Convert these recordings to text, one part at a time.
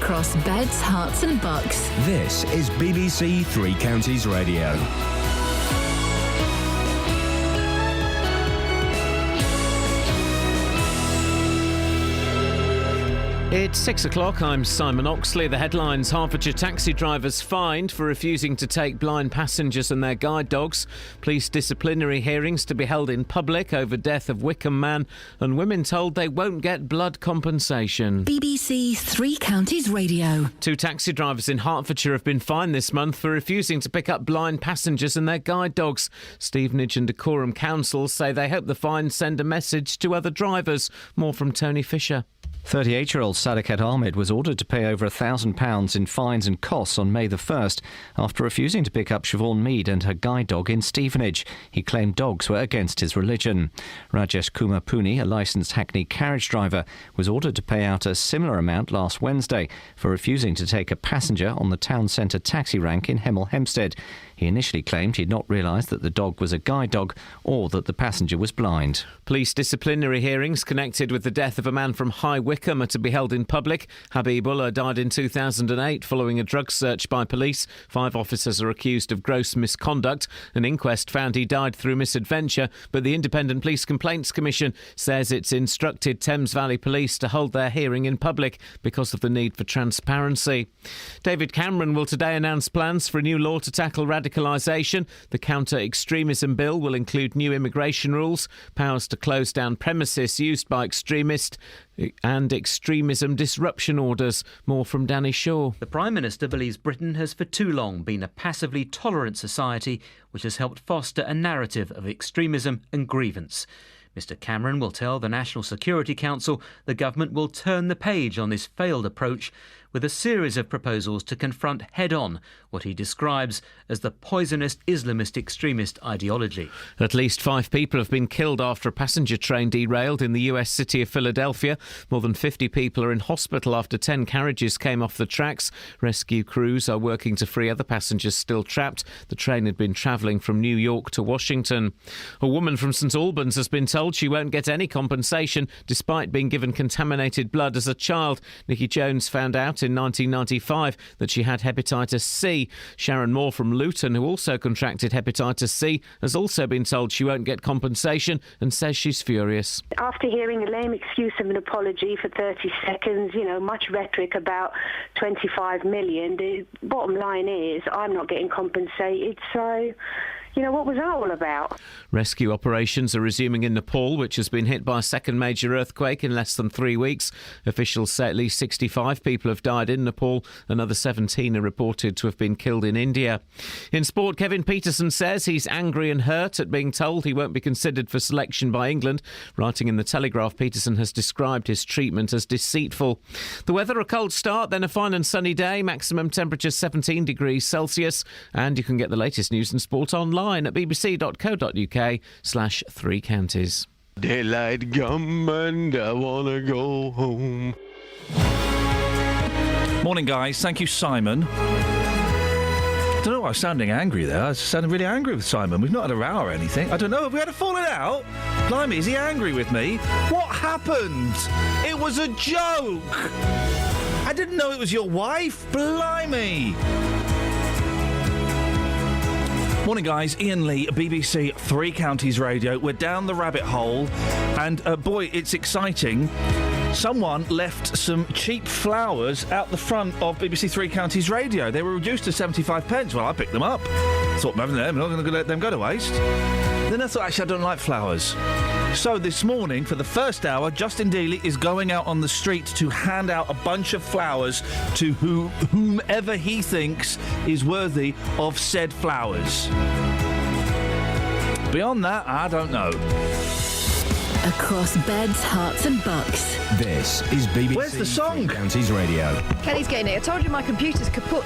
across beds, hearts and bucks. This is BBC Three Counties Radio. It's 6 o'clock. I'm Simon Oxley. The headlines: Hertfordshire taxi drivers fined for refusing to take blind passengers and their guide dogs. Police disciplinary hearings to be held in public over death of Wickham man, and women told they won't get blood compensation. BBC Three Counties Radio. 2 taxi drivers in Hertfordshire have been fined this month for refusing to pick up blind passengers and their guide dogs. Stevenage and Dacorum councils say they hope the fines send a message to other drivers. More from Tony Fisher. 38-year-old Sadiqat Ahmed was ordered to pay over £1,000 in fines and costs on May the 1st after refusing to pick up Siobhan Mead and her guide dog in Stevenage. He claimed dogs were against his religion. Rajesh Kumar Puni, a licensed Hackney carriage driver, was ordered to pay out a similar amount last Wednesday for refusing to take a passenger on the town centre taxi rank in Hemel Hempstead. He initially claimed he'd not realised that the dog was a guide dog or that the passenger was blind. Police disciplinary hearings connected with the death of a man from High Wycombe are to be held in public. Habibullah died in 2008 following a drug search by police. 5 officers are accused of gross misconduct. An inquest found he died through misadventure, but the Independent Police Complaints Commission says it's instructed Thames Valley Police to hold their hearing in public because of the need for transparency. David Cameron will today announce plans for a new law to tackle radicalisation. The counter-extremism bill will include new immigration rules, powers to close down premises used by extremists, and extremism disruption orders. More from Danny Shaw. The Prime Minister believes Britain has for too long been a passively tolerant society which has helped foster a narrative of extremism and grievance. Mr Cameron will tell the National Security Council the government will turn the page on this failed approach with a series of proposals to confront head-on what he describes as the poisonous Islamist extremist ideology. At least 5 people have been killed after a passenger train derailed in the US city of Philadelphia. More than 50 people are in hospital after 10 carriages came off the tracks. Rescue crews are working to free other passengers still trapped. The train had been travelling from New York to Washington. A woman from St Albans has been told she won't get any compensation despite being given contaminated blood as a child. Nikki Jones found out in 1995 that she had hepatitis C. Sharon Moore from Luton, who also contracted hepatitis C, has also been told she won't get compensation and says she's furious. After hearing a lame excuse of an apology for 30 seconds, much rhetoric about 25 million, the bottom line is I'm not getting compensated, so what was that all about? Rescue operations are resuming in Nepal, which has been hit by a second major earthquake in less than 3 weeks. Officials say at least 65 people have died in Nepal. Another 17 are reported to have been killed in India. In sport, Kevin Peterson says he's angry and hurt at being told he won't be considered for selection by England. Writing in The Telegraph, Peterson has described his treatment as deceitful. The weather: a cold start, then a fine and sunny day. Maximum temperature 17 degrees Celsius. And you can get the latest news and sport online at bbc.co.uk/3 counties. Daylight come and I wanna go home. Morning, guys. Thank you, Simon. I don't know why I was sounding angry there. I was sounding really angry with Simon. We've not had a row or anything. I don't know. Have we had a falling out? Blimey, is he angry with me? What happened? It was a joke. I didn't know it was your wife. Blimey. Morning, guys. Iain Lee, BBC Three Counties Radio. We're down the rabbit hole, and boy, it's exciting. Someone left some cheap flowers out the front of BBC Three Counties Radio. They were reduced to 75 pence. Well, I picked them up. Thought, I'm not going to let them go to waste. Then I thought, actually, I don't like flowers. So this morning, for the first hour, Justin Dealey is going out on the street to hand out a bunch of flowers to whomever he thinks is worthy of said flowers. Beyond that, I don't know. Across beds, hearts and bucks. This is BBC Where's the song? Three Counties Radio. Kelly's getting it. I told you my computer's kaput.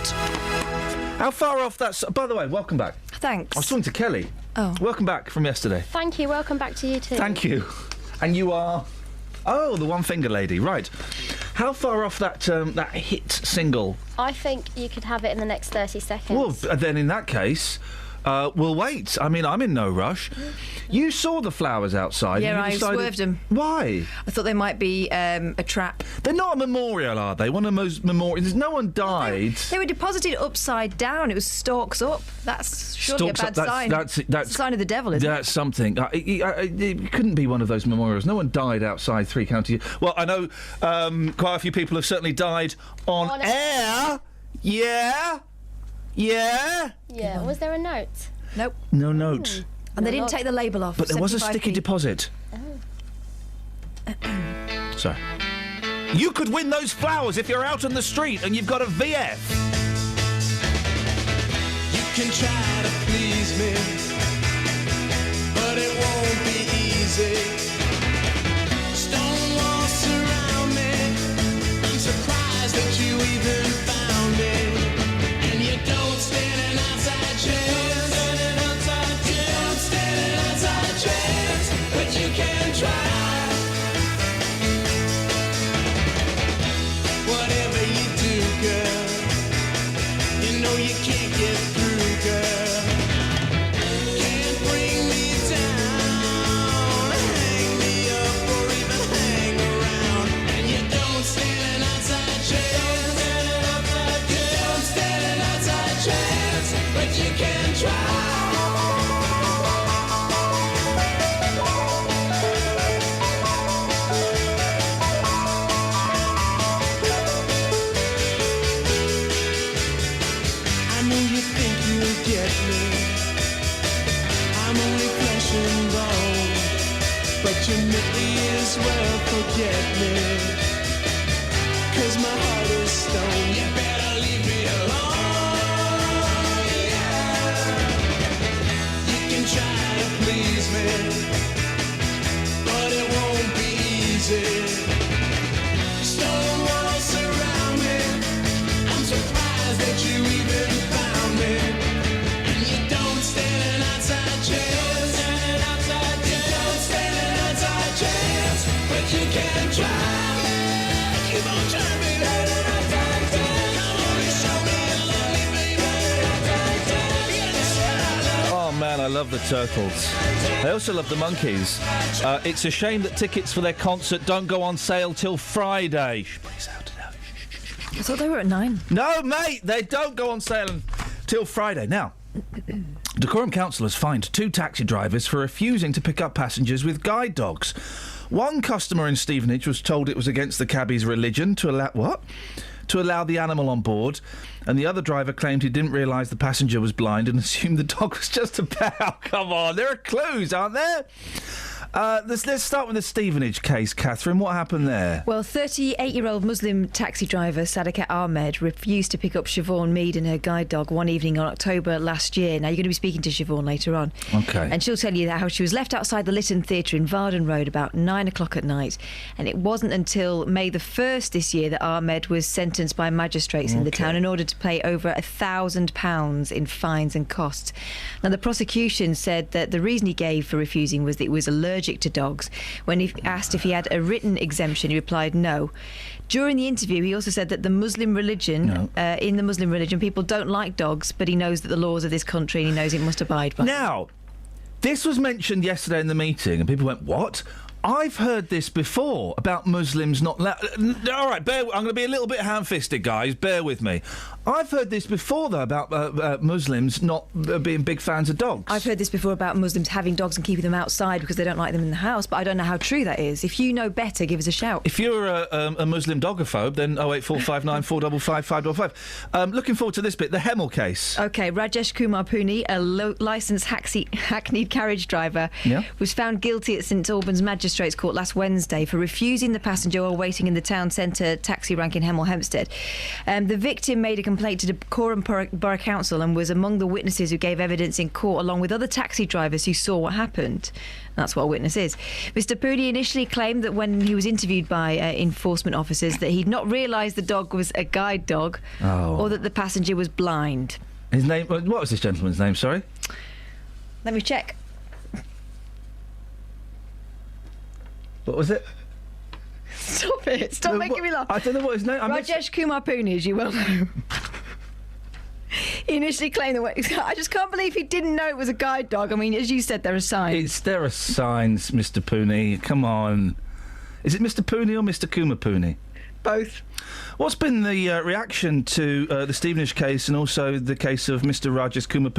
How far off that's... By the way, welcome back. Thanks. I was talking to Kelly. Oh. Welcome back from yesterday. Thank you. Welcome back to you too. Thank you. And you are... Oh, the one finger lady. Right. How far off that hit single? I think you could have it in the next 30 seconds. Well, then in that case, We'll wait. I mean, I'm in no rush. You saw the flowers outside. Yeah, and I you decided... swerved them. Why? I thought they might be a trap. They're not a memorial, are they? One of those memorials. No one died. They were deposited upside down. It was stalks up. That's surely Stalks a up, bad sign. That's It's a sign of the devil, isn't it? That's something. It couldn't be one of those memorials. No one died outside Three Counties. Well, I know quite a few people have certainly died on air. Yeah. Yeah. Yeah. Was there a note? Nope. No note. And they didn't take the label off. But there was a 75p. sticky deposit. So, you could win those flowers if you're out on the street and you've got a VF. You can try to please me, but it won't be easy. Stone walls surround me. I'm surprised that you even found me. And you don't stand an outside chance. But you can try. Whatever you do, girl, you know you can't get through, girl. Can't bring me down, hang me up, or even hang around. And you don't stand an outside chance. You don't stand an outside chance, but you can try. But you may as well forget me, 'cause my heart is stone. You better leave me alone, yeah. You can try to please me, but it won't be easy. Stone walls surround me. I'm surprised that you even found me. And you don't stand an outside chance. But you can try. Keep on trying me. Come on and show me you love me, baby. Oh man, I love the Turtles. I also love the Monkeys. It's a shame that tickets for their concert don't go on sale till Friday. Please out now. I thought they were at 9. No, mate, they don't go on sale till Friday. Now, Dacorum Council has fined 2 taxi drivers for refusing to pick up passengers with guide dogs. One customer in Stevenage was told it was against the cabbie's religion to allow the animal on board, and the other driver claimed he didn't realise the passenger was blind and assumed the dog was just a pet. Come on, there are clues, aren't there? Let's start with the Stevenage case, Catherine. What happened there? Well, 38-year-old Muslim taxi driver Sadakat Ahmed refused to pick up Siobhan Mead and her guide dog one evening in October last year. Now, you're going to be speaking to Siobhan later on. OK. And she'll tell you how she was left outside the Lytton Theatre in Varden Road about 9 o'clock at night. And it wasn't until May the 1st this year that Ahmed was sentenced by magistrates in the town in order to pay over £1,000 in fines and costs. Now, the prosecution said that the reason he gave for refusing was that he was allergic to dogs. When he asked if he had a written exemption, he replied no. During the interview, he also said that the Muslim religion, in the Muslim religion, people don't like dogs, but he knows that the laws of this country and he knows it must abide by. Now, this was mentioned yesterday in the meeting, and people went, "What? I've heard this before about Muslims not..." All right, I'm going to be a little bit ham-fisted, guys. Bear with me. I've heard this before, though, about Muslims not being big fans of dogs. I've heard this before about Muslims having dogs and keeping them outside because they don't like them in the house, but I don't know how true that is. If you know better, give us a shout. If you're a Muslim dogophobe, then 08459 455 555. Looking forward to this bit, the Hemel case. OK, Rajesh Kumar Pooney, a licensed hackneyed carriage driver, was found guilty at St Albans Magistrates Court last Wednesday for refusing the passenger while waiting in the town centre taxi rank in Hemel Hempstead. The victim made a complaint to Dacorum Borough Council and was among the witnesses who gave evidence in court, along with other taxi drivers who saw what happened. That's what a witness is. Mr Pooney initially claimed that when he was interviewed by enforcement officers that he'd not realised the dog was a guide dog or that the passenger was blind. His name... What was this gentleman's name, sorry? Let me check. What was it? Stop it. Stop making me laugh. I don't know what his name... Rajesh Kumar Pooney, as you well know. He He initially claimed that. I just can't believe he didn't know it was a guide dog. I mean, as you said, there are signs. There are signs, Mr. Pooney. Come on. Is it Mr. Pooney or Mr. Kuma Pooney? Both. What's been the reaction to the Stevenage case and also the case of Mr. Rajesh Kumar?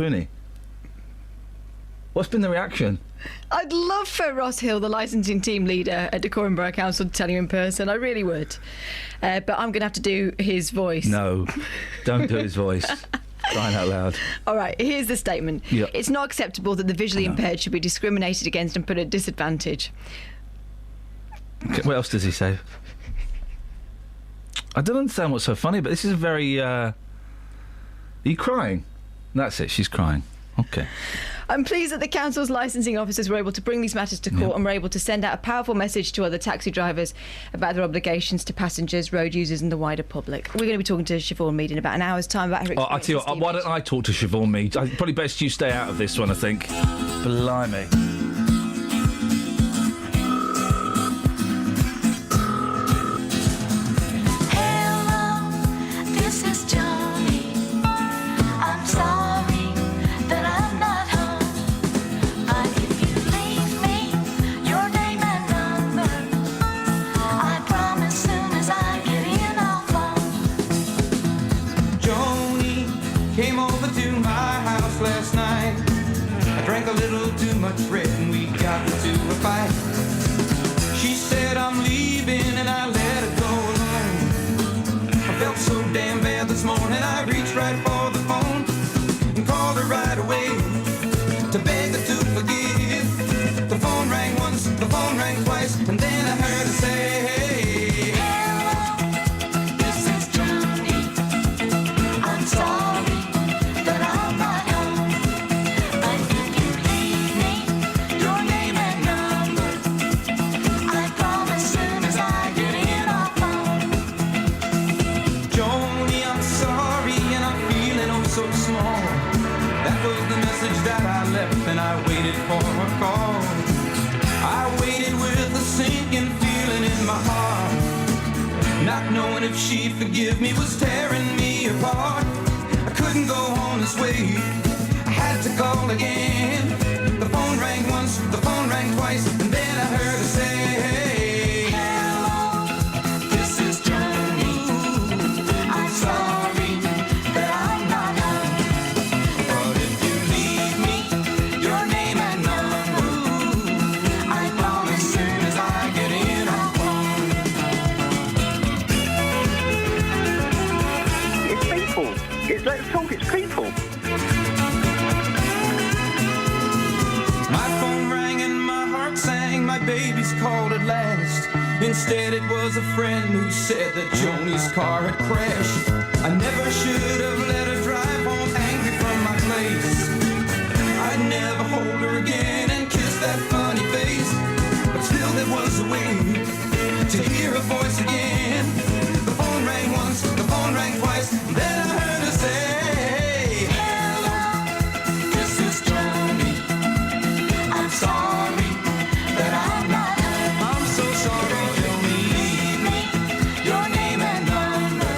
What's been the reaction? I'd love for Ross Hill, the licensing team leader at Dacorum Borough Council, to tell you in person. I really would. But I'm going to have to do his voice. No, don't do his voice. Crying out loud. All right, here's the statement. Yep. It's not acceptable that the visually impaired should be discriminated against and put at disadvantage. Okay, what else does he say? I don't understand what's so funny, but this is a very... Are you crying? That's it, she's crying. Okay. I'm pleased that the council's licensing officers were able to bring these matters to court and were able to send out a powerful message to other taxi drivers about their obligations to passengers, road users and the wider public. We're going to be talking to Siobhan Mead in about an hour's time about her experience. I'll tell you what, why don't I talk to Siobhan Mead? Probably best you stay out of this one, I think. Blimey. Drank a little too much red and we got into a fight. She said I'm leaving and I let her go alone. I felt so damn bad this morning I reached right for the phone and called her right away to beg her to forgive. The phone rang once, the phone rang twice, and then I heard her say, hey, hello, this is Johnny. I'm sorry. And I waited for a call. I waited with a sinking feeling in my heart, not knowing if she'd forgive me was tearing me apart. I couldn't go on this way, I had to call again. The phone rang once, the phone rang twice, and then I heard her say, hey, hello, this is Johnny. I'm sorry that I'm not home, but if you leave me your name and number, I promise soon as I get in our phone. It's people. Let's talk, it's people. My phone rang and my heart sang, my baby's called at last. Instead it was a friend who said that Joni's car had crashed. I never should have let her drive home angry from my place. I'd never hold her again and kiss that funny face. But still there was a way to hear her voice again. The phone rang once, the phone rang twice, then I heard her say, hello, this is Johnny. I'm sorry that I'm not home. I'm so sorry, Johnny. Leave me your name and number.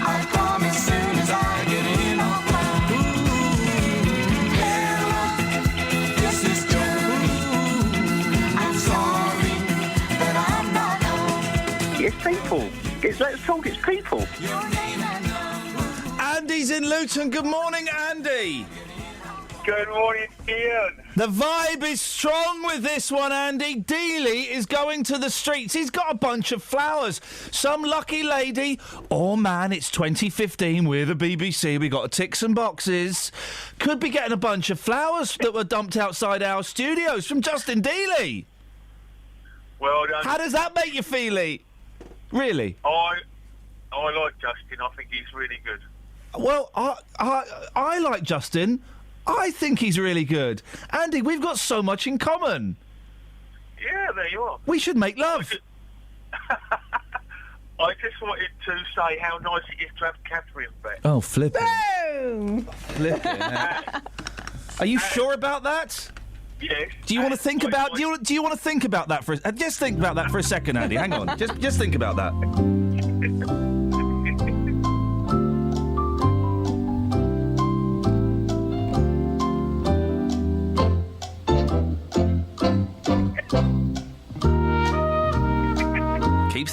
I promise soon as I get in our phone. Hello, this is Johnny. I'm sorry that I'm not home. It's people. Let's talk, it's people. Your name and number. Andy's in Luton. Good morning, Andy. Good morning, Iain. The vibe is strong with this one, Andy. Dealey is going to the streets. He's got a bunch of flowers. Some lucky lady. Oh, man, it's 2015. We're the BBC. We got to tick some boxes. Could be getting a bunch of flowers that were dumped outside our studios from Justin Dealey. Well done. How does that make you feel? Really? I like Justin. I think he's really good. Well, I like Justin. I think he's really good. Andy, we've got so much in common. Yeah, there you are. We should make love. I just wanted to say how nice it is to have Catherine back. Oh, flipping. Boom! Flipping. Are you sure about that? Yes. Do you want to think about? Do you want to think about that for? Just think about that for a second, Andy. Hang on. Just think about that.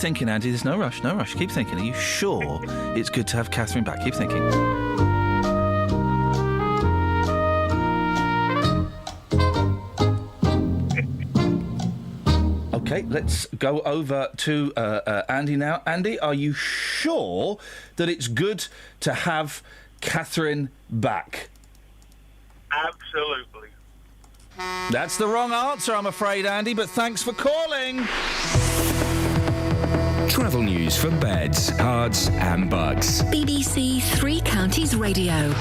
thinking, Andy. There's no rush, no rush. Keep thinking. Are you sure it's good to have Catherine back? Keep thinking. Okay, let's go over to Andy now. Andy, are you sure that it's good to have Catherine back? Absolutely. That's the wrong answer, I'm afraid, Andy, but thanks for calling. Travel news for beds, cards and bugs. BBC Three Counties Radio.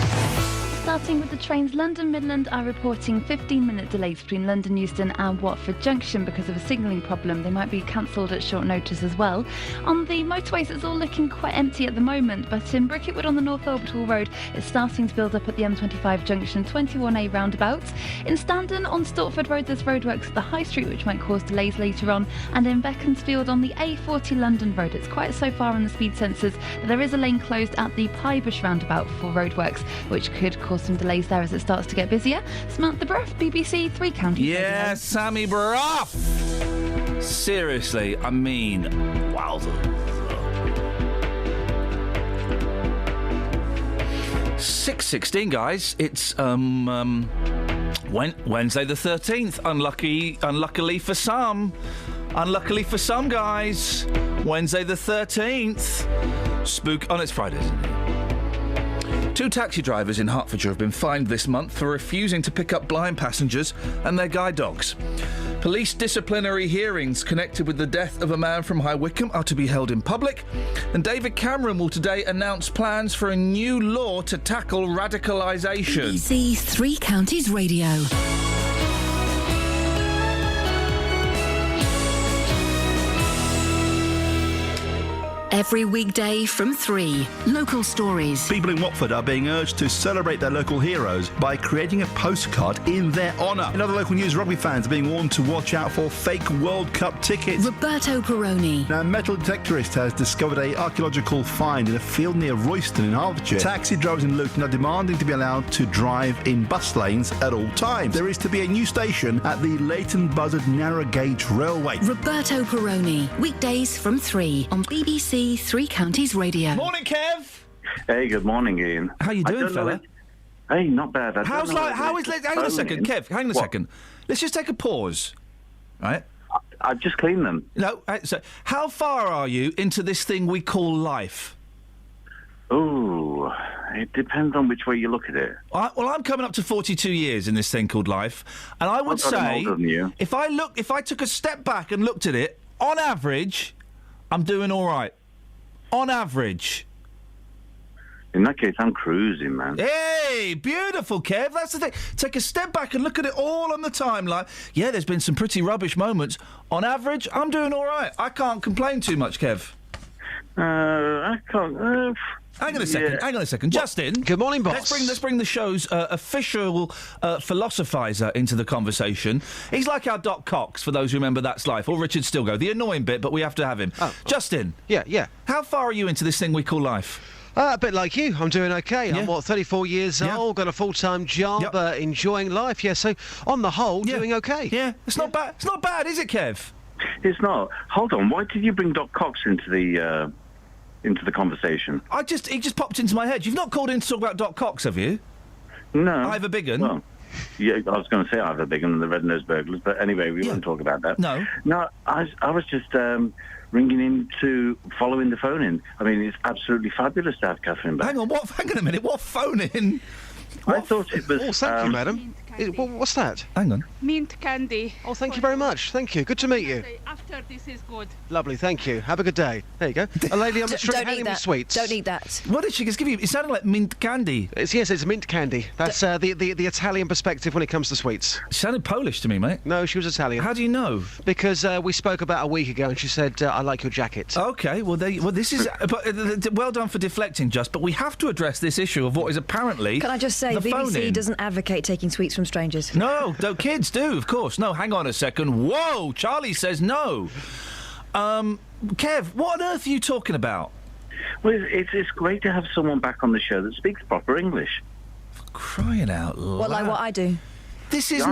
Starting with the trains, London Midland are reporting 15-minute delays between London Euston and Watford Junction because of a signalling problem. They might be cancelled at short notice as well. On the motorways, it's all looking quite empty at the moment, but in Bricketwood on the North Orbital Road, it's starting to build up at the M25 junction 21A roundabout. In Standon on Stortford Road, there's roadworks at the High Street, which might cause delays later on. And in Beaconsfield on the A40 London Road, it's quiet so far on the speed sensors, but there is a lane closed at the Piebush roundabout for roadworks, which could cause some delays there as it starts to get busier. Samantha Bruff, BBC Three Counties. Yeah, Sammy Bruff! Seriously, I mean, wowza. 6:16, guys. It's Wednesday the 13th. Unluckily for some. Unluckily for some, guys. Wednesday the 13th. It's Friday, isn't it? 2 taxi drivers in Hertfordshire have been fined this month for refusing to pick up blind passengers and their guide dogs. Police disciplinary hearings connected with the death of a man from High Wycombe are to be held in public, and David Cameron will today announce plans for a new law to tackle radicalisation. BBC Three Counties Radio. Every weekday from 3. Local stories. People in Watford are being urged to celebrate their local heroes by creating a postcard in their honour. In other local news, rugby fans are being warned to watch out for fake World Cup tickets. Roberto Peroni. Now, a metal detectorist has discovered an archaeological find in a field near Royston in Hertfordshire. Taxi drivers in Luton are demanding to be allowed to drive in bus lanes at all times. There is to be a new station at the Leighton Buzzard Narrow Gauge Railway. Roberto Peroni. Weekdays from 3 on BBC Three Counties Radio. Morning, Kev. Hey, good morning, Ian. How you doing, fella? Hey, not bad. Hang on a second, Kev. Hang on a second. Let's just take a pause. Right? I've just cleaned them. No. So, how far are you into this thing we call life? Ooh, it depends on which way you look at it. Well, I'm coming up to 42 years in this thing called life, and I would say I'm older than you. if I took a step back and looked at it, on average, I'm doing all right. On average. In that case, I'm cruising, man. Hey, beautiful, Kev. That's the thing. Take a step back and look at it all on the timeline. Yeah, there's been some pretty rubbish moments. On average, I'm doing all right. I can't complain too much, Kev. I can't... Hang on a second. Hang on a second. Justin. Good morning, boss. Let's bring the show's official philosophiser into the conversation. He's like our Doc Cox, for those who remember That's Life, or Richard Stilgo. The annoying bit, but we have to have him. Justin. Yeah. How far are you into this thing we call life? A bit like you. I'm doing okay. Yeah. I'm, 34 years old, got a full-time job, enjoying life, so on the whole, doing okay. Yeah, it's not bad. It's not bad, is it, Kev? It's not. Hold on, why did you bring Doc Cox into the conversation? He just popped into my head. You've not called in to talk about Doc Cox, have you? No. Ivor Biggin? Well, yeah, I was going to say Ivor Biggin and the Red-Nosed Burglars, but anyway, we won't talk about that. No. No, I was just ringing in to following the phone in. I mean, it's absolutely fabulous to have Catherine back. Hang on a minute. What phone in? I thought it was... Oh, thank you, madam. What's that? Hang on. Mint candy. Oh, thank you very much. Thank you. Good to meet you. After this is good. Lovely, thank you. Have a good day. There you go. A lady on the street handing me sweets. Don't eat that. What did she just give you? It sounded like mint candy. Yes, it's mint candy. That's the Italian perspective when it comes to sweets. She sounded Polish to me, mate. No, she was Italian. How do you know? Because we spoke about a week ago and she said, I like your jacket. Okay, well, this is... well done for deflecting, but we have to address this issue of what is apparently... Can I just say, BBC doesn't advocate taking sweets from strangers. No, kids do, of course. No, hang on a second. Whoa, Charlie says no. Kev, what on earth are you talking about? Well, it's great to have someone back on the show that speaks proper English. For crying out loud. What, like what I do? This is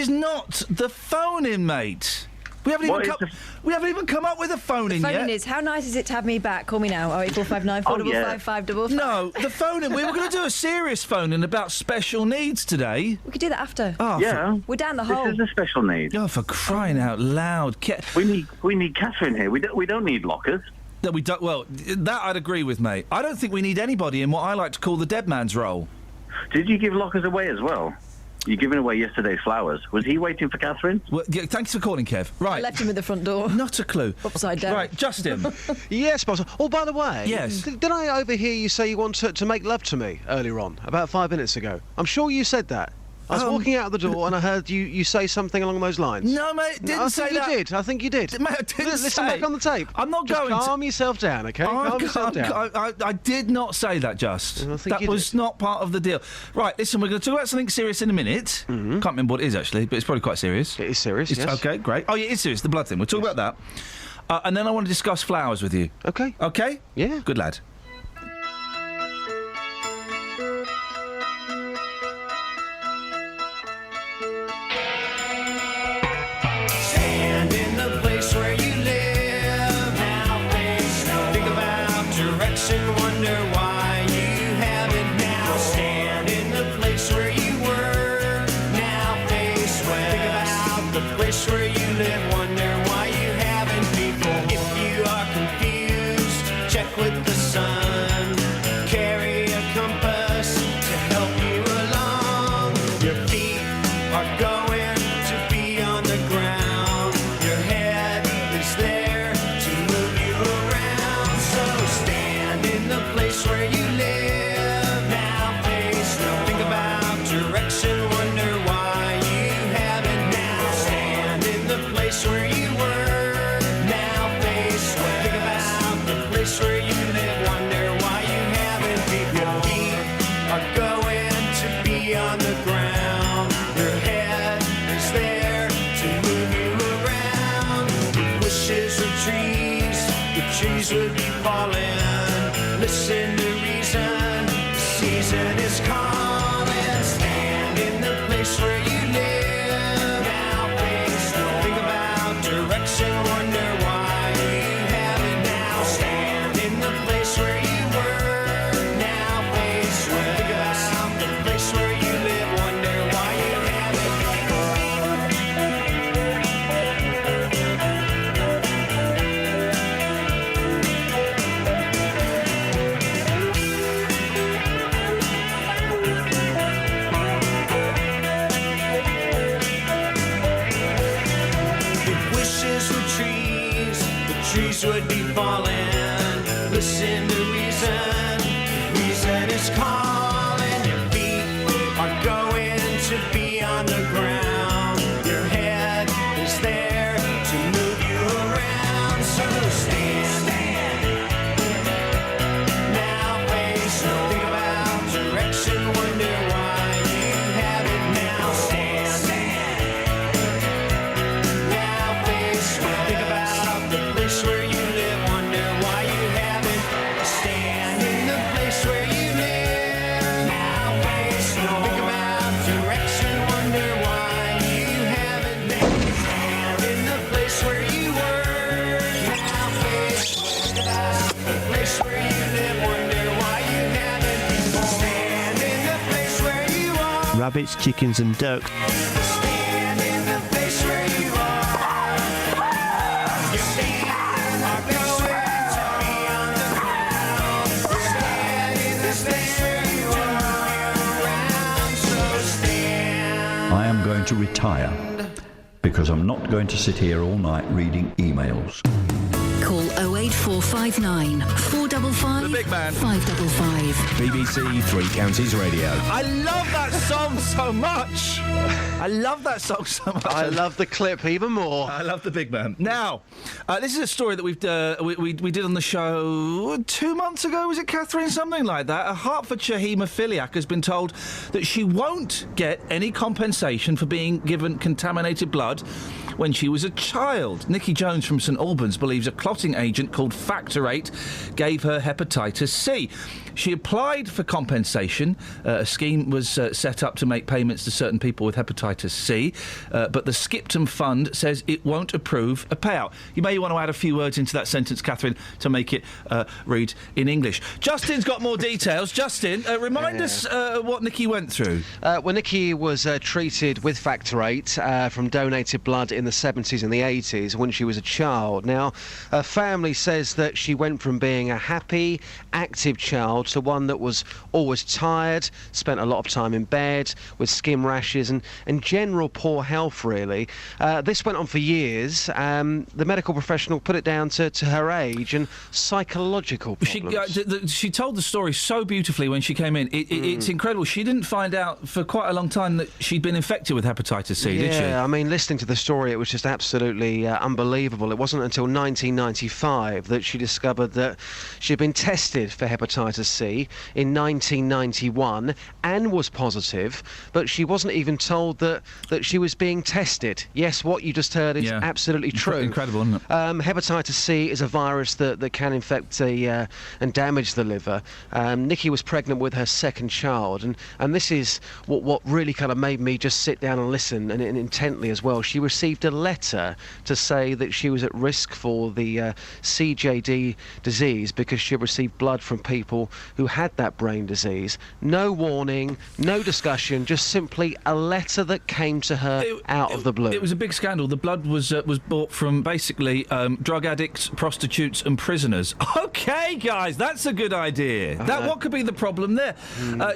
not the phone-in, mate. We haven't even come up with a phone-in yet. The phone-in is, how nice is it to have me back? Call me now, 08459 455 555. No, the phone-in. We were going to do a serious phone-in about special needs today. We could do that after. Oh, Yeah. We're down the hole. This is a special need. Oh, for crying out loud. We need Catherine here. We don't need lockers. No, we don't. Well, that I'd agree with, mate. I don't think we need anybody in what I like to call the dead man's role. Did you give lockers away as well? You're giving away yesterday's flowers. Was he waiting for Catherine? Well, yeah, thanks for calling, Kev. Right. I left him at the front door. Not a clue. Upside down. Right, Justin. Yes, boss. Oh, by the way. Yes. Did I overhear you say you want to make love to me earlier on, about 5 minutes ago? I'm sure you said that. I was walking out of the door and I heard you say something along those lines. No, mate, didn't say that. I think you did. Mate, I didn't Listen say. back on the tape. I'm not Just going to. calm yourself down, okay? Calm yourself down. I did not say that, Just. I think That you was did. not part of the deal. Right, listen, we're going to talk about something serious in a minute. Can't remember what it is, actually, but it's probably quite serious. It is serious, yes. Okay, great. Oh, yeah, it is serious, the blood thing. We'll talk about that. And then I want to discuss flowers with you. Okay. Okay? Yeah. Good lad. Stand in the place where you live. Now face no. Think about direction. Wonder why you haven't now. Stand in the place where you were. Now face west. Think about the place where you live. Wonder why you haven't before. If you are confused, check with the sun. Carry a compass to help you along. Your feet are going to be on the ground. Your head is there to move you around. So stand in the place where you live. Now face no. Think about direction. Wonder why you haven't now. Stand in the place where you were. Now face west. Think about the place where you live. Wonder why you haven't before. Your feet are going to be on the ground. Your head is there to move you around. If wishes were trees, the trees would be falling. Listen to reason, the season is calling. Stand in the place where you live. Now face no. Think about direction. Wonder why you haven't now. Stand in the place where you were. Now face west. Think about the place where you live. Wonder why you If wishes were trees, the trees would be falling. Listen to reason, reason is calling. Your feet are going to be on the ground. Your head is there to move you around. So stand. Now face no. Think about direction. Wonder why you haven't now. Stand. Now face no. Think about the place where you live. Wonder why you haven't. Stand in the place where you live. Now face no. Think about direction. Wonder why you haven't been. Stand in the place where you were. Now face no. Think about the place where you live. Wonder why you haven't been. Stand in the place where you are. Rabbits, chickens and ducks. Stand in the place where you are. Your feet are going to be on the ground. Stand in the place where you are. Around, so stand. I am going to retire because I'm not going to sit here all night reading emails. Call 08459 455 The Big Man. 555. BBC Three Counties Radio. I love that song so much. I love that song so much. I love the clip even more. I love the big man. Now, this is a story that we did on the show 2 months ago. Was it, Catherine? Something like that. A Hertfordshire haemophiliac has been told that she won't get any compensation for being given contaminated blood when she was a child. Nikki Jones from St Albans believes a clot spotting agent called Factor 8 gave her hepatitis C. She applied for compensation. A scheme was set up to make payments to certain people with hepatitis C, but the Skipton Fund says it won't approve a payout. You may want to add a few words into that sentence, Catherine, to make it read in English. Justin's got more details. Justin, remind us what Nikki went through. Well, Nikki was treated with Factor 8 from donated blood in the 70s and the 80s when she was a child. Now, her family says that she went from being a happy, active child to one that was always tired, spent a lot of time in bed with skin rashes and general poor health, really. This went on for years. The medical professional put it down to her age and psychological problems. She told the story so beautifully when she came in. It's incredible. She didn't find out for quite a long time that she'd been infected with hepatitis C, did she? Yeah, I mean, listening to the story, it was just absolutely unbelievable. It wasn't until 1995 that she discovered that she'd been tested for hepatitis C in 1991 and was positive, but she wasn't even told that she was being tested. Yes, what you just heard is absolutely true. Incredible, isn't it? Hepatitis C is a virus that can infect and damage the liver. Nikki was pregnant with her second child, and this is what really kind of made me just sit down and listen, and intently as well. She received a letter to say that she was at risk for the CJD disease because she received blood from people who had that brain disease. No warning, no discussion, just simply a letter that came to her out of the blue. It was a big scandal. The blood was bought from basically drug addicts, prostitutes and prisoners. OK, guys, that's a good idea. What could be the problem there?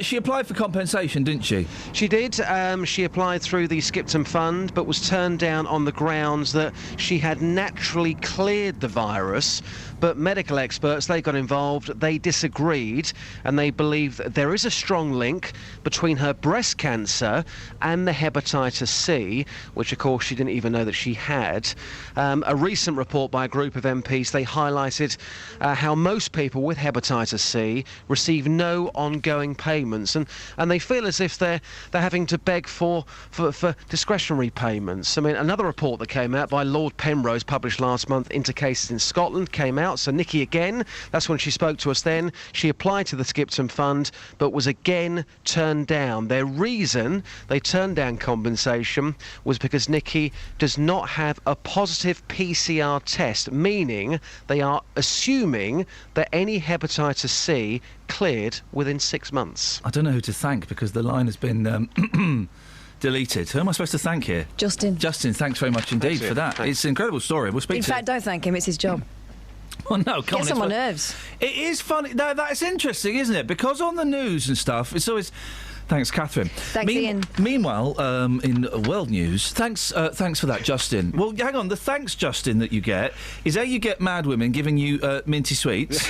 She applied for compensation, didn't she? She did. She applied through the Skipton Fund, but was turned down on the grounds that she had naturally cleared the virus. But medical experts, they got involved, they disagreed, and they believe that there is a strong link between her breast cancer and the hepatitis C, which of course she didn't even know that she had. A recent report by a group of MPs, they highlighted how most people with hepatitis C receive no ongoing payments, and they feel as if they're having to beg for discretionary payments. I mean, another report that came out by Lord Penrose, published last month into cases in Scotland, came out. So Nikki again, that's when she spoke to us then. She applied to the Skipton Fund, but was again turned down. Their reason they turned down compensation was because Nikki does not have a positive PCR test, meaning they are assuming that any hepatitis C cleared within 6 months. I don't know who to thank because the line has been deleted. Who am I supposed to thank here? Justin. Justin, thanks very much indeed for that. It's an incredible story. We'll speak In fact, don't thank him. It's his job. Well, no, come on. Gets on my nerves. It is funny. No, that's interesting, isn't it? Because on the news and stuff, it's always... Thanks, Catherine. Thanks, Ian. Meanwhile, in world news, thanks for that, Justin. Well, hang on. The thanks, Justin, that you get is A, you get mad women giving you minty sweets,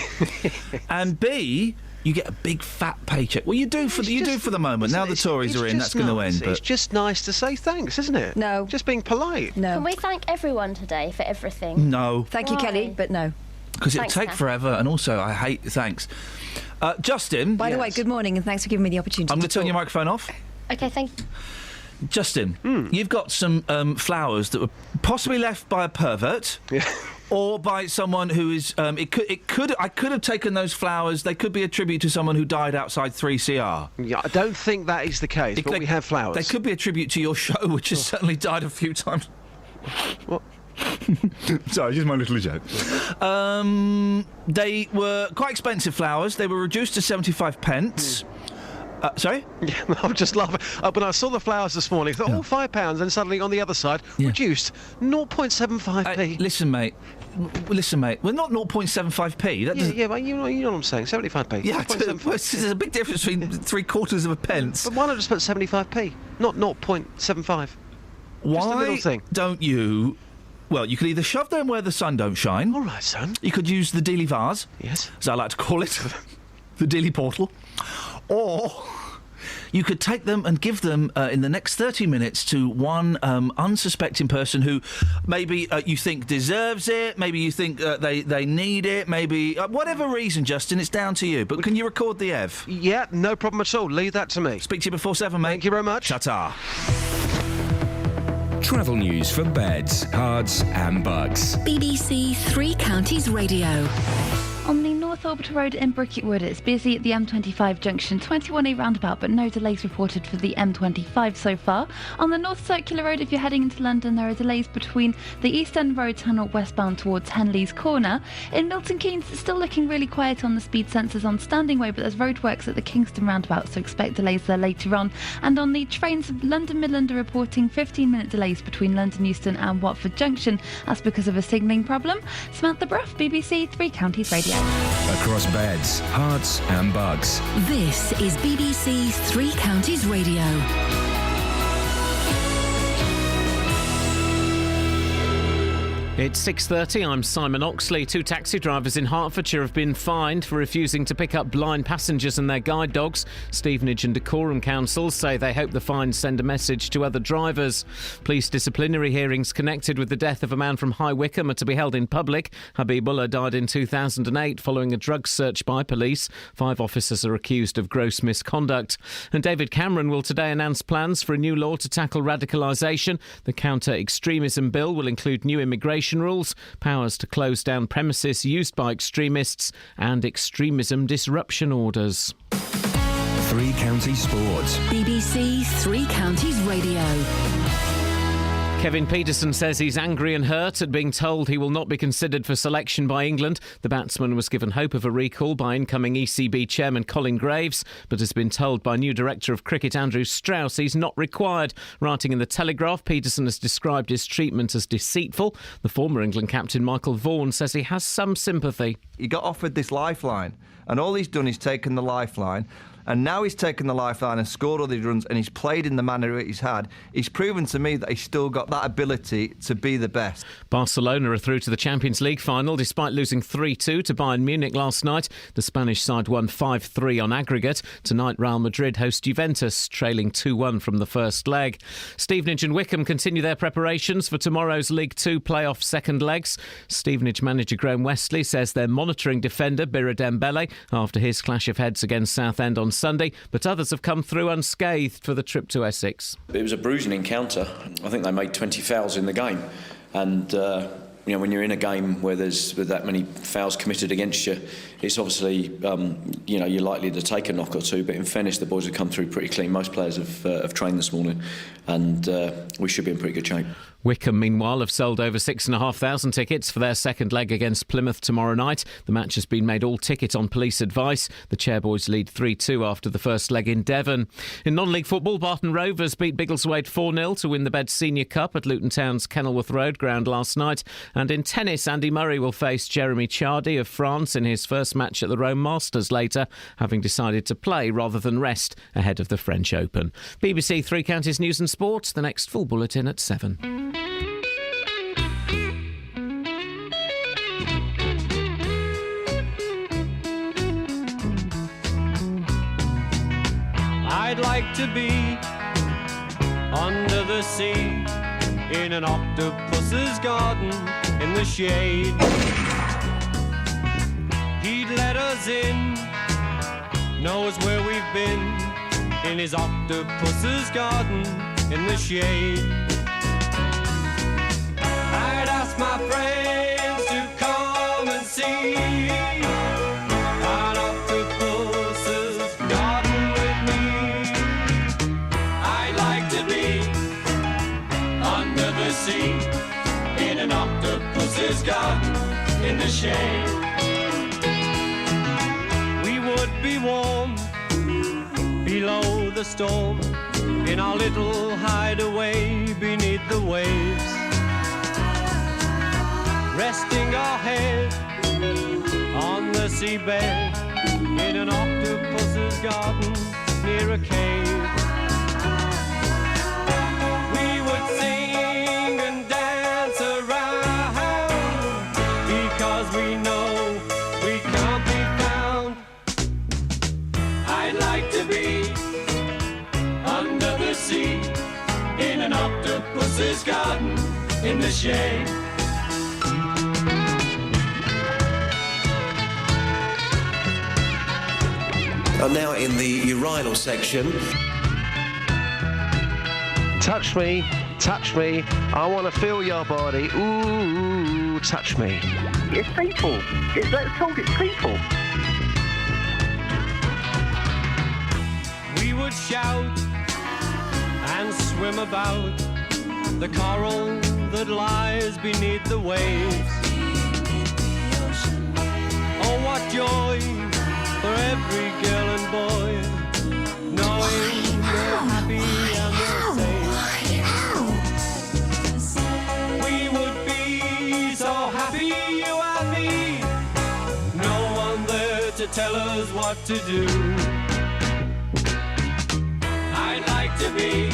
and B, you get a big fat paycheck. Well, you do for the moment. Now the Tories are in, that's going to end. But it's just nice to say thanks, isn't it? No. Just being polite. No. Can we thank everyone today for everything? No. Thank you, Kelly, but no. Because it'll take forever, and also I hate thanks. Justin. By the way, good morning, and thanks for giving me the opportunity. I'm going to turn your microphone off. Okay, thank you. Justin, you've got some flowers that were possibly left by a pervert. Yeah. Or by someone who is. I could have taken those flowers. They could be a tribute to someone who died outside 3CR. Yeah, I don't think that is the case. But we have flowers. They could be a tribute to your show, which has certainly died a few times. What? Sorry, just my little joke. They were quite expensive flowers. They were reduced to 75 pence. Sorry? Yeah, I'm just laughing. When I saw the flowers this morning, I thought, £5, and suddenly on the other side, reduced 0.75p. Listen, mate. We're not 0.75p. That doesn't... Yeah, but you know what I'm saying. 75p. Yeah, there's a big difference between 3/4 of a pence. But why not just put 75p? Not 0.75. Why just a little thing. Don't you... Well, you could either shove them where the sun don't shine. All right, son. You could use the Dealey vase. Yes. As I like to call it. The Dealey portal. Or you could take them and give them in the next 30 minutes to one unsuspecting person who maybe you think deserves it, maybe you think they need it, maybe... whatever reason, Justin, it's down to you. But can you record the Ev? Yeah, no problem at all. Leave that to me. Speak to you before 7, mate. Thank you very much. Ta-ta. Travel news for beds, cards and bugs. BBC Three Counties Radio. On the North Orbital Road in Bricketwood, it's busy at the M25 junction 21A roundabout, but no delays reported for the M25 so far. On the North Circular Road, if you're heading into London, there are delays between the East End Road tunnel westbound towards Henley's Corner. In Milton Keynes, it's still looking really quiet on the speed sensors on Standing Way, but there's roadworks at the Kingston roundabout, so expect delays there later on. And on the trains, London Midland are reporting 15-minute delays between London Euston and Watford Junction. That's because of a signalling problem. Samantha Bruff, BBC Three Counties Radio. Across beds, cards and bugs. This is BBC Three Counties Radio. It's 6:30. I'm Simon Oxley. 2 taxi drivers in Hertfordshire have been fined for refusing to pick up blind passengers and their guide dogs. Stevenage and Decorum councils say they hope the fines send a message to other drivers. Police disciplinary hearings connected with the death of a man from High Wycombe are to be held in public. Habibullah died in 2008 following a drug search by police. 5 officers are accused of gross misconduct. And David Cameron will today announce plans for a new law to tackle radicalisation. The counter-extremism bill will include new immigration rules, powers to close down premises used by extremists, and extremism disruption orders. 3 Counties Sports. BBC Three Counties Radio. Kevin Peterson says he's angry and hurt at being told he will not be considered for selection by England. The batsman was given hope of a recall by incoming ECB chairman Colin Graves, but has been told by new director of cricket Andrew Strauss he's not required. Writing in The Telegraph, Peterson has described his treatment as deceitful. The former England captain Michael Vaughan says he has some sympathy. He got offered this lifeline, and all he's done is taken the lifeline. And now he's taken the lifeline and scored all these runs and he's played in the manner he's had. He's proven to me that he's still got that ability to be the best. Barcelona are through to the Champions League final despite losing 3-2 to Bayern Munich last night. The Spanish side won 5-3 on aggregate. Tonight Real Madrid host Juventus, trailing 2-1 from the first leg. Stevenage and Wycombe continue their preparations for tomorrow's League 2 playoff second legs. Stevenage manager Graham Westley says they're monitoring defender Bira Dembele after his clash of heads against Southend on Sunday, but others have come through unscathed for the trip to Essex. It was a bruising encounter. I think they made 20 fouls in the game, and when you're in a game where there's that many fouls committed against you, it's obviously you're likely to take a knock or two. But in fairness, the boys have come through pretty clean. Most players have trained this morning, and we should be in pretty good shape. Wycombe, meanwhile, have sold over 6,500 tickets for their second leg against Plymouth tomorrow night. The match has been made all ticket on police advice. The Chairboys lead 3-2 after the first leg in Devon. In non-league football, Barton Rovers beat Biggleswade 4-0 to win the Bed Senior Cup at Luton Town's Kenilworth Road ground last night. And in tennis, Andy Murray will face Jeremy Chardy of France in his first match at the Rome Masters later, having decided to play rather than rest ahead of the French Open. BBC Three Counties News and Sport, the next full bulletin at 7. I'd like to be under the sea in an octopus's garden in the shade. He'd let us in, knows where we've been, in his octopus's garden in the shade. I'd ask my friends to come and see an octopus's garden with me. I'd like to be under the sea in an octopus's garden in the shade. We would be warm below the storm in our little hideaway beneath the waves, resting our head on the seabed in an octopus's garden near a cave. We would sing and dance around because we know we can't be found. I'd like to be under the sea in an octopus's garden in the shade. Now in the urinal section. Touch me touch me. I want to feel your body. Ooh, touch me. It's people. Let's talk, it's people. We would shout and swim about the coral that lies beneath the waves. Oh, what joy for every girl and boy, knowing they're happy and they're safe. We would be so happy, you and me, no one there to tell us what to do. I'd like to be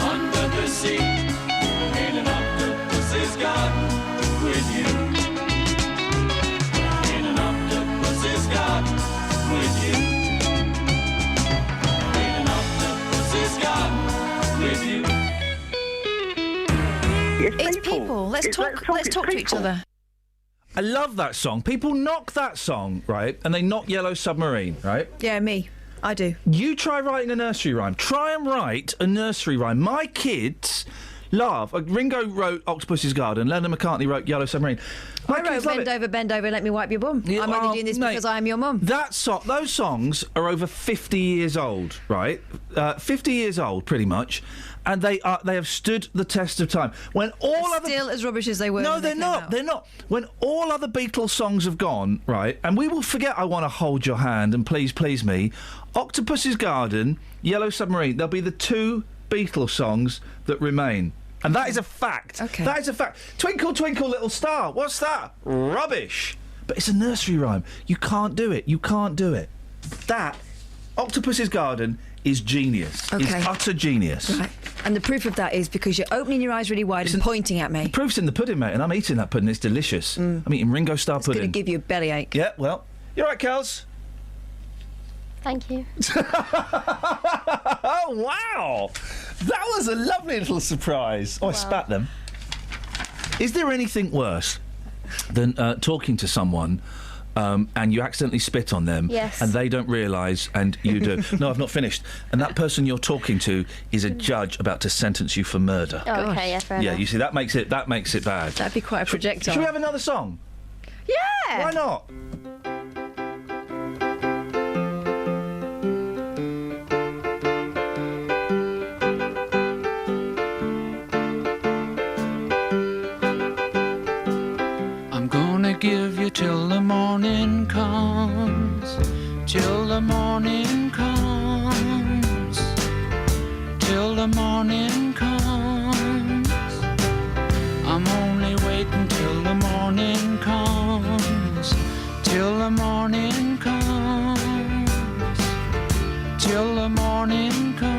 under the sea in an octopus's garden with you. In an octopus's garden with you. In an octopus's garden with you. It's people. Let's talk to each other. I love that song. People knock that song, right? And they knock Yellow Submarine, right? Yeah, me. I do. You try writing a nursery rhyme. Try and write a nursery rhyme. My kids laugh. Ringo wrote Octopus's Garden. Lennon McCartney wrote Yellow Submarine. I wrote Bend Over, Let Me Wipe Your Bum. I'm only doing this because I am your mum. Those songs are over 50 years old, right? 50 years old, pretty much. And they have stood the test of time. When all other still as rubbish as they were. No, they're not. They're not. When all other Beatles songs have gone, right, and we will forget I Want to Hold Your Hand and Please Please Me, Octopus's Garden, Yellow Submarine, they'll be the two Beatles songs that remain. And that is a fact. Okay. That is a fact. Twinkle, Twinkle, Little Star. What's that? Rubbish. But it's a nursery rhyme. You can't do it. You can't do it. That, Octopus's Garden, is genius. Okay. It's utter genius. Right. And the proof of that is because you're opening your eyes really wide and pointing at me. The proof's in the pudding, mate, and I'm eating that pudding. It's delicious. I'm eating Ringo Starr pudding. It's going to give you a bellyache. Yeah, well, you're right, Kels. Thank you. Oh, wow! That was a lovely little surprise. Oh, I spat them. Is there anything worse than talking to someone and you accidentally spit on them and they don't realise and you do? No, I've not finished. And that person you're talking to is a judge about to sentence you for murder. Oh, okay, yeah, fair enough. You see, that makes it bad. That'd be quite a projectile. Should we have another song? Yeah! Why not? Give you till the morning comes, till the morning comes, till the morning comes. I'm only waiting till the morning comes, till the morning comes, till the morning comes.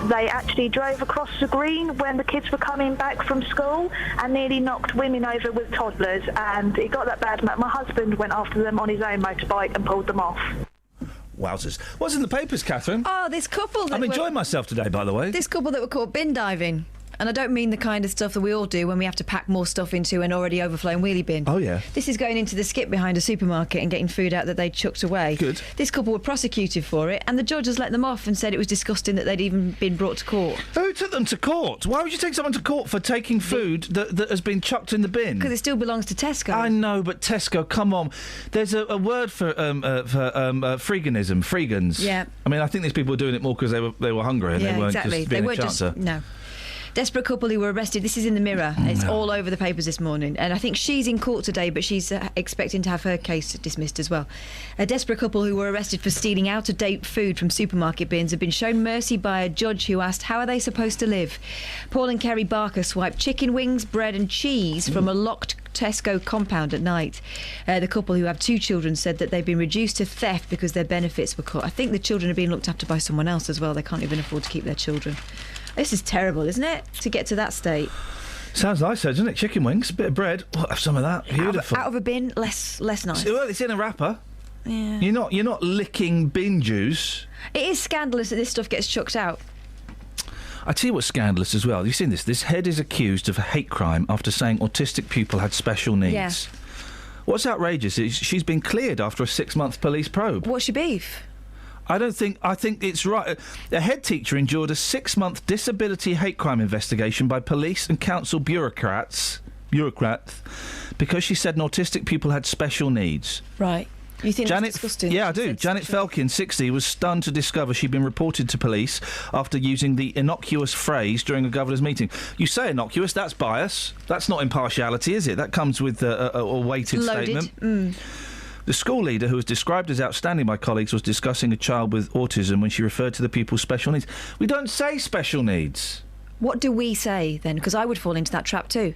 They actually drove across the green when the kids were coming back from school and nearly knocked women over with toddlers, and it got that bad. My husband went after them on his own motorbike and pulled them off. Wowzers. What's in the papers, Catherine? Oh, this couple that I'm enjoying myself today, by the way. This couple that were caught bin diving. And I don't mean the kind of stuff that we all do when we have to pack more stuff into an already overflowing wheelie bin. Oh, yeah. This is going into the skip behind a supermarket and getting food out that they'd chucked away. Good. This couple were prosecuted for it, and the judge has let them off and said it was disgusting that they'd even been brought to court. Who took them to court? Why would you take someone to court for taking food that has been chucked in the bin? Because it still belongs to Tesco. I know, but Tesco, come on. There's a word for freeganism, freegans. Yeah. I mean, I think these people were doing it more because they were hungry and they weren't exactly. just being They weren't a chancer. no. Desperate couple who were arrested. This is in the Mirror. It's all over the papers this morning. And I think she's in court today, but she's expecting to have her case dismissed as well. A desperate couple who were arrested for stealing out-of-date food from supermarket bins have been shown mercy by a judge who asked, how are they supposed to live? Paul and Kerry Barker swiped chicken wings, bread and cheese from a locked Tesco compound at night. The couple, who have 2 children, said that they've been reduced to theft because their benefits were cut. I think the children are being looked after by someone else as well. They can't even afford to keep their children. This is terrible, isn't it? To get to that state. Sounds nice, doesn't it? Chicken wings, a bit of bread. We'll have some of that. Beautiful. Out of a bin, less nice. Well, it's in a wrapper. Yeah. You're not licking bin juice. It is scandalous that this stuff gets chucked out. I tell you what's scandalous as well. You've seen this. This head is accused of a hate crime after saying autistic people had special needs. Yeah. What's outrageous is she's been cleared after a 6-month police probe. What's your beef? I think it's right. A head teacher endured a 6-month disability hate crime investigation by police and council bureaucrats because she said an autistic pupil had special needs. Right. You think that's disgusting? Yeah, I do. Janet Felkin, 60, was stunned to discover she'd been reported to police after using the innocuous phrase during a governor's meeting. You say innocuous, that's bias. That's not impartiality, is it? That comes with a weighted statement. Mm. The school leader, who was described as outstanding by colleagues, was discussing a child with autism when she referred to the pupil's special needs. We don't say special needs. What do we say, then? Because I would fall into that trap too.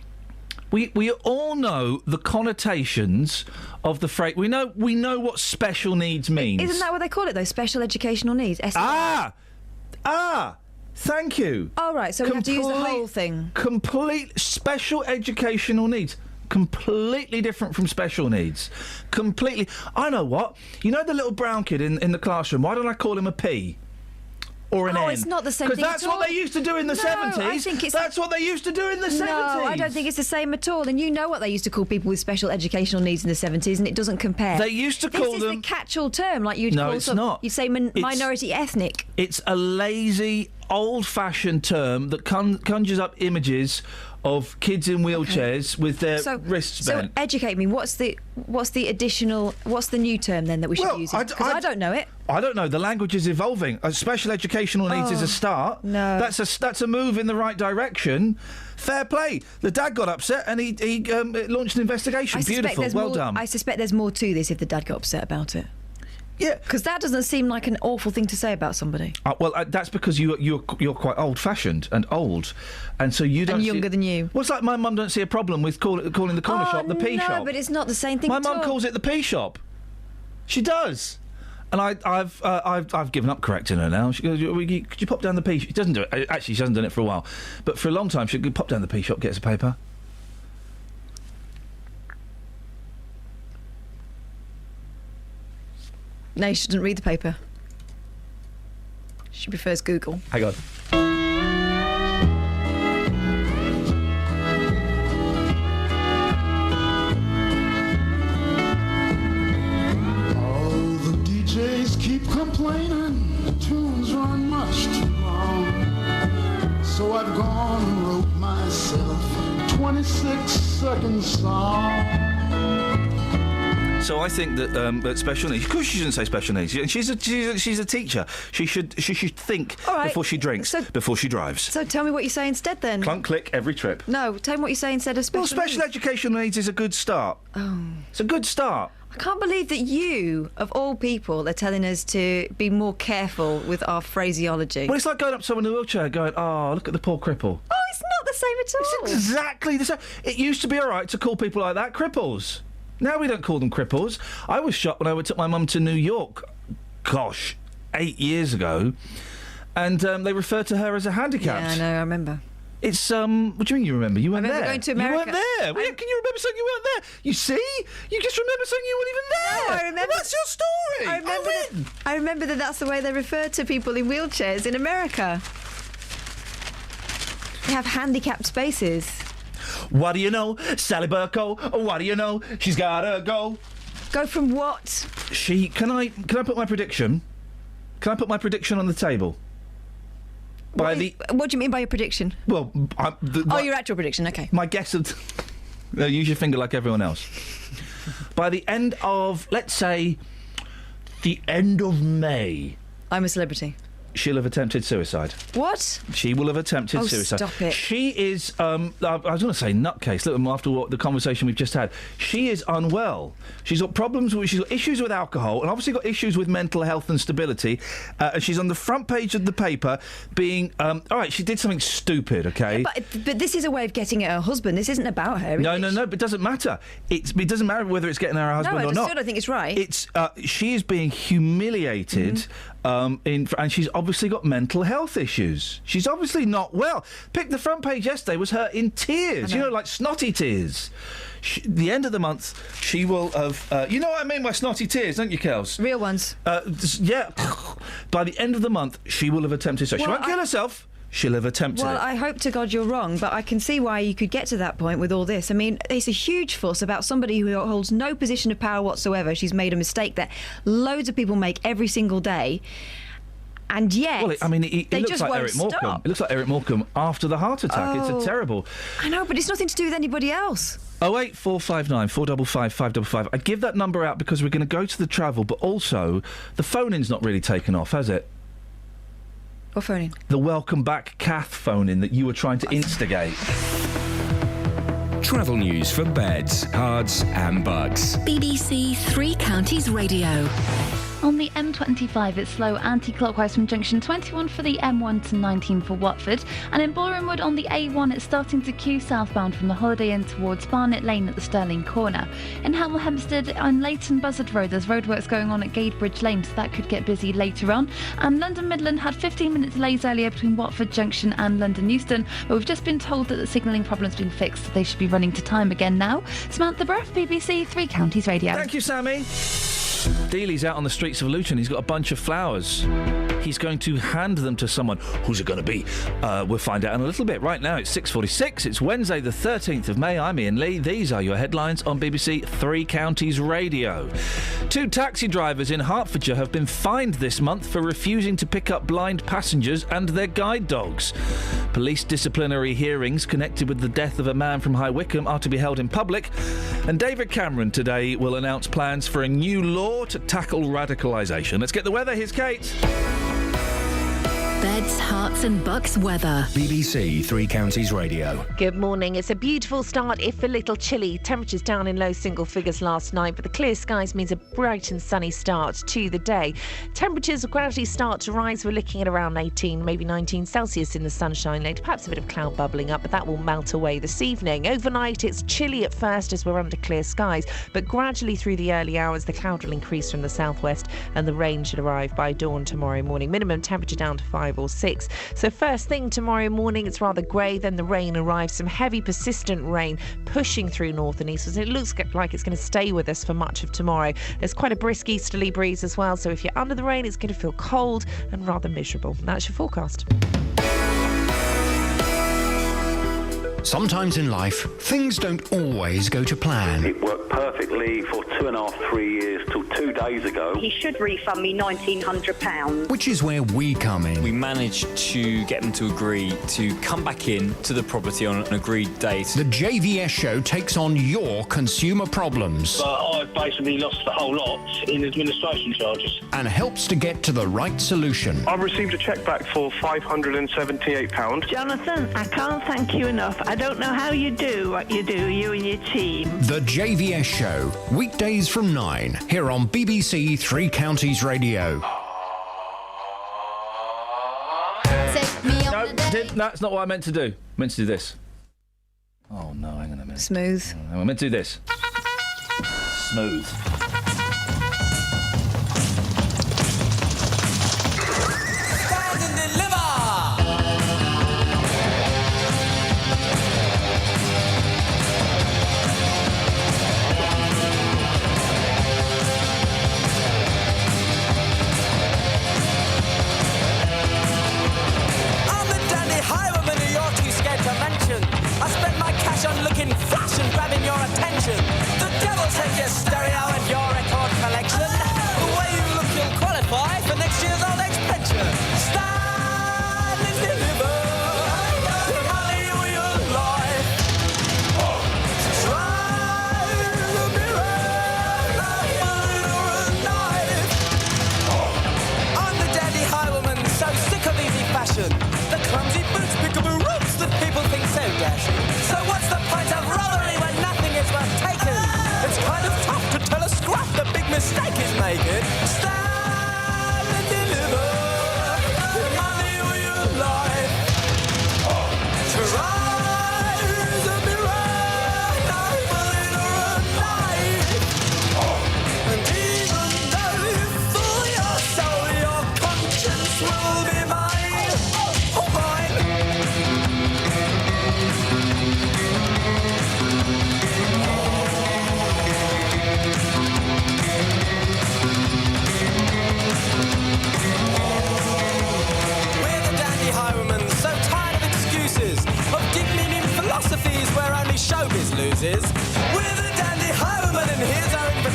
We all know the connotations of the phrase. We know what special needs means. Isn't that what they call it, though? Special educational needs? Ah! Thank you. Oh, right, so we have to use the whole thing. Complete special educational needs. Completely different from special needs. Completely. I know what. You know the little brown kid in the classroom? Why don't I call him a P? Or an N? It's not the same thing. Because that's what they used to do in the 70s. I think it's that's what they used to do in the 70s. No, I don't think it's the same at all. And you know what they used to call people with special educational needs in the 70s, and it doesn't compare. They used to call them... This is the catch-all term, like you'd no, call... it's not. You'd say minority ethnic. It's a lazy, old-fashioned term that conjures up images of kids in wheelchairs with their wrists bent. So educate me. What's the new term then that we should use? Because I don't know it. I don't know. The language is evolving. Special educational needs is a start. No, that's a move in the right direction. Fair play. The dad got upset and he launched an investigation. Beautiful. Well done. I suspect there's more to this if the dad got upset about it. Yeah, because that doesn't seem like an awful thing to say about somebody. That's because you're quite old-fashioned and old, and so you don't. And younger than you. Well, it's like my mum don't see a problem with calling the corner shop the pea shop. No, but it's not the same thing. My mum calls it the pea shop. She does, and I've given up correcting her now. She goes, "Could you pop down the pea shop?" She doesn't do it. Actually, she hasn't done it for a while, but for a long time she could pop down the pea shop, get us a paper. No, she doesn't read the paper. She prefers Google. Hang on. All the DJs keep complaining, the tunes run much too long. So I've gone and wrote myself a 26-second song. So I think that special needs. Of course, she shouldn't say special needs. She's a teacher. She should think before she drinks, before she drives. So tell me what you say instead, then. Clunk click every trip. No, tell me what you say instead of special. Well, special educational needs is a good start. Oh, it's a good start. I can't believe that you, of all people, are telling us to be more careful with our phraseology. Well, it's like going up to someone in a wheelchair going, "Oh, look at the poor cripple." Oh, it's not the same at all. It's exactly the same. It used to be all right to call people like that cripples. Now we don't call them cripples. I was shocked when I took my mum to New York, 8 years ago, and they referred to her as a handicapped. Yeah, I know, I remember. It's, what do you mean you remember? You weren't there. Going to America. You weren't there. Can you remember saying you weren't there? You see? You just remember saying you weren't even there. No, I remember. Well, that's your story. I remember that that's the way they refer to people in wheelchairs in America. They have handicapped spaces. What do you know? Sally Burko. What do you know? She's gotta go. Go from what? Can I put my prediction? Can I put my prediction on the table? What do you mean by your prediction? Well, your actual prediction, okay. My guess of... No, use your finger like everyone else. By the end of, let's say, the end of May... I'm a celebrity. she'll have attempted suicide. What? She will have attempted suicide. Stop it. She is, I was going to say nutcase, look, after the conversation we've just had. She is unwell. She's got she's got issues with alcohol and obviously got issues with mental health and stability. And she's on the front page of the paper being, all right, she did something stupid, OK? But this is a way of getting at her husband. This isn't about her. No, but it doesn't matter. It doesn't matter whether it's getting at her husband or not. No, I don't think it's right. It's she is being humiliated, and she's obviously got mental health issues. She's obviously not well. Picked the front page yesterday was her in tears, like snotty tears. The end of the month, she will have... you know what I mean by snotty tears, don't you, Kels? Real ones. Yeah. By the end of the month, she will have attempted suicide. She won't kill herself. She'll have attempted it. Well, I hope to God you're wrong, but I can see why you could get to that point with all this. I mean, it's a huge fuss about somebody who holds no position of power whatsoever. She's made a mistake that loads of people make every single day. And yet, it they looks just like won't Eric Morecambe. stop. It looks like Eric Morecambe after the heart attack. It's a terrible... I know, but it's nothing to do with anybody else. 08459 455 555. I give that number out because we're going to go to the travel, but also the phone-in's not really taken off, has it? What phone-in? The welcome back Kath phone-in that you were trying to instigate. Travel news for beds, cards and bugs. BBC Three Counties Radio. On the M25, it's slow anti-clockwise from junction 21 for the M1 to 19 for Watford. And in Borehamwood on the A1, it's starting to queue southbound from the Holiday Inn towards Barnet Lane at the Stirling Corner. In Hemel Hempstead on Leighton Buzzard Road, there's roadworks going on at Gadebridge Lane, so that could get busy later on. And London Midland had 15-minute delays earlier between Watford Junction and London Euston, but we've just been told that the signalling problem's been fixed, so they should be running to time again now. Samantha Bruff, BBC Three Counties Radio. Thank you, Sammy. Dealey's out on the streets of Luton. He's got a bunch of flowers. He's going to hand them to someone. Who's it going to be? We'll find out in a little bit. Right now, it's 6:46. It's Wednesday, the 13th of May. I'm Iain Lee. These are your headlines on BBC Three Counties Radio. 2 taxi drivers in Hertfordshire have been fined this month for refusing to pick up blind passengers and their guide dogs. Police disciplinary hearings connected with the death of a man from High Wycombe are to be held in public. And David Cameron today will announce plans for a new law to tackle radicalisation. Let's get the weather. Here's Kate. Beds, Herts and Bucks weather. BBC Three Counties Radio. Good morning. It's a beautiful start, if a little chilly. Temperatures down in low single figures last night, but the clear skies means a bright and sunny start to the day. Temperatures will gradually start to rise. We're looking at around 18, maybe 19 Celsius in the sunshine later. Perhaps a bit of cloud bubbling up, but that will melt away this evening. Overnight, it's chilly at first as we're under clear skies, but gradually through the early hours, the cloud will increase from the southwest and the rain should arrive by dawn tomorrow morning. Minimum temperature down to 5 or 6. So first thing tomorrow morning, it's rather grey, then the rain arrives. Some heavy persistent rain pushing through north and east, and it looks like it's going to stay with us for much of tomorrow. There's quite a brisk easterly breeze as well, so if you're under the rain, it's going to feel cold and rather miserable. That's your forecast. Sometimes in life, things don't always go to plan. It worked perfectly for 2.5, 3 years till 2 days ago. He should refund me £1,900. Which is where we come in. We managed to get them to agree to come back in to the property on an agreed date. The JVS show takes on your consumer problems. I've basically lost the whole lot in administration charges. And helps to get to the right solution. I've received a cheque back for £578. Jonathan, I can't thank you enough. I don't know how you do what you do, you and your team. The JVS show, weekdays from 9, here on BBC Three Counties Radio. No, that's not what I meant to do. I meant to do this. Oh, no, hang on a minute. Smooth. I meant to do this. Smooth. I spend my cash on looking flash and grabbing your attention. The devil sends your stereo and your record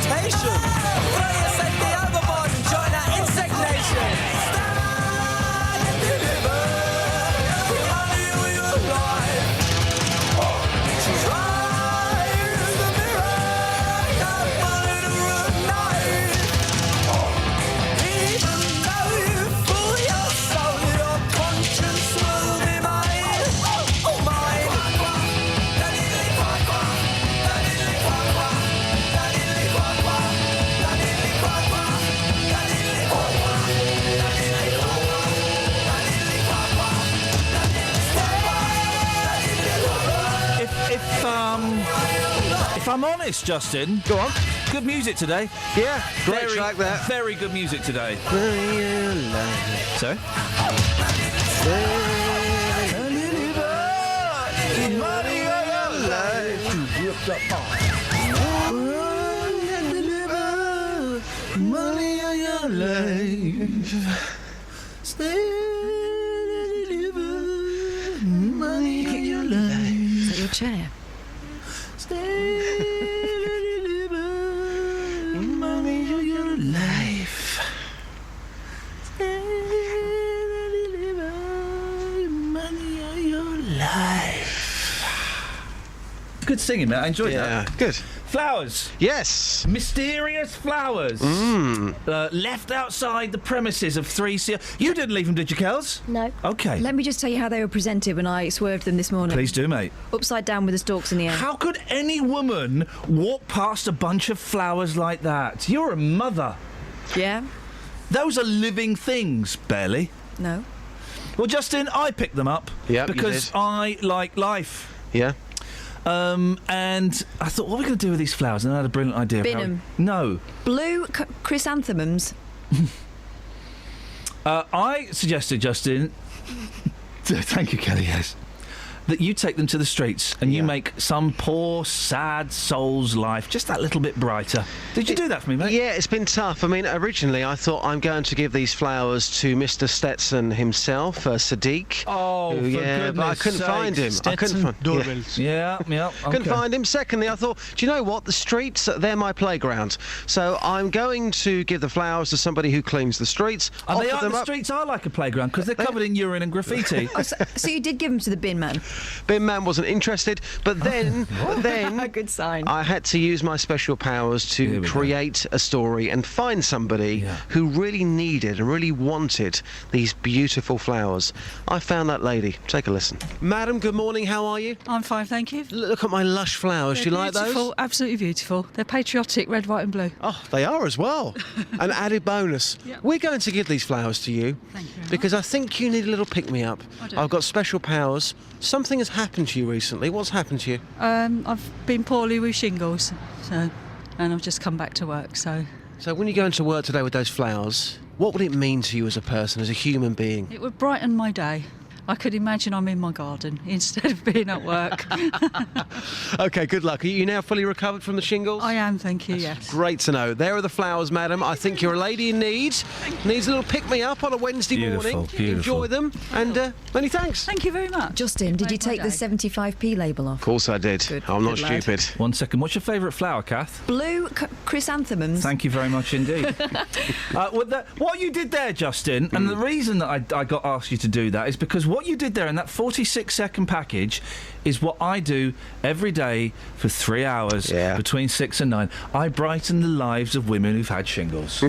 temptation. Throw your safety overboard and join our insect nation. Stand and deliver. We honor you your life. Try the mirror. Got bullet or a knife. Even though you fool your soul, your conscience will be mine. Oh, mine. If I'm honest, Justin. Go on. Good music today. Yeah, great track there. Very good music today. So? Money on your life. Money on your life. Is that your chair? Money on your life. Money on your life. Good singing, mate. I enjoyed that. Yeah, good. Flowers. Yes. Mysterious flowers. Left outside the premises of 3CR. You didn't leave them, did you, Kels? No. Okay. Let me just tell you how they were presented when I swerved them this morning. Please do, mate. Upside down with the stalks in the air. How could any woman walk past a bunch of flowers like that? You're a mother. Yeah? Those are living things, barely. No. Well, Justin, I picked them up because I like life. Yeah. And I thought, what are we going to do with these flowers? And I had a brilliant idea. Bin 'em. No. Blue chrysanthemums. I suggested, Justin, thank you, Kelly, yes, that you take them to the streets and you make some poor, sad soul's life just that little bit brighter. Did you do that for me, mate? Yeah, it's been tough. I mean, originally I thought I'm going to give these flowers to Mr. Stetson himself, Sadiq. Oh, who, for yeah, goodness but I couldn't sake. find him. I couldn't find doorbells. Yeah, okay. Couldn't find him. Secondly, I thought, do you know what? The streets, they're my playground. So I'm going to give the flowers to somebody who cleans the streets. And the streets are like a playground because they're covered in urine and graffiti. So you did give them to the bin man? Bin man wasn't interested, but then good sign. I had to use my special powers to create a story and find somebody who really needed and really wanted these beautiful flowers. I found that lady. Take a listen. Madam, good morning. How are you? I'm fine, thank you. Look at my lush flowers. They're Do you like beautiful, those? absolutely beautiful. They're patriotic, red, white and blue. Oh, they are as well. An added bonus. Yep. We're going to give these flowers to you because I think you need a little pick-me-up. I've got special powers. Something has happened to you recently. What's happened to you? I've been poorly with shingles, and I've just come back to work, so... So when you go into work today with those flowers, what would it mean to you as a person, as a human being? It would brighten my day. I could imagine I'm in my garden instead of being at work. OK, good luck. Are you now fully recovered from the shingles? I am, thank you, yes. Great to know. There are the flowers, madam. I think you're a lady in need. Needs a little pick-me-up on a Wednesday morning. Beautiful. Enjoy them, and many thanks. Thank you very much. Justin, did you take the 75p label off? Of course I did. I'm not Good lad. stupid. 1 second. What's your favourite flower, Kath? Blue chrysanthemums. Thank you very much indeed. What you did there, Justin, and the reason that I got asked you to do that is because what you did there in that 46-second package is what I do every day for 3 hours between 6 and 9. I brighten the lives of women who've had shingles.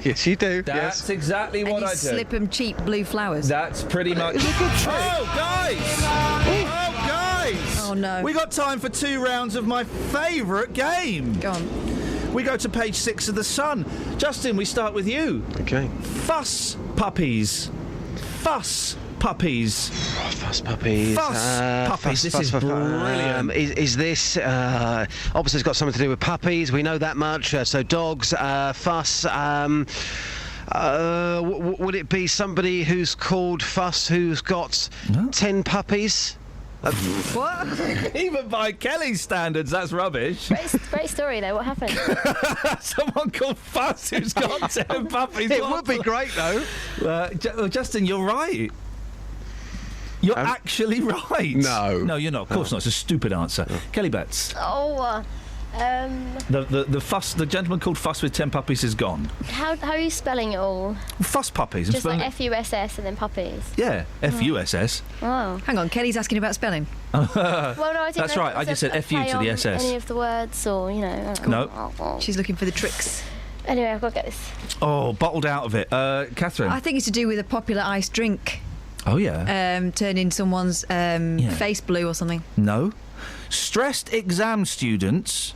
Yes, you do. That's exactly what I do. Slip them cheap blue flowers. That's pretty much... Oh, guys! Oh, guys! Oh, no. We got time for 2 rounds of my favourite game. Go on. We go to page 6 of The Sun. Justin, we start with you. OK. Fuss puppies. Fuss puppies. Oh, fuss puppies. Fuss puppies. This is brilliant. Is this... obviously, it's got something to do with puppies. We know that much. So dogs, fuss... would it be somebody who's called Fuss who's got 10 puppies? What? Even by Kelly's standards, that's rubbish. Great story, though. What happened? Someone called Fuss who's got 10 puppies. It would be great, though. Justin, you're right. You're actually right. No. No, you're not. Of course not. It's a stupid answer. Kelly Betts. Oh, The gentleman called Fuss with 10 puppies is gone. How are you spelling it all? Fuss puppies. Just like F-U-S-S and then puppies? Yeah, F-U-S-S. Oh. Hang on, Kelly's asking about spelling. Well, no, I didn't That's know right, if it I was just a said F-U play to the on SS. any of the words or, No. She's looking for the tricks. Anyway, I've got to get this. Oh, bottled out of it. Catherine? I think it's to do with a popular iced drink. Oh, yeah. Turning someone's face blue or something. No. Stressed exam students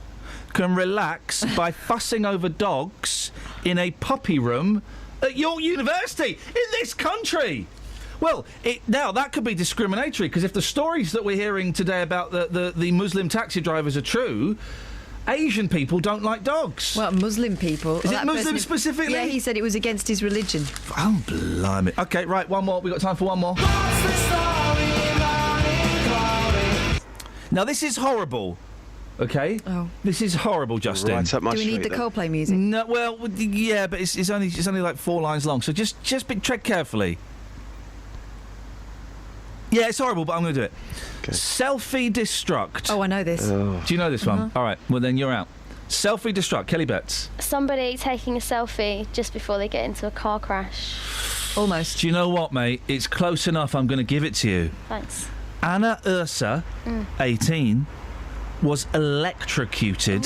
can relax by fussing over dogs in a puppy room at York University in this country. Well, now that could be discriminatory, because if the stories that we're hearing today about the Muslim taxi drivers are true, Asian people don't like dogs. Well, Muslim people. Is it Muslim specifically? Yeah, he said it was against his religion. Oh, blimey. OK, right, one more. We've got time for one more. Now, this is horrible. OK? Oh. This is horrible, Justin. Right up my Do we need street, the then. Coldplay music? No, well, yeah, but it's only like 4 lines long, so just tread carefully. Yeah, it's horrible, but I'm going to do it. Okay. Selfie destruct. Oh, I know this. Do you know this one? All right, well then you're out. Selfie destruct. Kelly Betts. Somebody taking a selfie just before they get into a car crash. Almost. Do you know what, mate? It's close enough. I'm going to give it to you. Thanks. Anna Ursa, 18, was electrocuted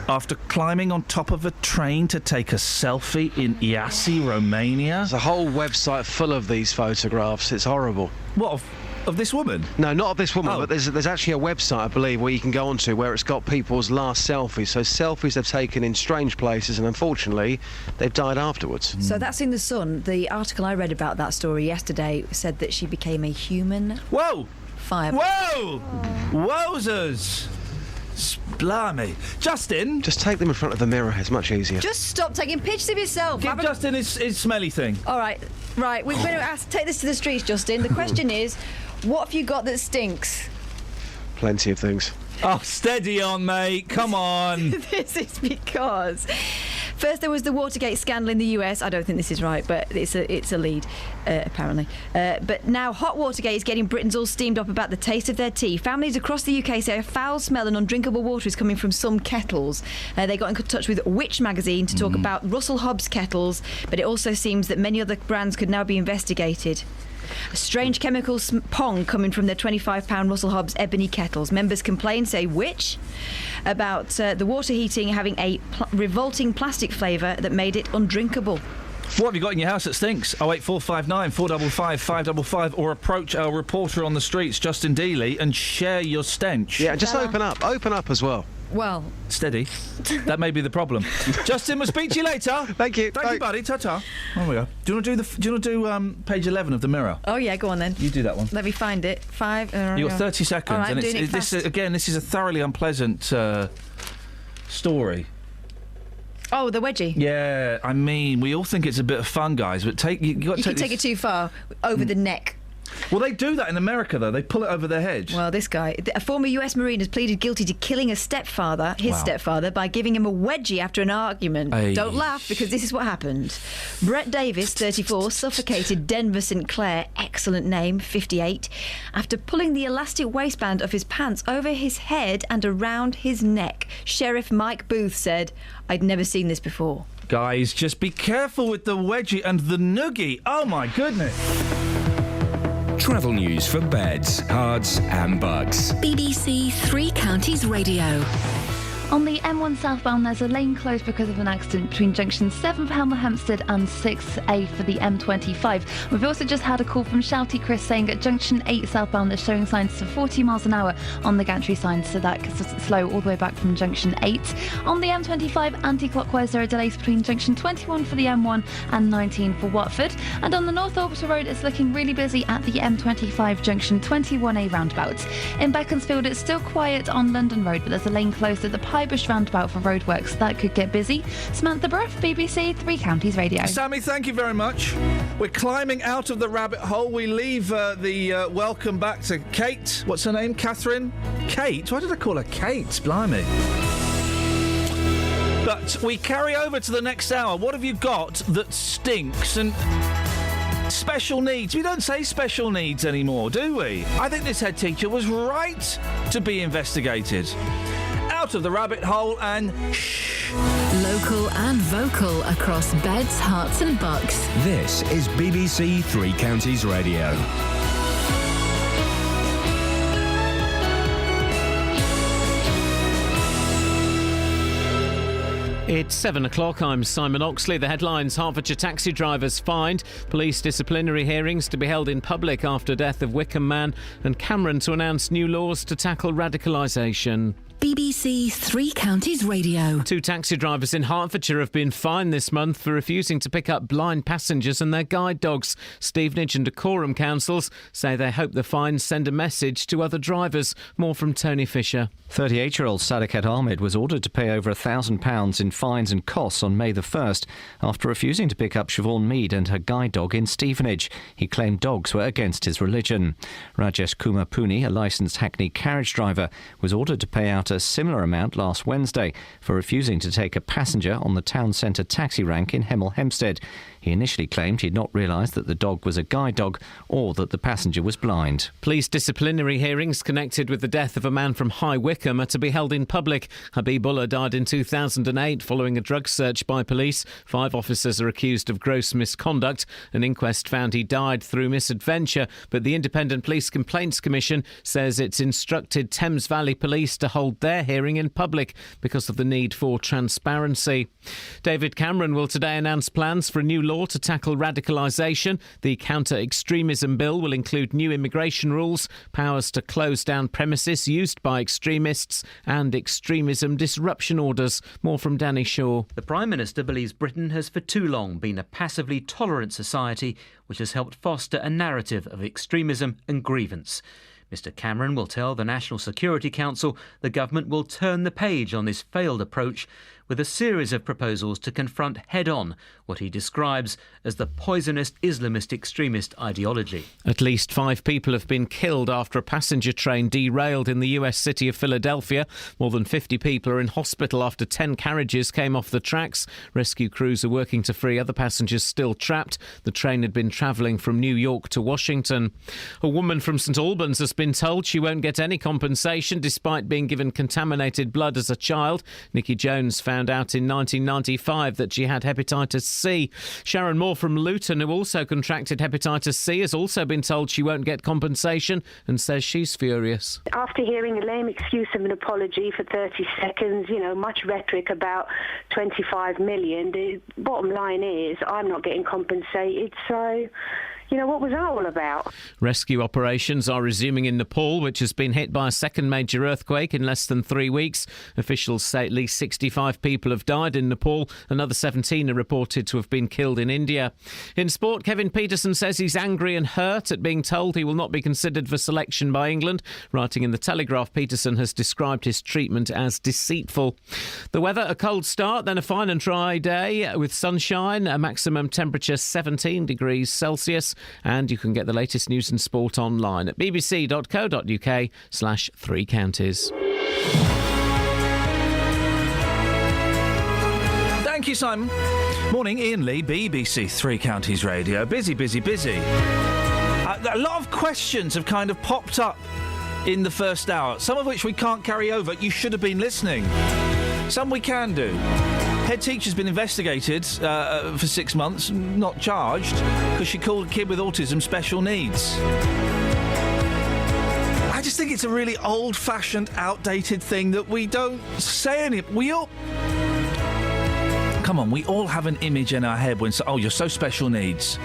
after climbing on top of a train to take a selfie in Iasi, Romania. There's a whole website full of these photographs. It's horrible. What, of this woman? No, not of this woman, but there's actually a website, I believe, where you can go onto where it's got people's last selfies. So selfies they've taken in strange places, and unfortunately, they've died afterwards. So that's in The Sun. The article I read about that story yesterday said that she became a human. Whoa! Fire. Whoa! Wowzers! Blimey. Justin? Just take them in front of the mirror. It's much easier. Just stop taking pictures of yourself. Give Justin his smelly thing. All right. We're going to take this to the streets, Justin. The question is, what have you got that stinks? Plenty of things. Oh, steady on, mate. Come on. This is because... First, there was the Watergate scandal in the US. I don't think this is right, but it's a lead, apparently. But now hot Watergate is getting Britons all steamed up about the taste of their tea. Families across the UK say a foul smell and undrinkable water is coming from some kettles. They got in touch with Which magazine to talk about Russell Hobbs kettles, but it also seems that many other brands could now be investigated. A strange chemical pong coming from their £25 Russell Hobbs ebony kettles. Members complain, say Which, about the water heating having a revolting plastic flavour that made it undrinkable. What have you got in your house that stinks? 08459 455 555, or approach our reporter on the streets, Justin Dealey, and share your stench. Yeah, just open up as well. Well, steady. That may be the problem. Justin, we'll speak to you later. Thank you. Thank you, buddy. Ta-ta. There we go. Do you want to do page 11 of the Mirror? Oh yeah, go on then. You do that one. Let me find it. 5. You've got 30 seconds, All right, and I'm doing it this fast. is a thoroughly unpleasant story. Oh, the wedgie. Yeah, I mean, we all think it's a bit of fun, guys, but you got to You can take it too far over the neck. Well, they do that in America, though. They pull it over their head. Well, this guy, a former US Marine, has pleaded guilty to killing his stepfather, by giving him a wedgie after an argument. Aye. Don't laugh, because this is what happened. Brett Davis, 34, suffocated Denver St. Clair, excellent name, 58, after pulling the elastic waistband of his pants over his head and around his neck. Sheriff Mike Booth said, "I'd never seen this before." Guys, just be careful with the wedgie and the noogie. Oh, my goodness. Travel news for beds, cards and bugs. BBC Three Counties Radio. On the M1 southbound, there's a lane closed because of an accident between junctions 7 for Hemel Hempstead and 6A for the M25. We've also just had a call from Shouty Chris saying at junction 8 southbound, they're showing signs for 40 miles an hour on the gantry signs, so that is slow all the way back from junction 8. On the M25 anti-clockwise, there are delays between junction 21 for the M1 and 19 for Watford. And on the North Orbital Road, it's looking really busy at the M25 junction 21A roundabout. In Beaconsfield, it's still quiet on London Road, but there's a lane closed at the Highbush roundabout for roadworks. That could get busy. Samantha Bruff, BBC Three Counties Radio. Sammy, thank you very much. We're climbing out of the rabbit hole. We leave the welcome back to Kate. What's her name? Catherine? Kate? Why did I call her Kate? Blimey. But we carry over to the next hour. What have you got that stinks? And special needs. We don't say special needs anymore, do we? I think this head teacher was right to be investigated. Out out of the rabbit hole and shh. Local and vocal across beds, hearts and bucks. This is BBC Three Counties Radio. It's 7 o'clock. I'm Simon Oxley. The headlines: Hertfordshire taxi drivers fined, police disciplinary hearings to be held in public after death of Wickham man, and Cameron to announce new laws to tackle radicalisation. BBC Three Counties Radio. 2 taxi drivers in Hertfordshire have been fined this month for refusing to pick up blind passengers and their guide dogs. Stevenage and Dacorum councils say they hope the fines send a message to other drivers. More from Tony Fisher. 38-year-old Sadiqat Ahmed was ordered to pay over £1,000 in fines and costs on May the 1st after refusing to pick up Siobhan Mead and her guide dog in Stevenage. He claimed dogs were against his religion. Rajesh Kumar Puni, a licensed Hackney carriage driver, was ordered to pay out a similar amount last Wednesday for refusing to take a passenger on the town centre taxi rank in Hemel Hempstead. He initially claimed he'd not realised that the dog was a guide dog or that the passenger was blind. Police disciplinary hearings connected with the death of a man from High Wycombe are to be held in public. Habibullah died in 2008 following a drug search by police. 5 officers are accused of gross misconduct. An inquest found he died through misadventure, but the Independent Police Complaints Commission says it's instructed Thames Valley Police to hold their hearing in public because of the need for transparency. David Cameron will today announce plans for a new law to tackle radicalisation. The counter-extremism bill will include new immigration rules, powers to close down premises used by extremists, and extremism disruption orders. More from Danny Shaw. The Prime Minister believes Britain has for too long been a passively tolerant society which has helped foster a narrative of extremism and grievance. Mr Cameron will tell the National Security Council the government will turn the page on this failed approach with a series of proposals to confront head-on what he describes as the poisonous Islamist extremist ideology. At least 5 people have been killed after a passenger train derailed in the US city of Philadelphia. More than 50 people are in hospital after 10 carriages came off the tracks. Rescue crews are working to free other passengers still trapped. The train had been travelling from New York to Washington. A woman from St Albans has been told she won't get any compensation despite being given contaminated blood as a child. Nikki Jones found out in 1995 that she had hepatitis C. Sharon Moore from Luton, who also contracted hepatitis C, has also been told she won't get compensation and says she's furious. After hearing a lame excuse of an apology for 30 seconds, much rhetoric about 25 million, the bottom line is I'm not getting compensated, so... what was that all about? Rescue operations are resuming in Nepal, which has been hit by a second major earthquake in less than 3 weeks. Officials say at least 65 people have died in Nepal. Another 17 are reported to have been killed in India. In sport, Kevin Peterson says he's angry and hurt at being told he will not be considered for selection by England. Writing in The Telegraph, Peterson has described his treatment as deceitful. The weather: a cold start, then a fine and dry day with sunshine, a maximum temperature 17 degrees Celsius. And you can get the latest news and sport online at bbc.co.uk/3 counties. Thank you, Simon. Morning, Iain Lee, BBC Three Counties Radio. Busy. A lot of questions have kind of popped up in the first hour, some of which we can't carry over. You should have been listening. Some we can do. Head teacher's been investigated for 6 months, not charged, because she called a kid with autism special needs. I just think it's a really old-fashioned, outdated thing that we don't say anything. We all have an image in our head when you're so special needs.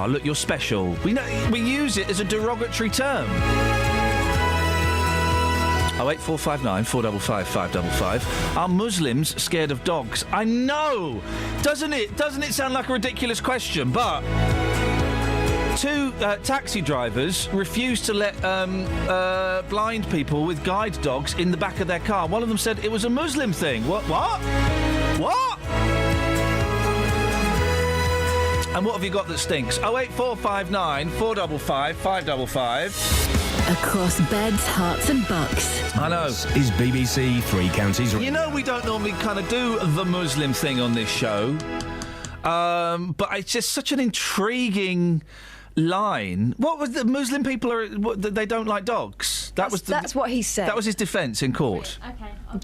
Look, you're special. We use it as a derogatory term. 08459 455 555. Are Muslims scared of dogs? I know! Doesn't it sound like a ridiculous question? But 2 taxi drivers refused to let blind people with guide dogs in the back of their car. One of them said it was a Muslim thing. What? And what have you got that stinks? 08459 455 555. Across beds, hearts and bucks. I know. This is BBC Three Counties. We don't normally kind of do the Muslim thing on this show. But it's just such an intriguing line. What was the Muslim people they don't like dogs? That's what he said. That was his defence in court.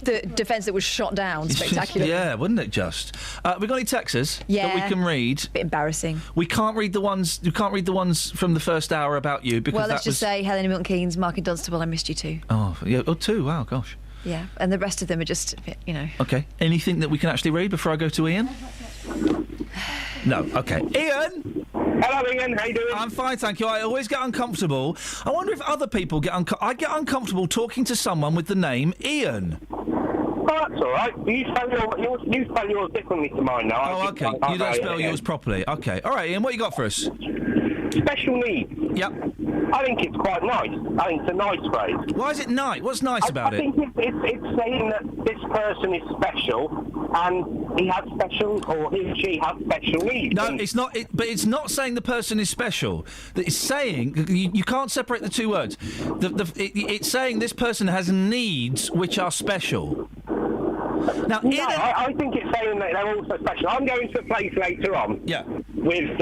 The defence that was shot down spectacularly. Yeah, wouldn't it just? We got any texts that we can read? Bit embarrassing. We can't read the ones. You can't read the ones from the first hour about you because let's just say Helen Milton Keynes, Mark and Dunstable, I missed you too. Oh, yeah. Oh, two. Wow, gosh. Yeah, and the rest of them are just a bit, Okay. Anything that we can actually read before I go to Ian? No. Okay. Ian. Hello, Ian. How you doing? I'm fine, thank you. I always get uncomfortable. I wonder if other people get I get uncomfortable talking to someone with the name Ian. Oh, that's all right. You spell yours differently to mine now. Oh, okay. You don't spell yours properly. Okay. All right, Ian. What you got for us? Special needs. Yep. I think it's quite nice. I think it's a nice phrase. Why is it nice? What's nice about it? I think it's saying that this person is special and he has special, or he or she has special needs. No, it's not. But it's not saying the person is special. It's saying you can't separate the two words. It's saying this person has needs which are special. Now, I think it's saying that they're also special. I'm going to a place later on. Yeah. With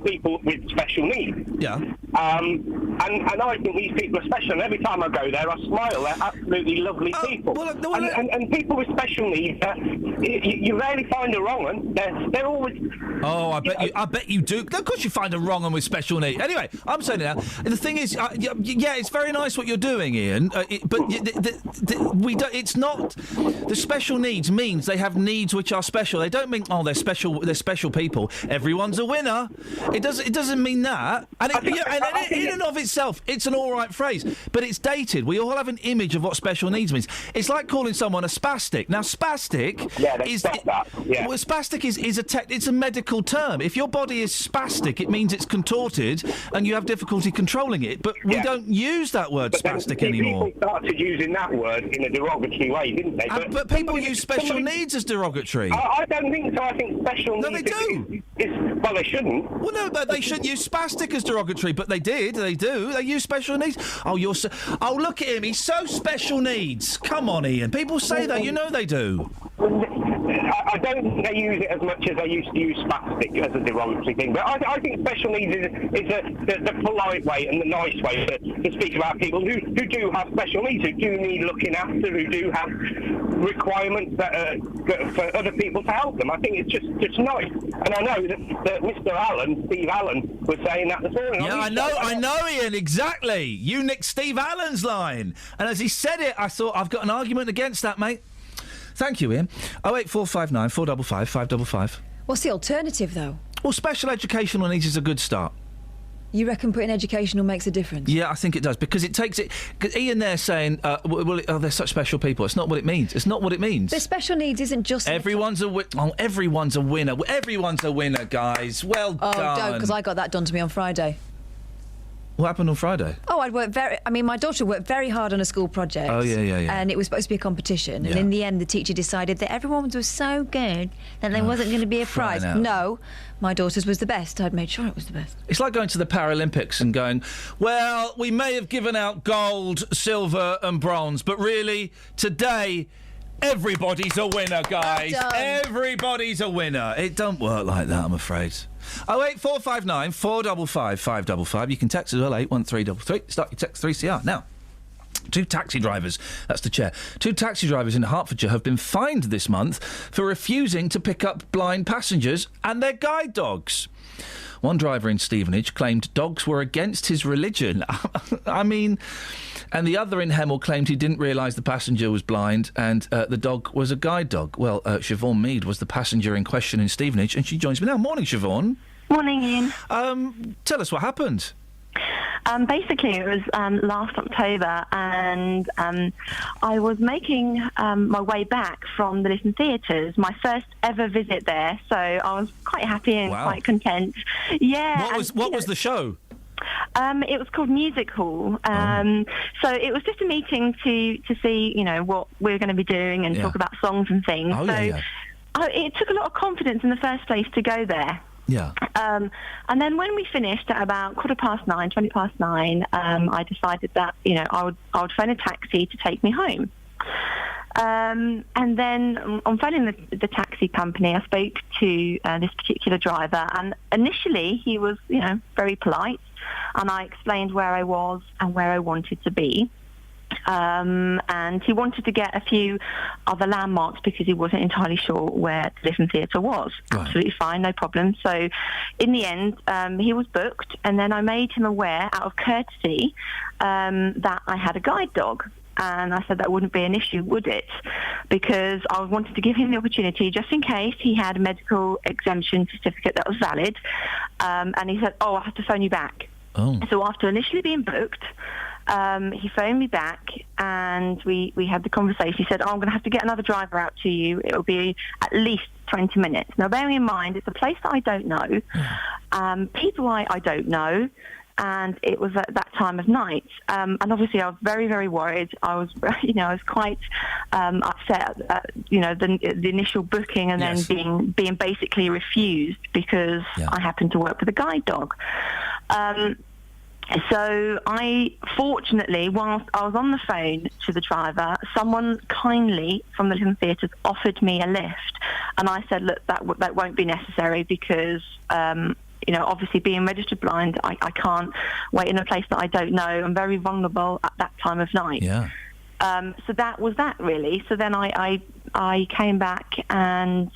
people with special needs. Yeah. And I think these people are special. And every time I go there, I smile. They're absolutely lovely people. And people with special needs, you rarely find a wrong one. They're always. Oh, I bet you do. Of course, you find a wrong one with special needs. Anyway, I'm saying it now. The thing is, yeah, it's very nice what you're doing, Ian. But we don't. It's not. The special needs means they have needs which are special. They don't mean they're special. They're special people. Everyone's a winner. It doesn't mean that. And in and of itself, it's an all right phrase, but it's dated. We all have an image of what special needs means. It's like calling someone a spastic. Now, spastic is well, spastic it's a medical term. If your body is spastic, it means it's contorted and you have difficulty controlling it. But we don't use that word spastic anymore. People started using that word in a derogatory way, didn't they? But people use special needs as derogatory. I don't think so. I think special needs. No, they do. Well, they shouldn't. Well, no, but they shouldn't use spastic as derogatory. But they did. They do. They use special needs. Oh, look at him. He's so special needs. Come on, Ian. People say that. You know they do. I don't think they use it as much as they used to use spastic as a derogatory thing. But I think special needs is the polite way and the nice way to speak about people who do have special needs, who do need looking after, who do have requirements that for other people to help them. I think it's just nice. And I know that Mr. Steve Allen, was saying that this morning. Yeah, I know, Ian, exactly. You nicked Steve Allen's line. And as he said it, I thought, I've got an argument against that, mate. Thank you, Ian. 08459 455 555. What's the alternative, though? Well, special educational needs is a good start. You reckon putting educational makes a difference? Yeah, I think it does, because it takes it... Cause Ian there saying, they're such special people. It's not what it means. It's not what it means. But special needs isn't just... Everyone's a winner. Everyone's a winner, guys. Well done. Oh, don't, because I got that done to me on Friday. What happened on Friday? Oh, my daughter worked very hard on a school project. Oh, yeah. And it was supposed to be a competition. And in the end, the teacher decided that everyone's was so good that there wasn't going to be a prize. No, my daughter's was the best. I'd made sure it was the best. It's like going to the Paralympics and going, well, we may have given out gold, silver and bronze, but really, today... everybody's a winner, guys. Everybody's a winner. It don't work like that, I'm afraid. 08459 455 555. You can text as well, 81333. Start your text 3CR. Now, two taxi drivers, that's the chair, two taxi drivers in Hertfordshire have been fined this month for refusing to pick up blind passengers and their guide dogs. One driver in Stevenage claimed dogs were against his religion. I mean... And the other in Hemel claimed he didn't realise the passenger was blind and the dog was a guide dog. Well, Siobhan Mead was the passenger in question in Stevenage, and she joins me now. Morning, Siobhan. Morning, Ian. Tell us what happened. Basically, it was last October, and I was making my way back from the Lytton Theatres, my first ever visit there, so I was quite happy and quite content. Yeah. What was the show? It was called Music Hall. So it was just a meeting to see, what we're going to be doing and talk about songs and things. It took a lot of confidence in the first place to go there. Yeah. And then when we finished at about 20 past 9, I decided that, I would phone a taxi to take me home. And then on phoning the taxi company, I spoke to this particular driver, and initially he was, very polite, and I explained where I was and where I wanted to be. And he wanted to get a few other landmarks because he wasn't entirely sure where the Listen Theatre was. Right. Absolutely fine, no problem. So in the end, he was booked, and then I made him aware, out of courtesy, that I had a guide dog. And I said that wouldn't be an issue, would it? Because I wanted to give him the opportunity, just in case he had a medical exemption certificate that was valid. And he said, I have to phone you back. Oh. So after initially being booked, he phoned me back, and we had the conversation. He said, I'm going to have to get another driver out to you. It'll be at least 20 minutes. Now, bearing in mind, it's a place that I don't know, people I don't know, and it was at that time of night. And obviously I was very, very worried. I was, I was quite upset at, the initial booking, and then being basically refused because I happened to work with a guide dog. So fortunately, whilst I was on the phone to the driver, someone kindly from the Listen Theatres offered me a lift. And I said, look, that won't be necessary because, obviously being registered blind, I can't wait in a place that I don't know. I'm very vulnerable at that time of night. Yeah. So that was that, really. So then I came back and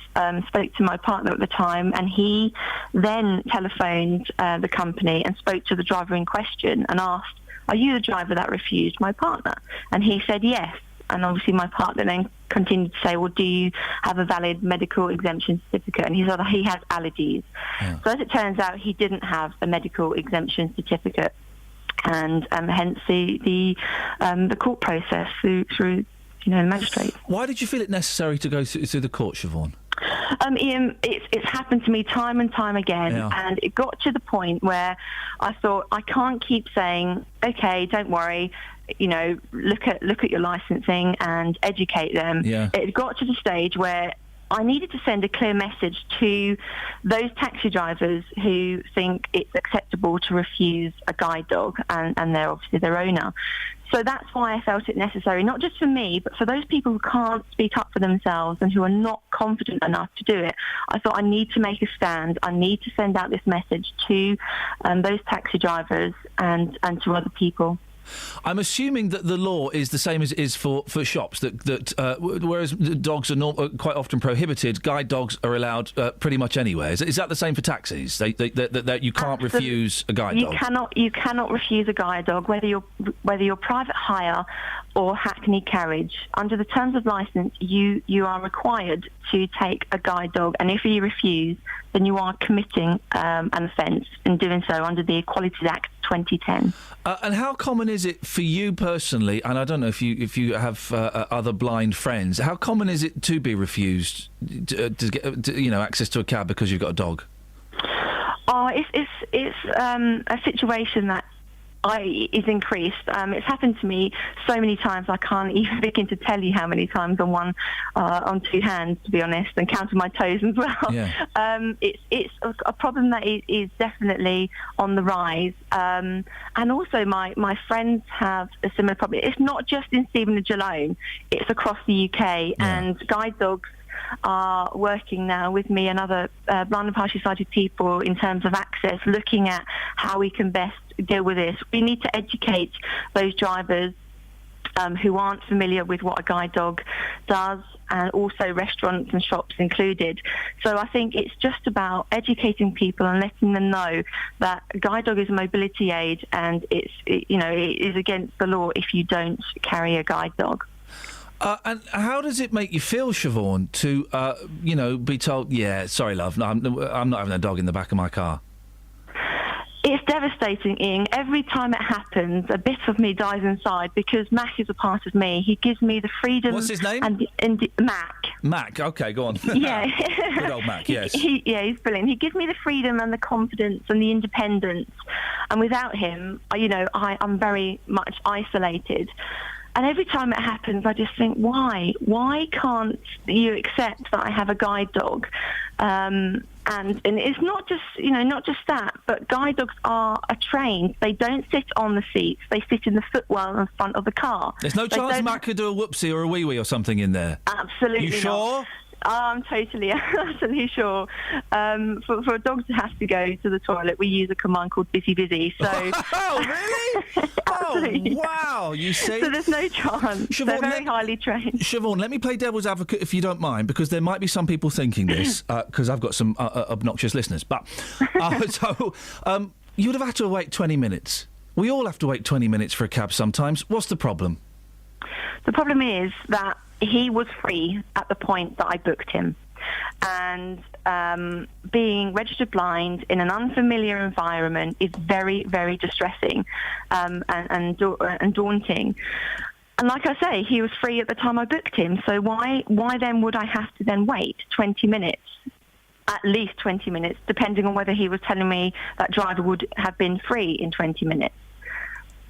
spoke to my partner at the time, and he then telephoned the company and spoke to the driver in question and asked, are you the driver that refused my partner? And he said yes. And obviously my partner then continued to say, well, do you have a valid medical exemption certificate? And he said he has allergies. Yeah. So as it turns out, he didn't have a medical exemption certificate. And hence the court process through the magistrate. Why did you feel it necessary to go through the court, Siobhan? Iain, it's happened to me time and time again, and it got to the point where I thought, I can't keep saying, okay, don't worry, look at your licensing and educate them. Yeah. It got to the stage where I needed to send a clear message to those taxi drivers who think it's acceptable to refuse a guide dog, and they're obviously their owner. So that's why I felt it necessary, not just for me, but for those people who can't speak up for themselves and who are not confident enough to do it. I thought I need to make a stand. I need to send out this message to those taxi drivers and to other people. I'm assuming that the law is the same as it is for shops, that whereas dogs are quite often prohibited, guide dogs are allowed pretty much anywhere. Is that the same for taxis? That you can't refuse a guide dog? You cannot refuse a guide dog, whether you're private hire or hackney carriage. Under the terms of licence, you are required to take a guide dog, and if you refuse, then you are committing an offence in doing so under the Equalities Act 2010. And how common is it for you personally, and I don't know if you have other blind friends, how common is it to be refused to get access to a cab because you've got a dog? It's a situation that is increased. It's happened to me so many times I can't even begin to tell you how many times on two hands, to be honest, and counting my toes as well. Yeah. It's a problem that is definitely on the rise. And also my friends have a similar problem. It's not just in Stevenage alone, it's across the UK, and guide dogs are working now with me and other blind and partially sighted people in terms of access, looking at how we can best deal with this. We need to educate those drivers who aren't familiar with what a guide dog does, and also restaurants and shops included. So I think it's just about educating people and letting them know that a guide dog is a mobility aid, and it is against the law if you don't carry a guide dog. And how does it make you feel, Siobhan, to be told, yeah, sorry, love, no, I'm not having a dog in the back of my car? It's devastating, Iain. Every time it happens, a bit of me dies inside, because Mac is a part of me. He gives me the freedom. What's his name? And Mac. Mac, okay, go on. Yeah. Good old Mac, yes. He's brilliant. He gives me the freedom and the confidence and the independence. And without him, I'm very much isolated. And every time it happens, I just think, why? Why can't you accept that I have a guide dog? And it's not just, not just that, but guide dogs are trained. They don't sit on the seats. They sit in the footwell in front of the car. There's no chance Matt could do a whoopsie or a wee-wee or something in there? Absolutely You sure? not. I'm totally sure. For a dog to have to go to the toilet, we use a command called busy busy. So, oh, really? Oh, wow! You see, so there's no chance. Siobhan, They're very highly trained. Siobhan, let me play devil's advocate if you don't mind, because there might be some people thinking this, because I've got some obnoxious listeners. But you would have had to wait 20 minutes. We all have to wait 20 minutes for a cab sometimes. What's the problem? The problem is that he was free at the point that I booked him. And being registered blind in an unfamiliar environment is very, very distressing and daunting. And like I say, he was free at the time I booked him. So why then would I have to then wait 20 minutes? At least 20 minutes, depending on whether he was telling me that driver would have been free in 20 minutes.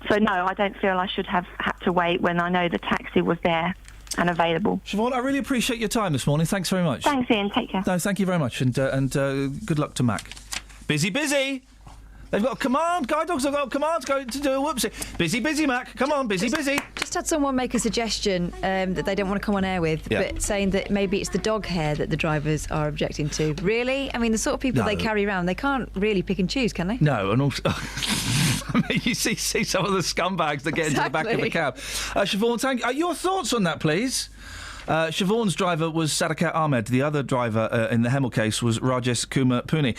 So no, I don't feel I should have had to wait when I know the taxi was there and available. Siobhan, I really appreciate your time this morning. Thanks very much. Thanks, Ian. Take care. No, thank you very much, and good luck to Mac. Busy. They've got a command. Guide dogs have got a command to go to do a whoopsie. Busy, Mac. Come on, busy. Just had someone make a suggestion that they don't want to come on air with, but saying that maybe it's the dog hair that the drivers are objecting to. Really? I mean, the sort of people they carry around, they can't really pick and choose, can they? No, and also... I mean, you see some of the scumbags that get into the back of the cab. Siobhan, your thoughts on that, please? Siobhan's driver was Sadakat Ahmed. The other driver in the Hemel case was Rajesh Kumar Puni.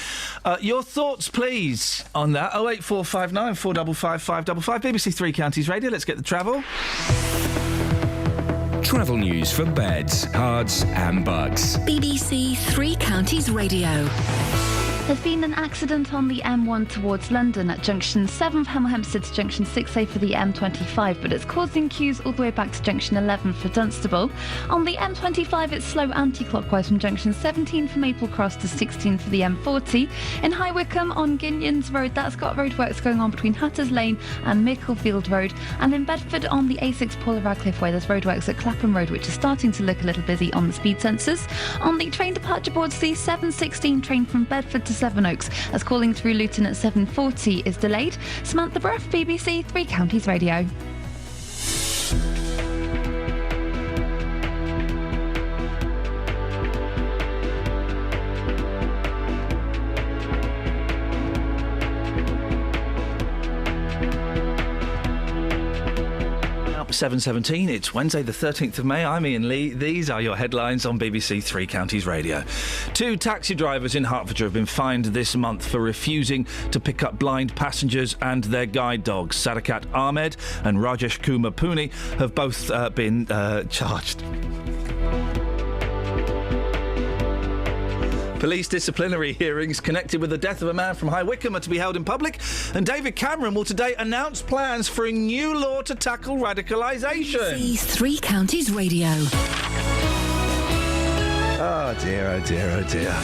Your thoughts, please, on that. 08459 455 555. BBC Three Counties Radio. Let's get the travel. Travel news for beds, cards and bugs. BBC Three Counties Radio. There's been an accident on the M1 towards London at junction 7 for Hemel Hempstead to junction 6A for the M25, but it's causing queues all the way back to junction 11 for Dunstable. On the M25, it's slow anti-clockwise from junction 17 for Maple Cross to 16 for the M40. In High Wycombe on Ginyons Road, that's got roadworks going on between Hatters Lane and Micklefield Road. And in Bedford on the A6 Paula Radcliffe Way, there's roadworks at Clapham Road, which is starting to look a little busy on the speed sensors. On the train departure boards, the 716 train from Bedford to Sevenoaks, as calling through Luton at 7:40 is delayed. Samantha Bruff, BBC Three Counties Radio. Up 7:17. It's Wednesday, the 13th of May. I'm Iain Lee. These are your headlines on BBC Three Counties Radio. 2 taxi drivers in Hertfordshire have been fined this month for refusing to pick up blind passengers and their guide dogs. Sadakat Ahmed and Rajesh Kumar Puni have both been charged. Police disciplinary hearings connected with the death of a man from High Wycombe are to be held in public, and David Cameron will today announce plans for a new law to tackle radicalisation. BBC Three Counties Radio. Oh dear, oh dear, oh dear.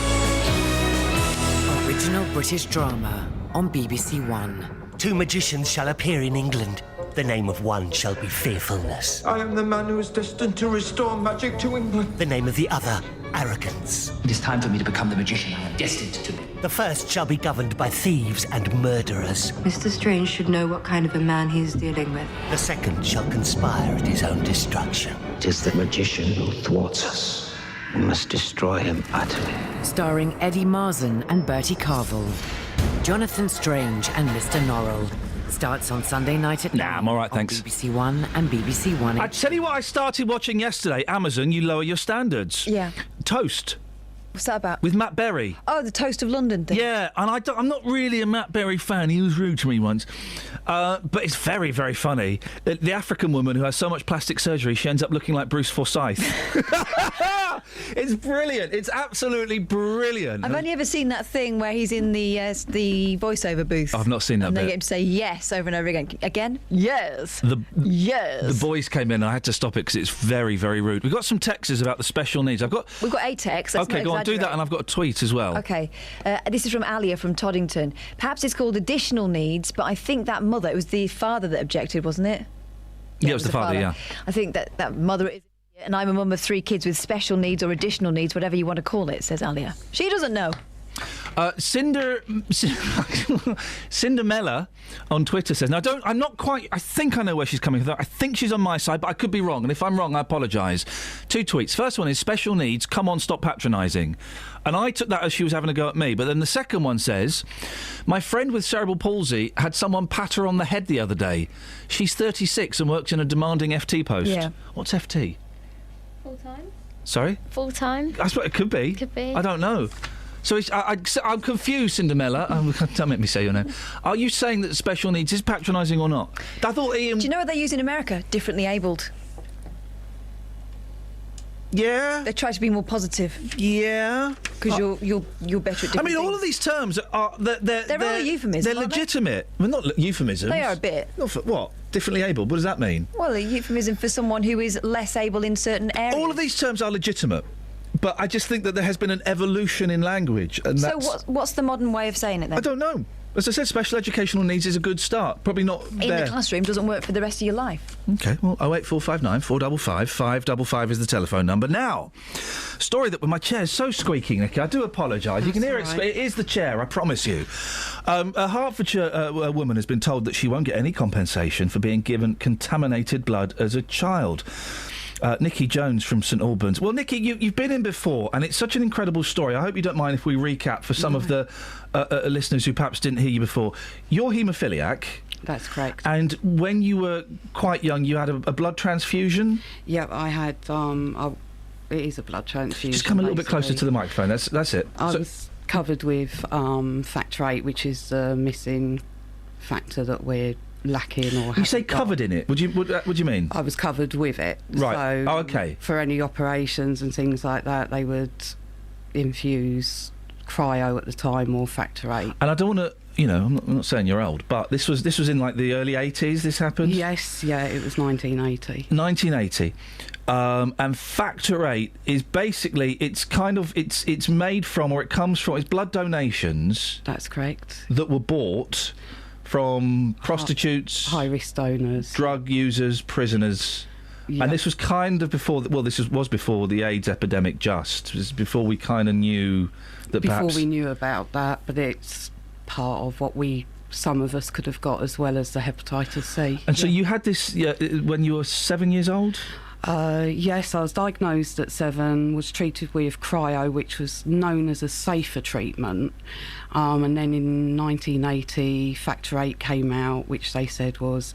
Original British drama on BBC One. 2 magicians shall appear in England. The name of one shall be Fearfulness. I am the man who is destined to restore magic to England. The name of the other, Arrogance. It is time for me to become the magician I am destined to be. The first shall be governed by thieves and murderers. Mr. Strange should know what kind of a man he is dealing with. The second shall conspire at his own destruction. It is the magician who thwarts us. We must destroy him utterly. Starring Eddie Marsan and Bertie Carvel. Jonathan Strange and Mr. Norrell. Starts on Sunday night at 9. I'm all right, thanks. BBC One and BBC One. I tell you what I started watching yesterday. Amazon, you lower your standards. Yeah. Toast. What's that about? With Matt Berry. Oh, the Toast of London thing. Yeah, and I'm not really a Matt Berry fan. He was rude to me once. But it's very, very funny. The African woman who has so much plastic surgery, she ends up looking like Bruce Forsyth. It's brilliant. It's absolutely brilliant. I've only ever seen that thing where he's in the voiceover booth. I've not seen that and bit. they get him to say yes over and over again. Again? Yes. Yes. The boys came in and I had to stop it because it's very, very rude. We've got some texts about the special needs. We've got a text. Okay, go on, do that, and I've got a tweet as well. Okay. This is from Alia from Toddington. Perhaps it's called additional needs, but I think that mother, it was the father that objected, wasn't it? Yeah, it was the father, yeah. I think that mother is... And I'm a mum of 3 kids with special needs or additional needs, whatever you want to call it, says Alia. She doesn't know. Cindermella on Twitter says, now I'm not quite, I think I know where she's coming from. I think she's on my side, but I could be wrong, and if I'm wrong, I apologise. 2 tweets. First one is, special needs, come on, stop patronising. And I took that as she was having a go at me, but then the second one says, my friend with cerebral palsy had someone pat her on the head the other day. She's 36 and works in a demanding FT post. Yeah. What's FT? Full-time? Sorry? Full-time? That's what it could be. Could be. I don't know. So I'm confused, Cindermella. Don't make me say your name. Are you saying that special needs is patronising or not? I thought Iain... Do you know what they use in America? Differently abled. Yeah. They try to be more positive. Yeah. Because you're better at different things. all of these terms are... They're all a euphemism, They're aren't they? legitimate. Well, not euphemisms. They are a bit. Not for, what? Differently able? What does that mean? Well, a euphemism for someone who is less able in certain areas. All of these terms are legitimate. But I just think that there has been an evolution in language. And so what's the modern way of saying it then? I don't know. As I said, special educational needs is a good start. Probably not in the classroom doesn't work for the rest of your life. OK, well, 08459 455 555 is the telephone number. Now, story that my chair's so squeaky, Nicky, I do apologise. You can hear it. It is the chair, I promise you. A Hertfordshire woman has been told that she won't get any compensation for being given contaminated blood as a child. Nikki Jones from St Albans. Well, Nikki, you've been in before, and it's such an incredible story. I hope you don't mind if we recap for some of the listeners who perhaps didn't hear you before. You're haemophiliac. That's correct. And when you were quite young, you had a blood transfusion? Yep, I had... it is a blood transfusion. Just come a little bit closer to the microphone. That's it. I was covered with factor VIII, which is the missing factor that we're lacking or you say covered in it? What do you mean? I was covered with it. Right. So okay. For any operations and things like that, they would infuse cryo at the time or factor VIII. And I don't want to, I'm not saying you're old, but this was in like the early 80s. This happened. Yes. Yeah. It was 1980. 1980. And factor VIII is basically it's made from, or it comes from, it's blood donations. That's correct. That were bought from prostitutes, high-risk donors, drug users, prisoners. Yep. And this was kind of before... this was before the AIDS epidemic just. It was before we kind of knew that before we knew about that, but it's part of what some of us could have got as well as the hepatitis C. And so you had this when you were 7 years old? Yes, I was diagnosed at 7, was treated with cryo, which was known as a safer treatment. And then in 1980, factor VIII came out, which they said was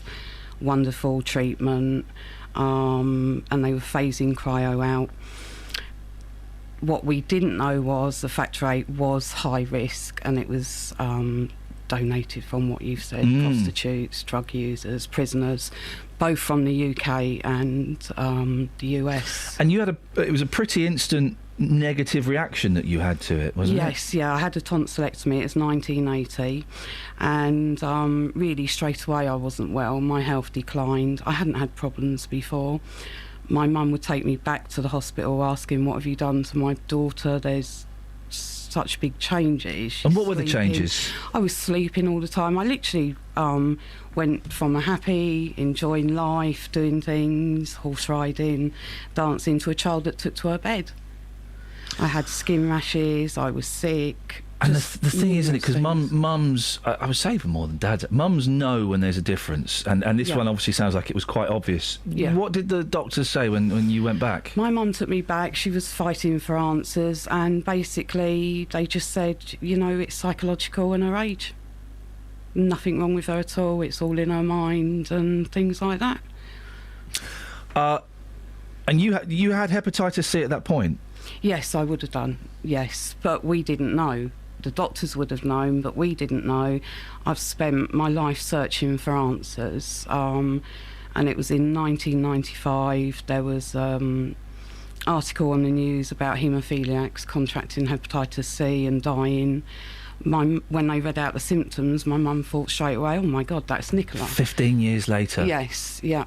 wonderful treatment, and they were phasing cryo out. What we didn't know was the factor VIII was high risk, and it was donated from what you've said, prostitutes, drug users, prisoners, both from the UK and the US. And you had it was a pretty instant negative reaction that you had to it, wasn't it? Yes, yeah, I had a tonsillectomy. It was 1980, and really straight away I wasn't well. My health declined. I hadn't had problems before. My mum would take me back to the hospital asking, what have you done to my daughter? There's such big changes. And what were the changes? I was sleeping all the time. I literally went from a happy, enjoying life, doing things, horse riding, dancing, to a child that took to her bed. I had skin rashes, I was sick. And the thing is, isn't it, because mums, I would say even more than dads, mums know when there's a difference, and this one obviously sounds like it was quite obvious. Yeah. What did the doctors say when you went back? My mum took me back, she was fighting for answers, and basically they just said, it's psychological and her age. Nothing wrong with her at all, it's all in her mind and things like that. And you had hepatitis C at that point? Yes, I would have done, yes, but we didn't know. The doctors would have known, but we didn't know. I've spent my life searching for answers, and it was in 1995, there was article on the news about haemophiliacs contracting hepatitis C and dying. When they read out the symptoms, my mum thought straight away, oh my God, that's Nicola. 15 years later? Yes, yeah.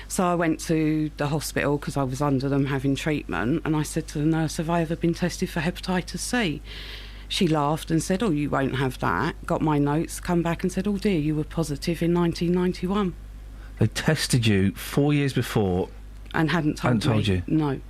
So I went to the hospital because I was under them having treatment, and I said to the nurse, have I ever been tested for hepatitis C? She laughed and said, oh, you won't have that. Got my notes, come back and said, oh dear, you were positive in 1991. They tested you 4 years before. And hadn't told you? No.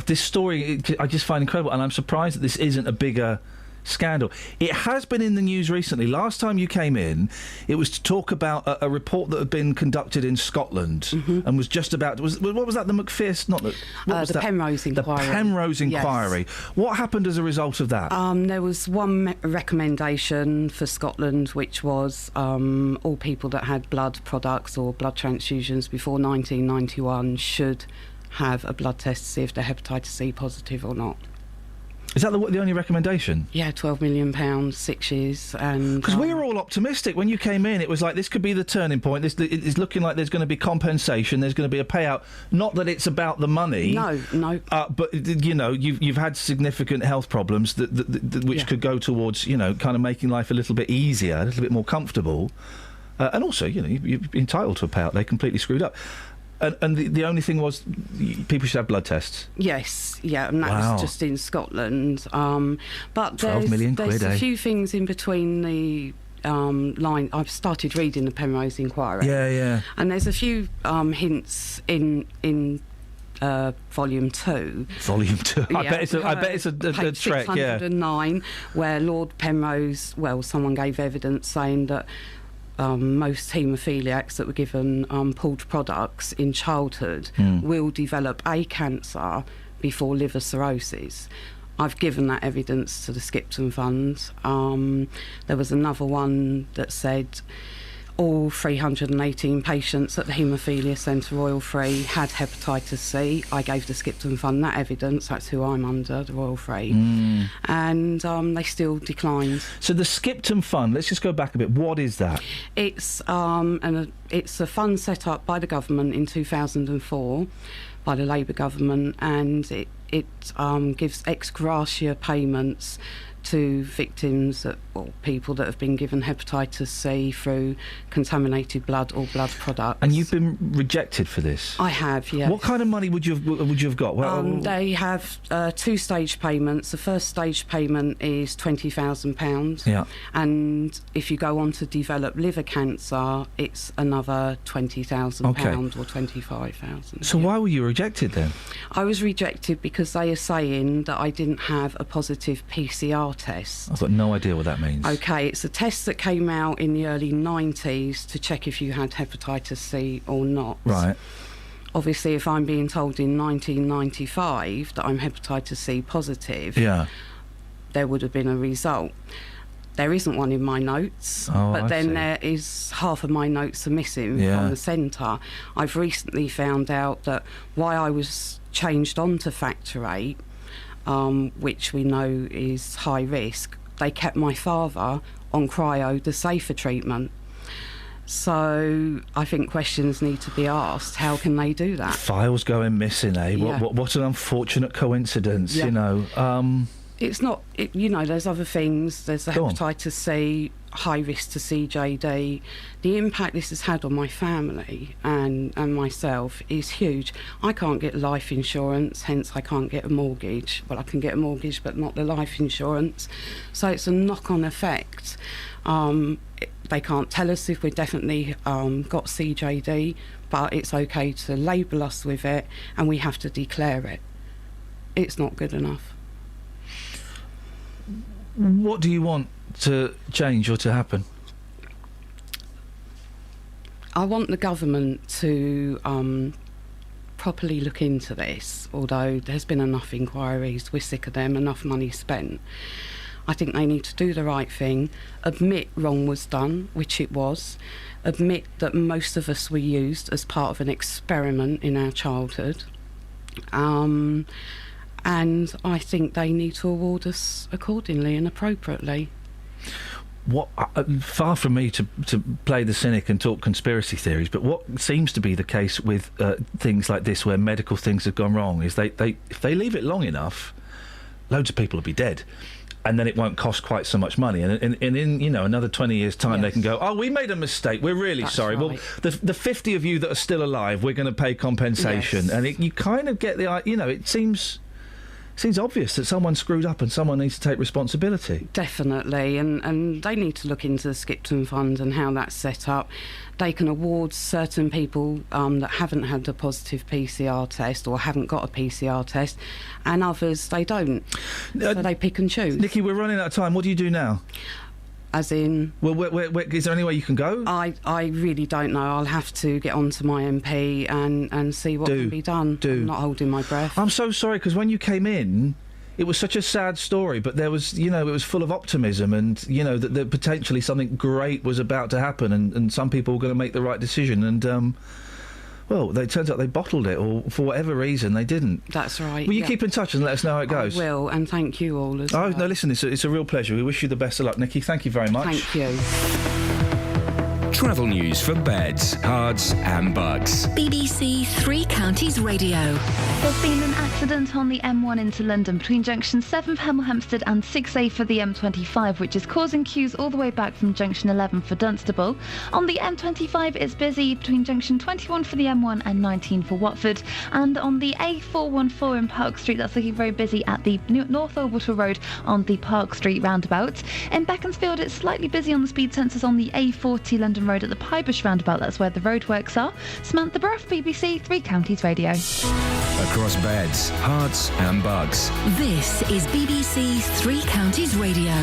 This story I just find incredible, and I'm surprised that this isn't a bigger scandal. It has been in the news recently. Last time you came in, it was to talk about a report that had been conducted in Scotland and was just about... what was that, the McPherson... Not the... What was the that? Penrose Inquiry. The Penrose Inquiry. Yes. What happened as a result of that? There was one recommendation for Scotland, which was all people that had blood products or blood transfusions before 1991 should have a blood test to see if they're hepatitis C positive or not. Is that the only recommendation? Yeah, £12 million, 6 years, and... Because we were all optimistic. When you came in, it was like, this could be the turning point. It's looking like there's going to be compensation, there's going to be a payout. Not that it's about the money. No. But, you've had significant health problems which could go towards, kind of making life a little bit easier, a little bit more comfortable. And also, you're entitled to a payout. They completely screwed up. And the only thing was, people should have blood tests. Yes, yeah, and that was just in Scotland. But 12 million quid, there's a few things in between the line. I've started reading the Penrose Inquiry. Yeah. And there's a few hints in Volume 2. Volume 2. Yeah, I bet it's a page trek. 609, where Lord Penrose, someone gave evidence saying that most haemophiliacs that were given pooled products in childhood will develop a cancer before liver cirrhosis. I've given that evidence to the Skipton Fund. There was another one that said all 318 patients at the Haemophilia Centre Royal Free had hepatitis C. I gave the Skipton Fund that evidence. That's who I'm under, the Royal Free. And they still declined. So the Skipton Fund, let's just go back a bit. What is that? It's it's a fund set up by the government in 2004, by the Labour government, and it gives ex gratia payments to victims or people that have been given hepatitis C through contaminated blood or blood products. And you've been rejected for this? I have, yes. What kind of money would you have got? They have 2-stage payments. The first stage payment is £20,000. Yeah. And if you go on to develop liver cancer, it's another £20,000 or £25,000. So why were you rejected then? I was rejected because they are saying that I didn't have a positive PCR test. I've got no idea what that means. Okay, it's a test that came out in the early 90s to check if you had hepatitis C or not. Right. Obviously, if I'm being told in 1995 that I'm hepatitis C positive, there would have been a result. There isn't one in my notes, but then there is half of my notes are missing from the centre. I've recently found out that why I was changed on to Factor 8, which we know is high risk, they kept my father on cryo, the safer treatment. So I think questions need to be asked. How can they do that? Files going missing, eh? Yeah. What an unfortunate coincidence, you know. It's not, there's other things. There's the hepatitis C, high risk to CJD. The impact this has had on my family and myself is huge. I can't get life insurance, hence I can't get a mortgage. Well, I can get a mortgage, but not the life insurance. So it's a knock-on effect. They can't tell us if we've definitely got CJD, but it's okay to label us with it, and we have to declare it. It's not good enough. What do you want to change or to happen? I want the government to properly look into this, although there's been enough inquiries, we're sick of them, enough money spent. I think they need to do the right thing, admit wrong was done, which it was, admit that most of us were used as part of an experiment in our childhood, and I think they need to award us accordingly and appropriately. Far from me to play the cynic and talk conspiracy theories, but what seems to be the case with things like this, where medical things have gone wrong, is if they leave it long enough, loads of people will be dead, and then it won't cost quite so much money. And in another 20 years' time, they can go, oh, we made a mistake. We're really sorry. Right. Well, the 50 of you that are still alive, we're going to pay compensation. Yes. And you kind of get the, it seems seems obvious that someone screwed up and someone needs to take responsibility. Definitely, and they need to look into the Skipton Fund and how that's set up. They can award certain people that haven't had a positive PCR test or haven't got a PCR test, and others they don't. So they pick and choose. Nikki, we're running out of time. What do you do now? As in? Well, where, is there any way you can go? I really don't know. I'll have to get on to my MP and see what can be done. I'm not holding my breath. I'm so sorry, because when you came in, it was such a sad story, but there was, it was full of optimism and, that potentially something great was about to happen and some people were going to make the right decision and, well, it turns out they bottled it, or for whatever reason, they didn't. That's right. Will you keep in touch and let us know how it goes? I will, and thank you all as well. Oh, no, listen, it's a real pleasure. We wish you the best of luck. Nikki, thank you very much. Thank you. Travel news for beds, cards and bugs. BBC Three Counties Radio. There's been an accident on the M1 into London between junction 7 for Hemel Hempstead and 6A for the M25, which is causing queues all the way back from junction 11 for Dunstable. On the M25, it's busy between junction 21 for the M1 and 19 for Watford. And on the A414 in Park Street, that's looking very busy at the North Orbital Road on the Park Street roundabout. In Beaconsfield, it's slightly busy on the speed sensors on the A40 London Road at the Piebush roundabout. That's where the roadworks are. Samantha Bruff, BBC Three Counties Radio. Across beds, hearts and bugs. This is BBC Three Counties Radio.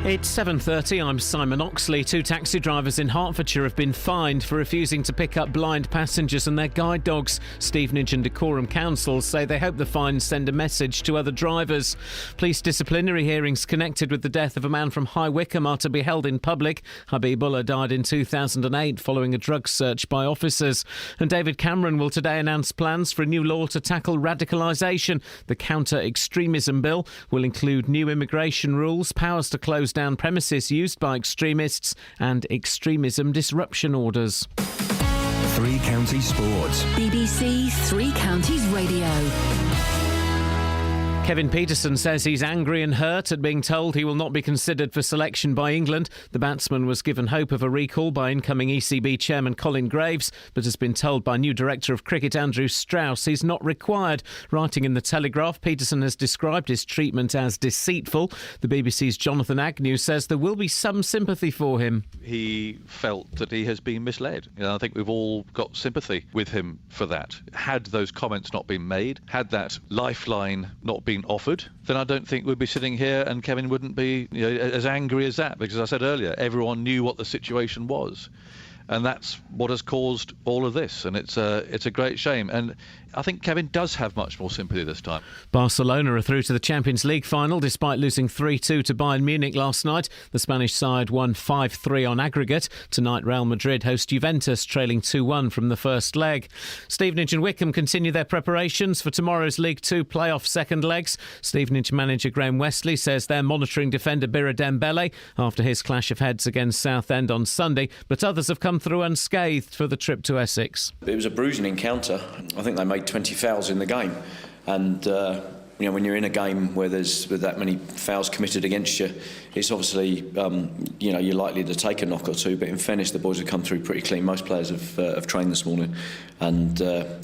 It's 7:30. I'm Simon Oxley. 2 taxi drivers in Hertfordshire have been fined for refusing to pick up blind passengers and their guide dogs. Stevenage and Dacorum councils say they hope the fines send a message to other drivers. Police disciplinary hearings connected with the death of a man from High Wycombe are to be held in public. Habibullah died in 2008 following a drug search by officers. And David Cameron will today announce plans for a new law to tackle radicalisation. The counter-extremism bill will include new immigration rules, powers to close down premises used by extremists and extremism disruption orders. Three Counties Sports. BBC Three Counties Radio. Kevin Peterson says he's angry and hurt at being told he will not be considered for selection by England. The batsman was given hope of a recall by incoming ECB chairman Colin Graves, but has been told by new director of cricket Andrew Strauss he's not required. Writing in The Telegraph, Peterson has described his treatment as deceitful. The BBC's Jonathan Agnew says there will be some sympathy for him. He felt that he has been misled. I think we've all got sympathy with him for that. Had those comments not been made, had that lifeline not been offered, then I don't think we'd be sitting here and Kevin wouldn't be as angry as that, because I said earlier, everyone knew what the situation was. And that's what has caused all of this, and it's a great shame. And I think Kevin does have much more sympathy this time. Barcelona are through to the Champions League final despite losing 3-2 to Bayern Munich last night. The Spanish side won 5-3 on aggregate. Tonight Real Madrid host Juventus, trailing 2-1 from the first leg. Stevenage and Wycombe continue their preparations for tomorrow's League 2 playoff second legs. Stevenage manager Graham Westley says they're monitoring defender Bira Dembele after his clash of heads against Southend on Sunday, but others have come through unscathed for the trip to Essex. It was a bruising encounter. I think they made 20 fouls in the game, and when you're in a game where there's that many fouls committed against you, it's obviously you're likely to take a knock or two. But in fairness, the boys have come through pretty clean. Most players have trained this morning, and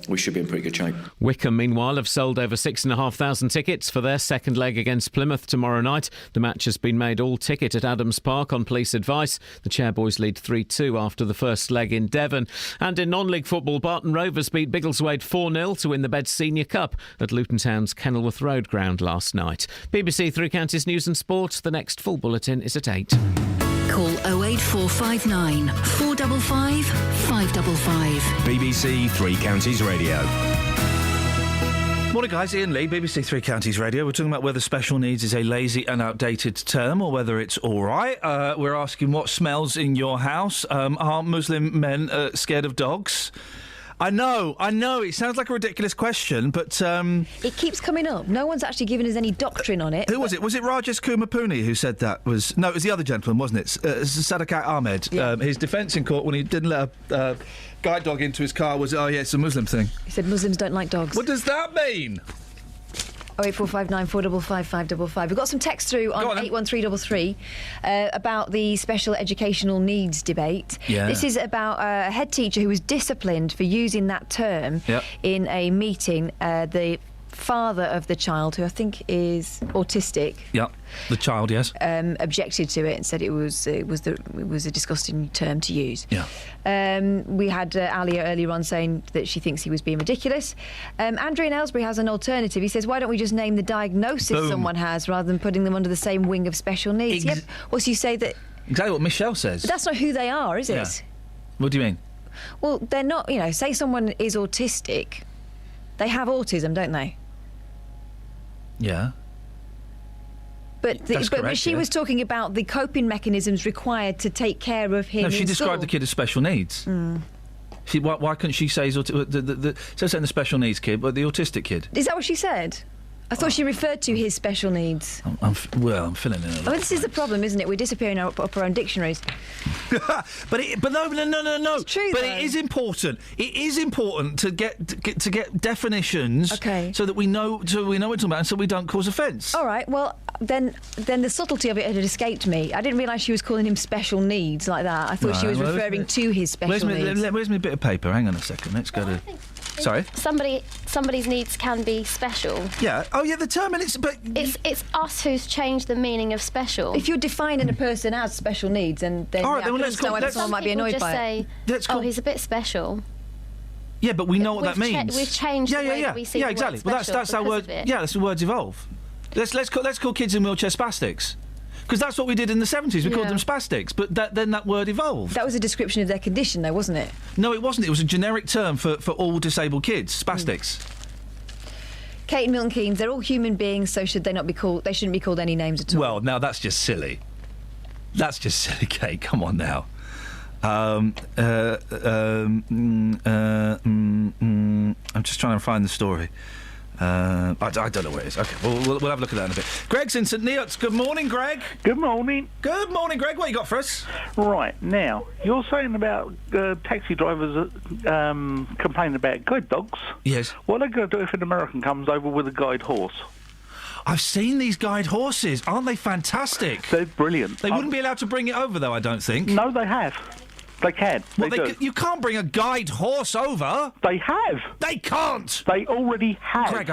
we should be in pretty good shape. Wycombe, meanwhile, have sold over 6,500 tickets for their second leg against Plymouth tomorrow night. The match has been made all ticket at Adams Park on police advice. The Chairboys lead 3-2 after the first leg in Devon. And in non-league football, Barton Rovers beat Biggleswade 4-0 to win the Beds Senior Cup at Luton Town's Kenilworth Road ground last night. BBC Three Counties News and Sport. The next full bulletin is at 8. Call 08459 455 555. BBC Three Counties Radio. Morning guys, Iain Lee, BBC Three Counties Radio. We're talking about whether special needs is a lazy and outdated term or whether it's all right. We're asking what smells in your house. Are Muslim men scared of dogs? I know, it sounds like a ridiculous question, but... It keeps coming up. No one's actually given us any doctrine on it. Who was it? Was it Rajesh Kumapuni who said that? No, it was the other gentleman, wasn't it? Sadakat Ahmed. Yeah. His defence in court when he didn't let a guide dog into his car was, it's a Muslim thing. He said Muslims don't like dogs. What does that mean? 08459 455 555. We've got some text through on 81333 about the special educational needs debate. Yeah. This is about a head teacher who was disciplined for using that term in a meeting. The father of the child, who I think is autistic. Yep, the child, yes. Objected to it and said it was a disgusting term to use. Yeah. We had Alia earlier on saying that she thinks he was being ridiculous. Andrew in Aylesbury has an alternative. He says, why don't we just name the diagnosis someone has rather than putting them under the same wing of special needs? Yep. Well, so you say that... Exactly what Michelle says. But that's not who they are, is it? Yeah. What do you mean? Well, they're not, say someone is autistic. They have autism, don't they? Yeah. But she was talking about the coping mechanisms required to take care of him. No, she in described school. the kid as special needs. Mm. Why couldn't she say so saying the special needs kid, but the autistic kid? Is that what she said? I thought she referred to his special needs. I'm filling in a lot. This is the problem, isn't it? We're disappearing up our own dictionaries. But no. It's true, but though. it is important. It is important to get definitions, so that we know what we're talking about, and so we don't cause offence. All right. Well, then the subtlety of it had escaped me. I didn't realise she was calling him special needs like that. I thought she was referring to his special needs. Where's my bit of paper? Hang on a second. Let's go to. Sorry. Somebody's needs can be special. Yeah. Oh, yeah. The term, and it's us who's changed the meaning of special. If you're defining a person as special needs, then all right, then let's go. Someone might be annoyed by it. Oh, he's a bit special. Yeah, but we know what that means. We've changed the way that we see the exactly. word Well, special that's how because words. of it. Yeah, that's how words evolve. Let's call kids in wheelchair spastics. Because that's what we did in the 70s. We called them spastics, but then that word evolved. That was a description of their condition, though, wasn't it? No, it wasn't. It was a generic term for all disabled kids, spastics. Kate and Milton Keynes, they're all human beings, so should they not be called? They shouldn't be called any names at all. Well, now that's just silly. That's just silly, Kate. Come on now. I'm just trying to find the story. I don't know where it is. OK, we'll have a look at that in a bit. Greg's in St Neots. Good morning, Greg. Good morning. Good morning, Greg. What you got for us? Right, now, you're saying about taxi drivers complaining about guide dogs. Yes. What are they going to do if an American comes over with a guide horse? I've seen these guide horses. Aren't they fantastic? They're brilliant. They wouldn't be allowed to bring it over, though, I don't think. No, they have. They can. Well, you can't bring a guide horse over. They have. They can't. They already have. Greg,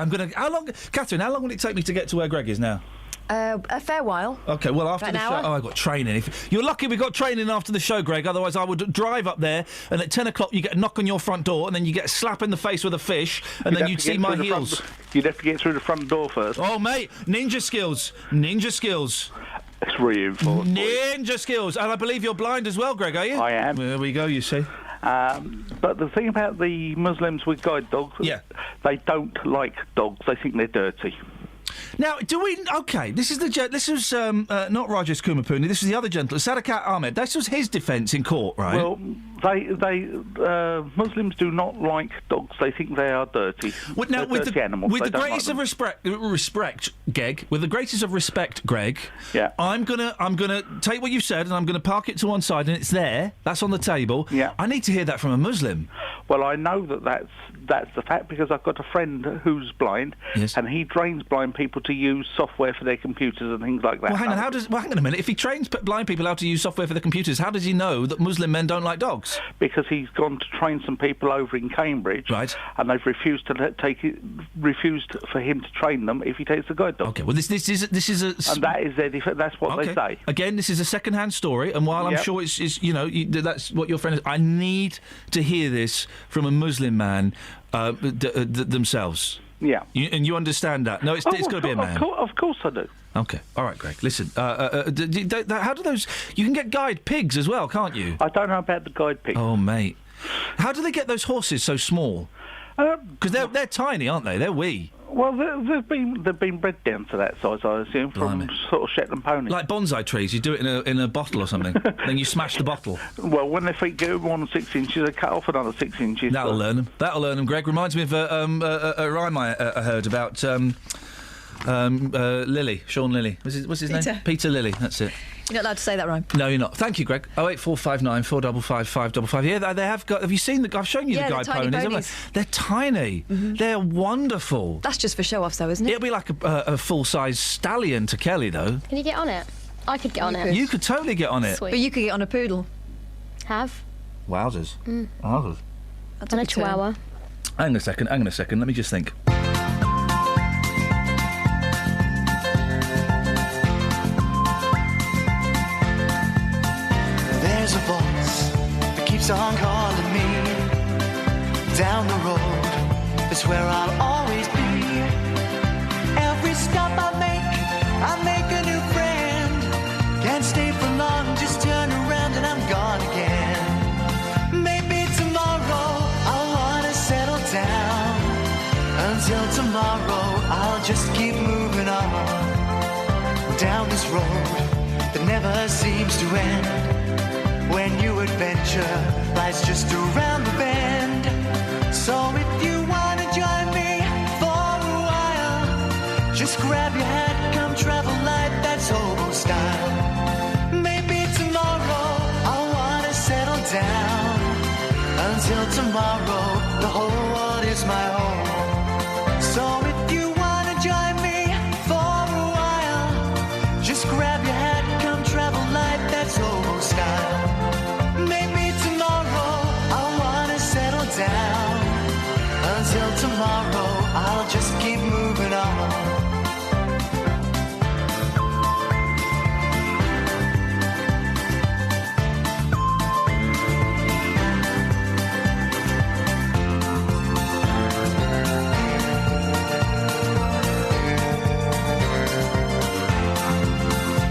Catherine, how long will it take me to get to where Greg is now? A fair while. OK, well, after the show... hour? Oh, I've got training. You're lucky we got training after the show, Greg, otherwise I would drive up there and at 10 o'clock you get a knock on your front door and then you get a slap in the face with a fish and then you'd see my heels. You'd have to get through the front door first. Oh, mate, ninja skills. Ninja skills. It's really important. Ninja skills. And I believe you're blind as well, Greg, are you? I am. There we go, you see. But the thing about the Muslims with guide dogs, they don't like dogs. They think they're dirty. Now, do we... OK, this was not Rajesh Kumapuni, this was the other gentleman, Sadakat Ahmed. This was his defence in court, right? Well, Muslims do not like dogs. They think they are dirty. They're dirty animals. With the greatest of respect, Greg. With the greatest of respect, Greg. Yeah. I'm gonna take what you've said and I'm gonna park it to one side and it's there. That's on the table. Yeah. I need to hear that from a Muslim. Well, I know that's the fact because I've got a friend who's blind, and he trains blind people to use software for their computers and things like that. Well, hang on. Hang on a minute. If he trains blind people how to use software for their computers, how does he know that Muslim men don't like dogs? Because he's gone to train some people over in Cambridge, right? And they've refused refused for him to train them if he takes the guide dog. Okay. Well, this is a. And that is their that's what they say. Again, this is a second-hand story, and while I'm sure it's that's what your friend is, I need to hear this from a Muslim man themselves. Yeah. And you understand that? No, it's got to be a man. Of course I do. OK. All right, Greg. Listen, how do those... You can get guide pigs as well, can't you? I don't know about the guide pigs. Oh, mate. How do they get those horses so small? Because they're tiny, aren't they? They're wee. Well, they've been bred down to that size, I assume, from sort of Shetland ponies. Like bonsai trees, you do it in a bottle or something, then you smash the bottle. Well, when their feet get more than 6 inches, they cut off another 6 inches. That'll learn them. Greg, reminds me of a rhyme I heard about Lily, Sean Lilly. What's his name? Peter Lilly. That's it. You're not allowed to say that, Ryan. No, you're not. Thank you, Greg. 08459 455 555. Yeah, they have got... Have you seen the... I've shown you the guide tiny ponies, haven't I? They're tiny. They're wonderful. That's just for show-offs, though, isn't it? It'll be like a full-size stallion to Kelly, though. Can you get on it? I could get on it. You could totally get on it. Sweet. But you could get on a poodle. Have. Wowzers. Mm. Wowzers. And a chihuahua. Hang on a second. Let me just think. There's a voice that keeps on calling me. Down the road, it's where I'll always be. Every stop I make a new friend. Can't stay for long, just turn around and I'm gone again. Maybe tomorrow I'll wanna settle down. Until tomorrow I'll just keep moving on. Down this road that never seems to end. When new adventure lies just around the bend. So if you wanna join me for a while, just grab your hat, come travel light, that's hobo style. Maybe tomorrow I'll wanna settle down. Until tomorrow, the whole world is my home. So if you wanna join me for a while, just grab your hat, come travel light, that's hobo style. Maybe tomorrow I'll wanna settle down. Until tomorrow, I'll just keep moving on.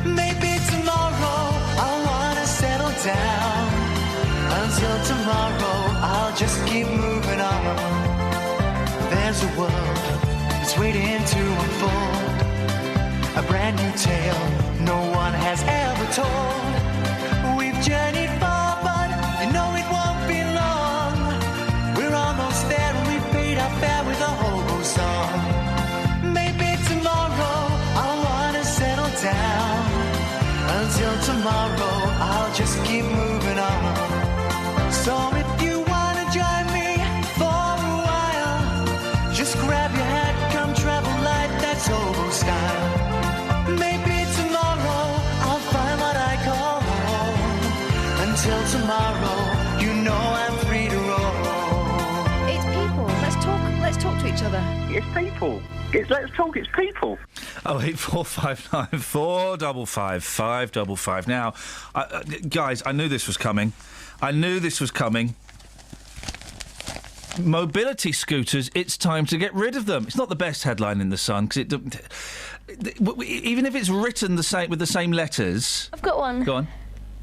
Maybe tomorrow I'll wanna settle down. Until tomorrow, I'll just keep moving on. There's a world that's waiting to unfold. A brand new tale no one has ever told. We've journeyed far, but you know it won't be long. We're almost there and we paid our fare with a hobo song. Maybe tomorrow I'll wanna settle down. Until tomorrow, I'll just keep moving on. So if you wanna join me for a while, just grab your hat, come travel light, that's hobo style. Maybe tomorrow I'll find what I call home. Until tomorrow, you know I'm free to roll. It's people. Let's talk to each other. It's people. Let's talk, it's people. 08459 455 555. Now, guys, I knew this was coming. Mobility scooters, it's time to get rid of them. It's not the best headline in The Sun, because even if it's written with the same letters... I've got one. Go on.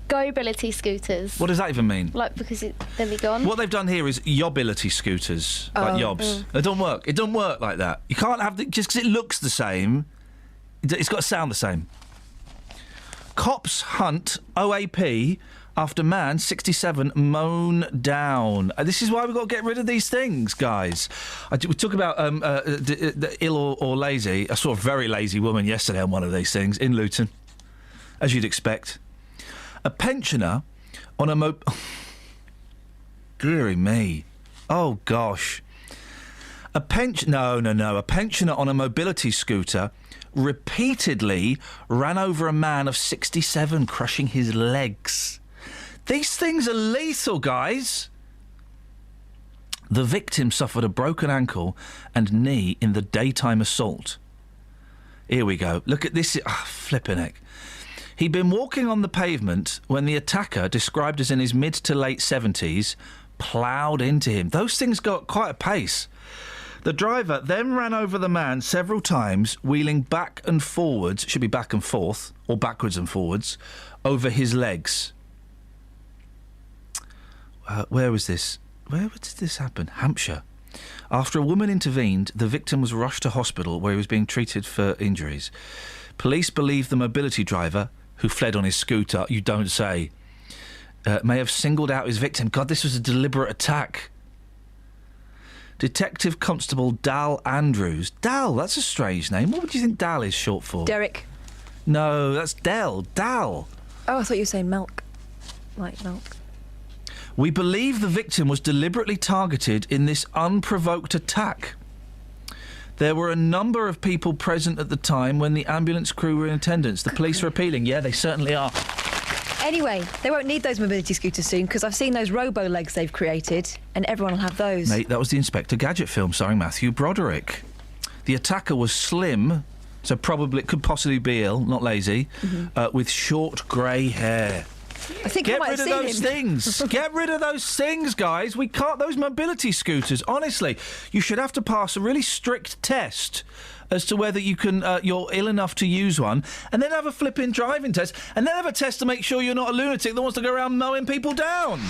Go-ability scooters. What does that even mean? Like, because they'll be gone. What they've done here is yobility scooters, like yobs. It don't work. It don't work like that. You can't have... just because it looks the same, it's got to sound the same. Cops hunt OAP after man 67 mown down. This is why we've got to get rid of these things, guys. We talk about the ill or lazy. I saw a very lazy woman yesterday on one of these things in Luton, as you'd expect. A pensioner on a dearie me. Oh, gosh. A pensioner on a mobility scooter repeatedly ran over a man of 67, crushing his legs. These things are lethal, guys. The victim suffered a broken ankle and knee in the daytime assault. Here we go. Look at this. Flipping heck. He'd been walking on the pavement when the attacker, described as in his mid to late 70s, ploughed into him. Those things go at quite a pace. The driver then ran over the man several times, wheeling back and forwards, should be back and forth, or backwards and forwards, over his legs. Where was this? Where did this happen? Hampshire. After a woman intervened, the victim was rushed to hospital where he was being treated for injuries. Police believe the mobility driver, who fled on his scooter, you don't say, may have singled out his victim. God, this was a deliberate attack. Detective Constable Dal Andrews. Dal, that's a strange name. What would you think Dal is short for? Derek. No, that's Dell. Dal. Oh, I thought you were saying milk. Like milk. We believe the victim was deliberately targeted in this unprovoked attack. There were a number of people present at the time when the ambulance crew were in attendance. The police are appealing. Yeah, they certainly are. Anyway, they won't need those mobility scooters soon because I've seen those robo-legs they've created and everyone will have those. Mate, that was the Inspector Gadget film starring Matthew Broderick. The attacker was slim, so probably could possibly be ill, not lazy, with short grey hair. I think Get I might rid have of seen those him. things. Get rid of those things, guys. We can't. Those mobility scooters. Honestly, you should have to pass a really strict test as to whether you can. You're ill enough to use one, and then have a flipping driving test, and then have a test to make sure you're not a lunatic that wants to go around mowing people down.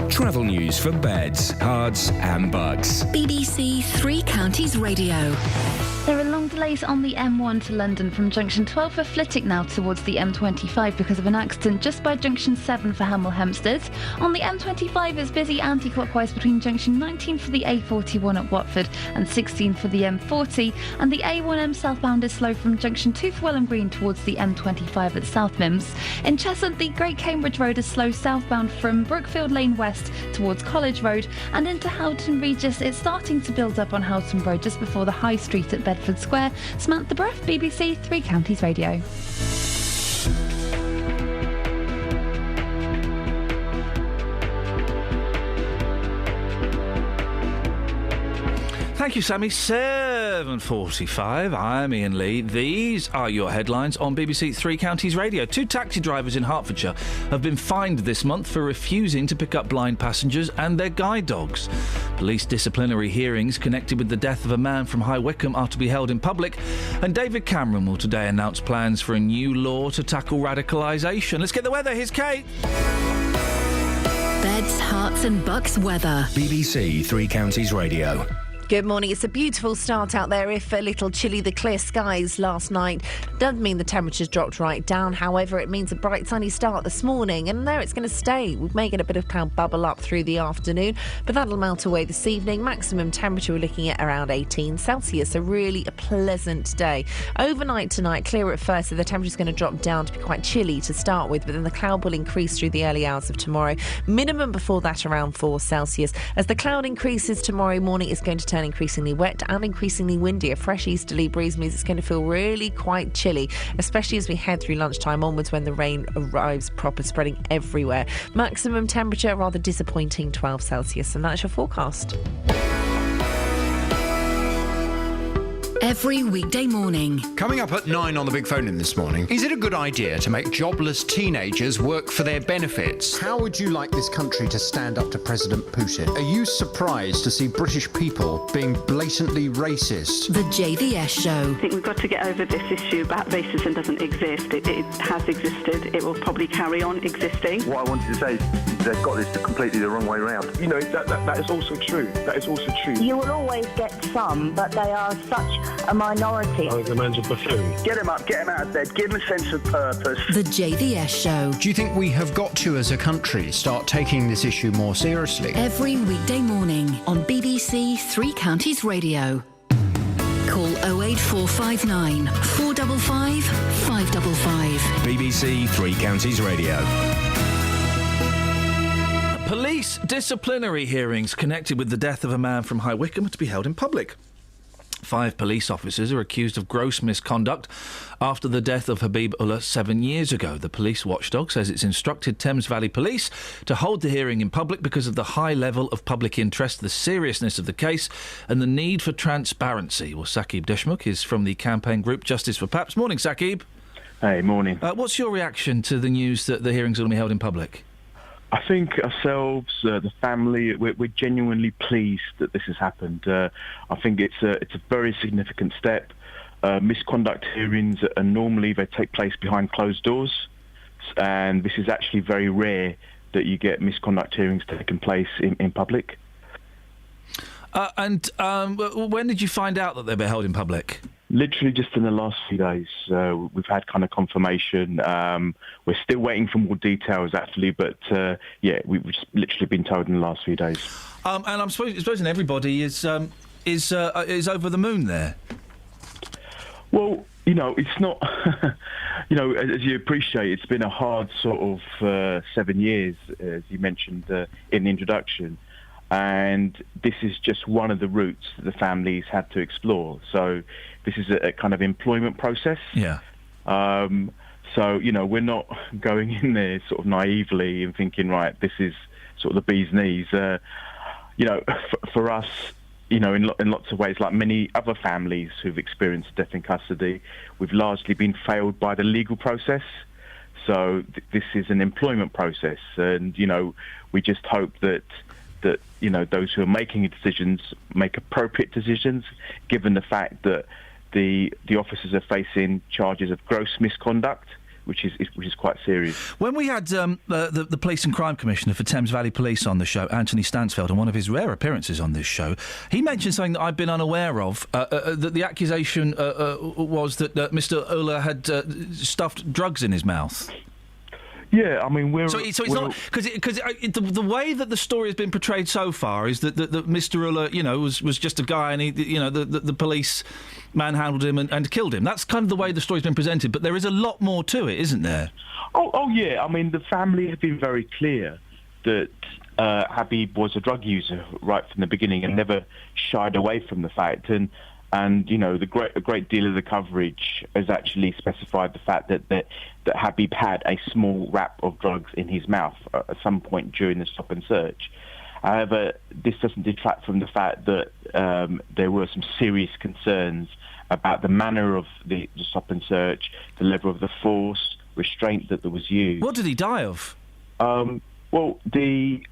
Travel news for beds, cards and bugs. BBC Three Counties Radio. There are long delays on the M1 to London from junction 12 for Flitwick now towards the M25 because of an accident just by junction 7 for Hemel Hempstead. On the M25 it's busy anti-clockwise between junction 19 for the A41 at Watford and 16 for the M40, and the A1M southbound is slow from junction 2 for Welham Green towards the M25 at South Mims. In Cheshunt, the Great Cambridge Road is slow southbound from Brookfield Lane West towards College Road, and into Houghton Regis it's starting to build up on Houghton Road just before the High Street at Bedford Square. Samantha Breath, BBC Three Counties Radio. Thank you, Sammy. 7:45. I'm Iain Lee. These are your headlines on BBC Three Counties Radio. 2 taxi drivers in Hertfordshire have been fined this month for refusing to pick up blind passengers and their guide dogs. Police disciplinary hearings connected with the death of a man from High Wycombe are to be held in public, and David Cameron will today announce plans for a new law to tackle radicalisation. Let's get the weather. Here's Kate. Beds, Herts and Bucks weather. BBC Three Counties Radio. Good morning. It's a beautiful start out there, if a little chilly. The clear skies last night doesn't mean the temperatures dropped right down. However, it means a bright sunny start this morning, and there it's going to stay. We may get a bit of cloud bubble up through the afternoon, but that'll melt away this evening. Maximum temperature we're looking at around 18 Celsius, a really pleasant day. Overnight tonight, clear at first, so the temperature's going to drop down to be quite chilly to start with, but then the cloud will increase through the early hours of tomorrow. Minimum before that around 4 Celsius. As the cloud increases tomorrow morning, it's going to turn increasingly wet and increasingly windy. A fresh easterly breeze means it's going to feel really quite chilly, especially as we head through lunchtime onwards when the rain arrives proper, spreading everywhere. Maximum temperature rather disappointing, 12 Celsius, and that's your forecast. Every weekday morning. Coming up at 9 on the Big Phone In this morning, is it a good idea to make jobless teenagers work for their benefits? How would you like this country to stand up to President Putin? Are you surprised to see British people being blatantly racist? The JVS Show. I think we've got to get over this issue about racism doesn't exist. It has existed. It will probably carry on existing. What I wanted to say is they've got this completely the wrong way around. You know, that is also true. That is also true. You will always get some, but they are such a minority. I think the man's a buffoon. Get him up, get him out of bed, give him a sense of purpose. The JVS Show. Do you think we have got to, as a country, start taking this issue more seriously? Every weekday morning on BBC Three Counties Radio. Call 08459 455 555. BBC Three Counties Radio. Police disciplinary hearings connected with the death of a man from High Wycombe are to be held in public. 5 police officers are accused of gross misconduct after the death of Habib Ullah 7 years ago. The police watchdog says it's instructed Thames Valley Police to hold the hearing in public because of the high level of public interest, the seriousness of the case and the need for transparency. Well, Saqib Deshmukh is from the campaign group Justice for Paps. Morning, Saqib. Hey, morning. What's your reaction to the news that the hearings are going to be held in public? I think ourselves, the family, we're genuinely pleased that this has happened. I think it's a very significant step. Misconduct hearings are normally they take place behind closed doors, and this is actually very rare that you get misconduct hearings taking place in public. And when did you find out that they were held in public? Literally just in the last few days. We've had kind of confirmation. We're still waiting for more details, actually, but we've just literally been told in the last few days. And I'm supposing everybody is over the moon there. Well, you know, it's not, you know, as you appreciate, it's been a hard sort of 7 years, as you mentioned in the introduction. And this is just one of the routes that the families had to explore. So this is a kind of employment process. Yeah. So, you know, we're not going in there sort of naively and thinking, right, this is sort of the bee's knees. You know, for us, you know, in lots of ways, like many other families who've experienced death in custody, we've largely been failed by the legal process. So this is an employment process. And, you know, we just hope that you know, those who are making decisions make appropriate decisions, given the fact that the officers are facing charges of gross misconduct, which is quite serious. When we had the Police and Crime Commissioner for Thames Valley Police on the show, Anthony Stansfeld, on one of his rare appearances on this show, he mentioned something that I've been unaware of, that the accusation was that Mr. Ullah had stuffed drugs in his mouth. Yeah, I mean, So it's not because the way that the story has been portrayed so far is that Mr. Ullah, you know, was just a guy, and he, you know, the police manhandled him and killed him. That's kind of the way the story's been presented. But there is a lot more to it, isn't there? Oh yeah. I mean, the family have been very clear that Habib was a drug user right from the beginning and never shied away from the fact. And you know, a great deal of the coverage has actually specified the fact that Habib had a small wrap of drugs in his mouth at some point during the stop and search. However, this doesn't detract from the fact that there were some serious concerns about the manner of the stop and search, the level of the force, restraint that was used. What did he die of? Well, the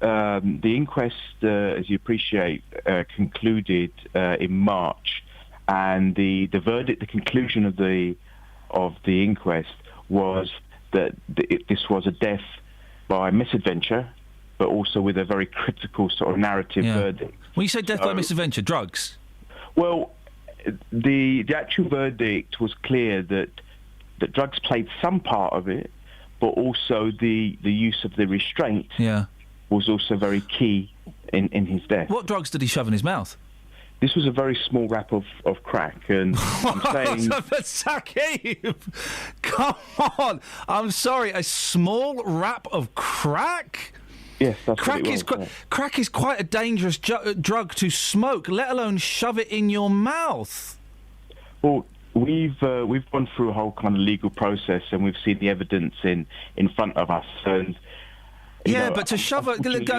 inquest, as you appreciate, concluded in March, and the verdict, the conclusion of the inquest was that this was a death by misadventure, but also with a very critical sort of narrative verdict. When you say death by misadventure, drugs? Well, the actual verdict was clear that drugs played some part of it, but also the use of the restraint was also very key in his death. What drugs did he shove in his mouth? This was a very small wrap of crack, and I'm saying... Saqib! Come on! I'm sorry, a small wrap of crack? Yes, that's what it was. Crack is quite a dangerous drug to smoke, let alone shove it in your mouth. Well, we've gone through a whole kind of legal process, and we've seen the evidence in front of us, and... Yeah, but to shove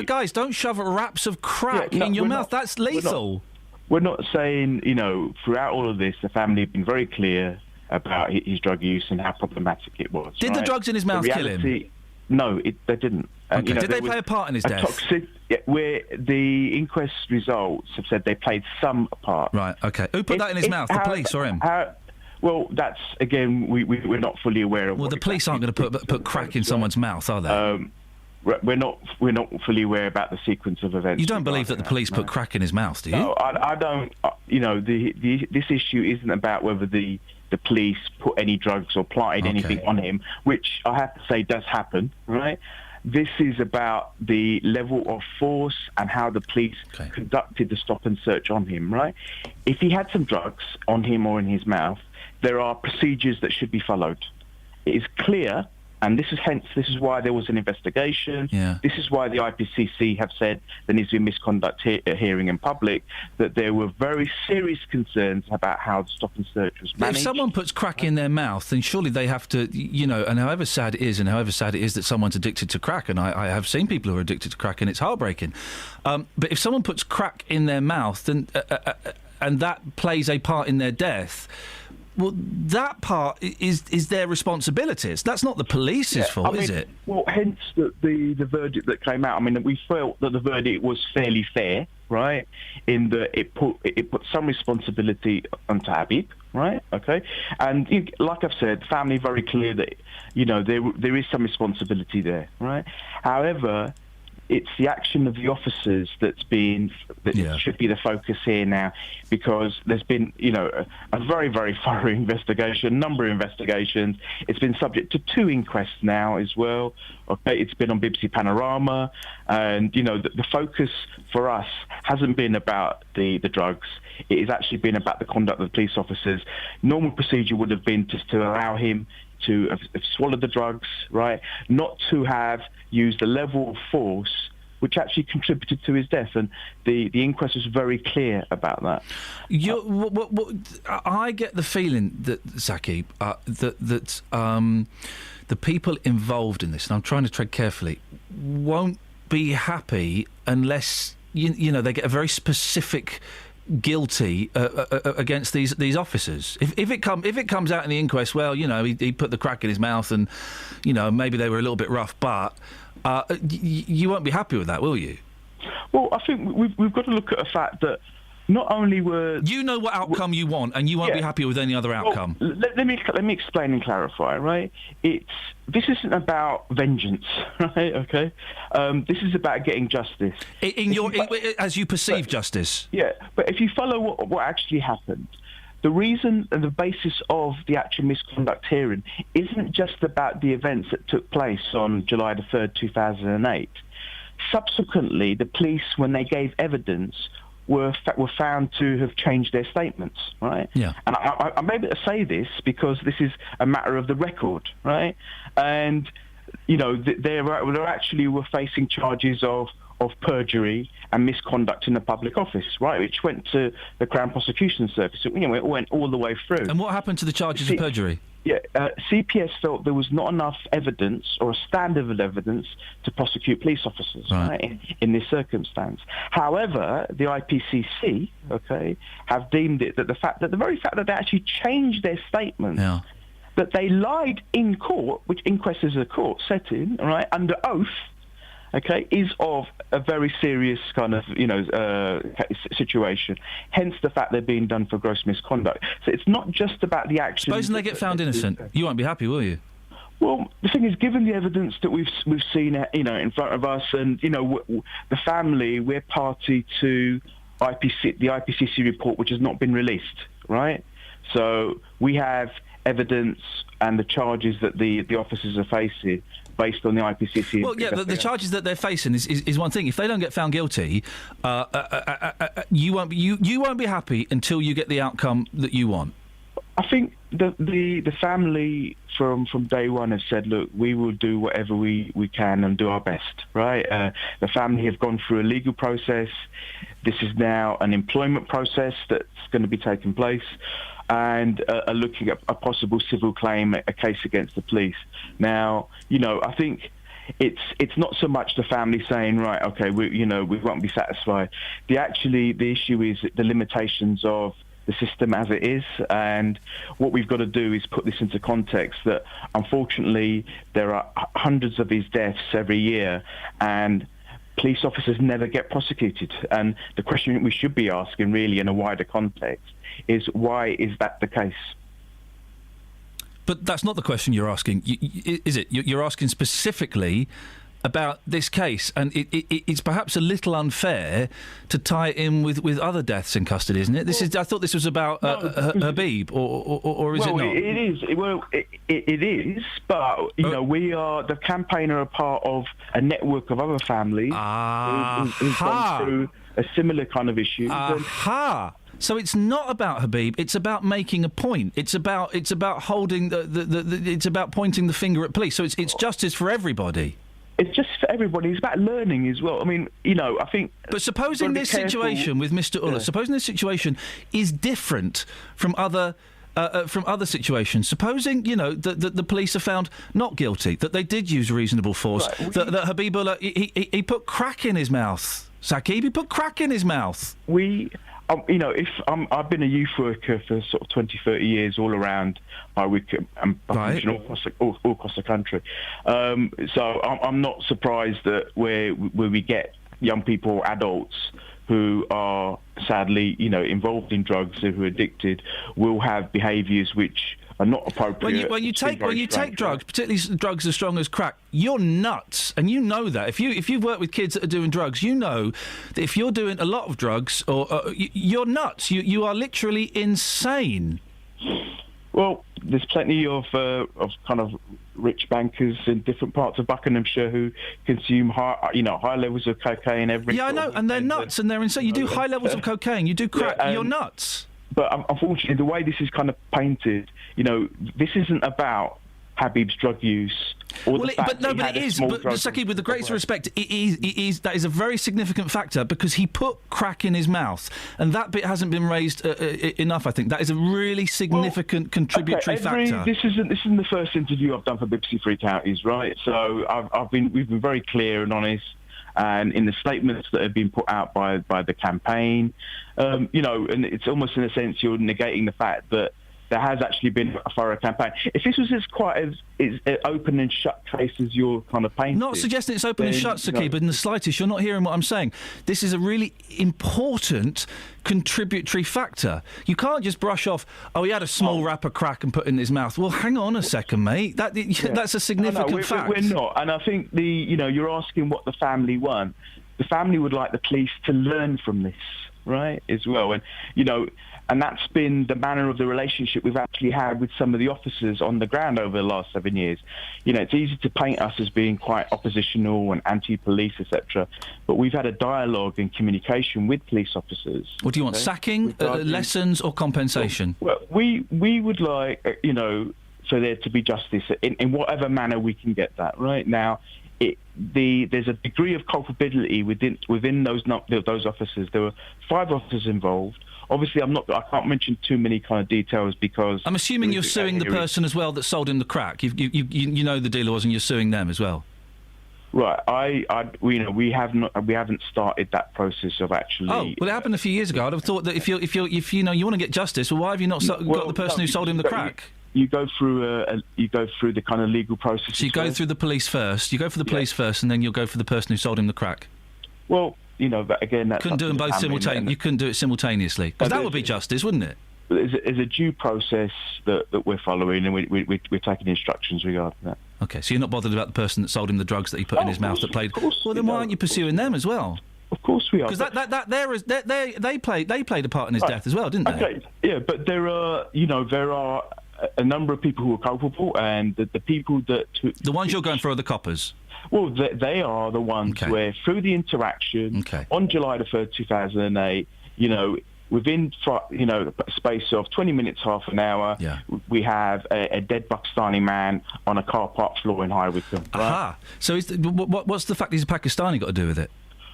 guys, don't shove wraps of crack in your mouth. That's lethal. We're not saying, you know, throughout all of this, the family have been very clear about his drug use and how problematic it was. Did the drugs in his mouth kill him? No, they didn't. And, okay. Did they play a part in his death? Where the inquest results have said they played some part. Right, okay. Who put that in his mouth, the police or him? Well, that's, again, we're not fully aware of. Well, the police aren't going to put crack in someone's mouth, are they? We're not fully aware about the sequence of events. You don't believe that the police put crack in his mouth, do you? No, I don't. You know, this issue isn't about whether the police put any drugs or planted anything on him, which I have to say does happen, right? This is about the level of force and how the police conducted the stop and search on him, right? If he had some drugs on him or in his mouth, there are procedures that should be followed. It is clear. And this is why there was an investigation. Yeah. This is why the IPCC have said there needs to be a misconduct hearing in public, that there were very serious concerns about how the stop and search was managed. If someone puts crack in their mouth, then surely they have to, you know, and however sad it is that someone's addicted to crack, and I have seen people who are addicted to crack, and it's heartbreaking. But if someone puts crack in their mouth, then and that plays a part in their death... Well, that part is their responsibility. That's not the police's fault, is it? Well, hence the verdict that came out. I mean, we felt that the verdict was fairly fair, right? In that it put some responsibility onto Habib, right? Okay, and like I've said, the family very clear that, you know, there is some responsibility there, right? However, it's the action of the officers that should be the focus here now, because there's been, a very, very thorough investigation, number of investigations. It's been subject to 2 inquests now as well. Okay, it's been on BBC Panorama, and the focus for us hasn't been about the drugs. It has actually been about the conduct of the police officers. Normal procedure would have been just to allow him to have swallowed the drugs, right? Not to have used a level of force which actually contributed to his death, and the inquest was very clear about that. I get the feeling that, Zaki, that the people involved in this, and I'm trying to tread carefully, won't be happy unless they get a very specific guilty against these officers. If it comes out in the inquest, well, he put the crack in his mouth, and maybe they were a little bit rough, but you won't be happy with that, will you? Well, I think we've got to look at the fact that not only were... You know what outcome you want, and you won't be happy with any other outcome. Well, let me explain and clarify, right? This isn't about vengeance, right? Okay? This is about getting justice. As you perceive justice. Yeah, but if you follow what actually happened, the reason and the basis of the actual misconduct hearing isn't just about the events that took place on July the 3rd, 2008. Subsequently, the police, when they gave evidence, were found to have changed their statements, right? Yeah. And I'm able to say this because this is a matter of the record, right? And, they actually were facing charges of perjury and misconduct in the public office, right, which went to the Crown Prosecution Service. It went all the way through. And what happened to the charges of perjury? Yeah, CPS felt there was not enough evidence or a standard of evidence to prosecute police officers, right, in this circumstance. However, the IPCC, have deemed it that the very fact that they actually changed their statement, that they lied in court, which inquest is a court setting, right, under oath, is of a very serious kind of, situation. Hence the fact they're being done for gross misconduct. So it's not just about the action. Supposing they get found innocent, you won't be happy, will you? Well, the thing is, given the evidence that we've seen, in front of us, and the family, we're party to the IPCC report, which has not been released, right? So we have evidence and the charges that the officers are facing based on the IPCC. Well, yeah, the charges that they're facing is one thing. If they don't get found guilty, you won't be happy until you get the outcome that you want. I think the family from day one have said, look, we will do whatever we can and do our best, right? The family have gone through a legal process. This is now an employment process that's going to be taking place, and are looking at a possible civil claim, a case against the police. Now, I think it's not so much the family saying, right, okay, we won't be satisfied. The issue is the limitations of the system as it is, and what we've got to do is put this into context that unfortunately there are hundreds of these deaths every year, and police officers never get prosecuted. And the question we should be asking, really, in a wider context, is why is that the case? But that's not the question you're asking, is it? You're asking specifically about this case, and it's perhaps a little unfair to tie it in with other deaths in custody, isn't it? I thought this was about Habib, or is it not? It is. It is, but we are the campaigner, a part of a network of other families who've gone through a similar kind of issue. So it's not about Habib. It's about making a point. It's about holding it's about pointing the finger at police. So it's justice for everybody. It's just for everybody. It's about learning as well. I mean, I think... But supposing this situation with Mr. Ullah, supposing this situation is different from other situations, supposing, the police are found not guilty, that they did use reasonable force, that Habibullah, he put crack in his mouth. Saqib, he put crack in his mouth. I've been a youth worker for sort of 20, 30 years all around High Wycombe and all across the country. So I'm not surprised that where we get young people, adults who are sadly, involved in drugs, who are addicted, will have behaviours which are not appropriate. When you take drugs, particularly drugs as strong as crack, you're nuts, and you know that. If you've worked with kids that are doing drugs, you know that if you're doing a lot of drugs, you're nuts. You are literally insane. Well, there's plenty of kind of rich bankers in different parts of Buckinghamshire who consume high levels of cocaine every. Yeah, I know, and they're nuts, and they're insane. You do high levels of cocaine, you do crack, you're nuts. But unfortunately, the way this is kind of painted, this isn't about Habib's drug use. It is. But Saki, with the greatest respect, it is. That is a very significant factor because he put crack in his mouth, and that bit hasn't been raised enough. I think that is a really significant contributory factor. This isn't the first interview I've done for BBC Three Counties, right? So we've been very clear and honest. And in the statements that have been put out by the campaign, and it's almost in a sense you're negating the fact that there has actually been a thorough campaign. If this was as quite as open and shut case as you're kind of painting... Not suggesting it's open and shut, Saki, but in the slightest, you're not hearing what I'm saying. This is a really important contributory factor. You can't just brush off, he had a small wrap of crack and put it in his mouth. Well, hang on a second, mate. That's a significant fact. We're not. And I think you're asking what the family want. The family would like the police to learn from this, right, as well. And, and that's been the manner of the relationship we've actually had with some of the officers on the ground over the last 7 years. It's easy to paint us as being quite oppositional and anti-police, etc. But we've had a dialogue and communication with police officers. What do you want, sacking, lessons or compensation? Well, we would like, for there to be justice in whatever manner we can get that, right? Now, there's a degree of culpability within those officers. There were 5 officers involved. Obviously, I can't mention too many kind of details because... I'm assuming you're suing the person as well that sold him the crack. You know the dealer was, and you're suing them as well. Right. We haven't started that process of actually... Oh, well, it happened a few years ago. I'd have thought that if you want to get justice, well, why have you not got the person who sold him the crack? You go through the kind of legal process. So you go through the police first. You go for the police first, and then you'll go for the person who sold him the crack. Well, but again, that's couldn't do them both simultaneously. You couldn't do it simultaneously because that would be justice, wouldn't it? There's a due process that we're following, and we're taking instructions regarding that. Okay, so you're not bothered about the person that sold him the drugs that he put in his mouth that played. Well, then why aren't you pursuing them as well? Of course we are. Because they played a part in his death as well, didn't they? Okay, yeah, but there are a number of people who are culpable, and the people that... The ones you're going for are the coppers? Well, they are the ones where, through the interaction, on July the 3rd, 2008, within a space of 20 minutes, half an hour, we have a dead Pakistani man on a car park floor in High Wycombe. Right? Aha. So what's the fact he's a Pakistani got to do with it?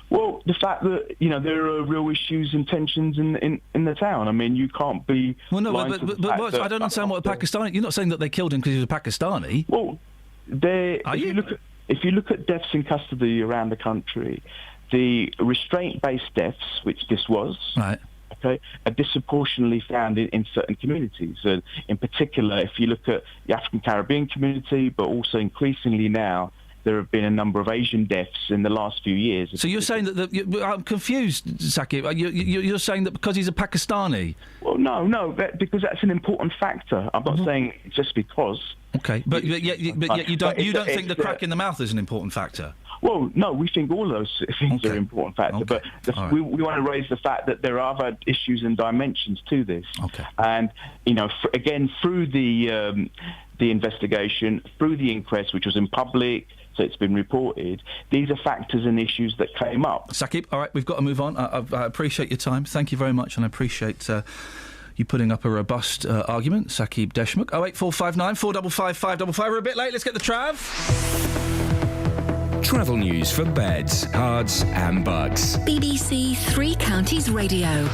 Well, the fact that there are real issues and tensions in the town. I mean, you can't be. Well, no, but I don't understand what a Pakistani. You're not saying that they killed him because he was a Pakistani. Well, if you look at deaths in custody around the country, the restraint-based deaths, which this was, right, are disproportionately found in certain communities. In particular, if you look at the African Caribbean community, but also increasingly now, there have been a number of Asian deaths in the last few years. So you're saying that... I'm confused, Saki. You're saying that because he's a Pakistani? Well, no, because that's an important factor. I'm not saying just because. Okay, but yet you don't think the crack in the mouth is an important factor? Well, no, we think all those things are important factors, but we want to raise the fact that there are other issues and dimensions to this. Okay. And, again, through the investigation, through the inquest, which was in public, so it's been reported, these are factors and issues that came up. Sakib, all right, we've got to move on. I appreciate your time. Thank you very much, and I appreciate you putting up a robust argument. Sakib Deshmukh, 08459 455 555. We're a bit late. Let's get the Trav. Travel news for beds, cards and bugs. BBC Three Counties Radio.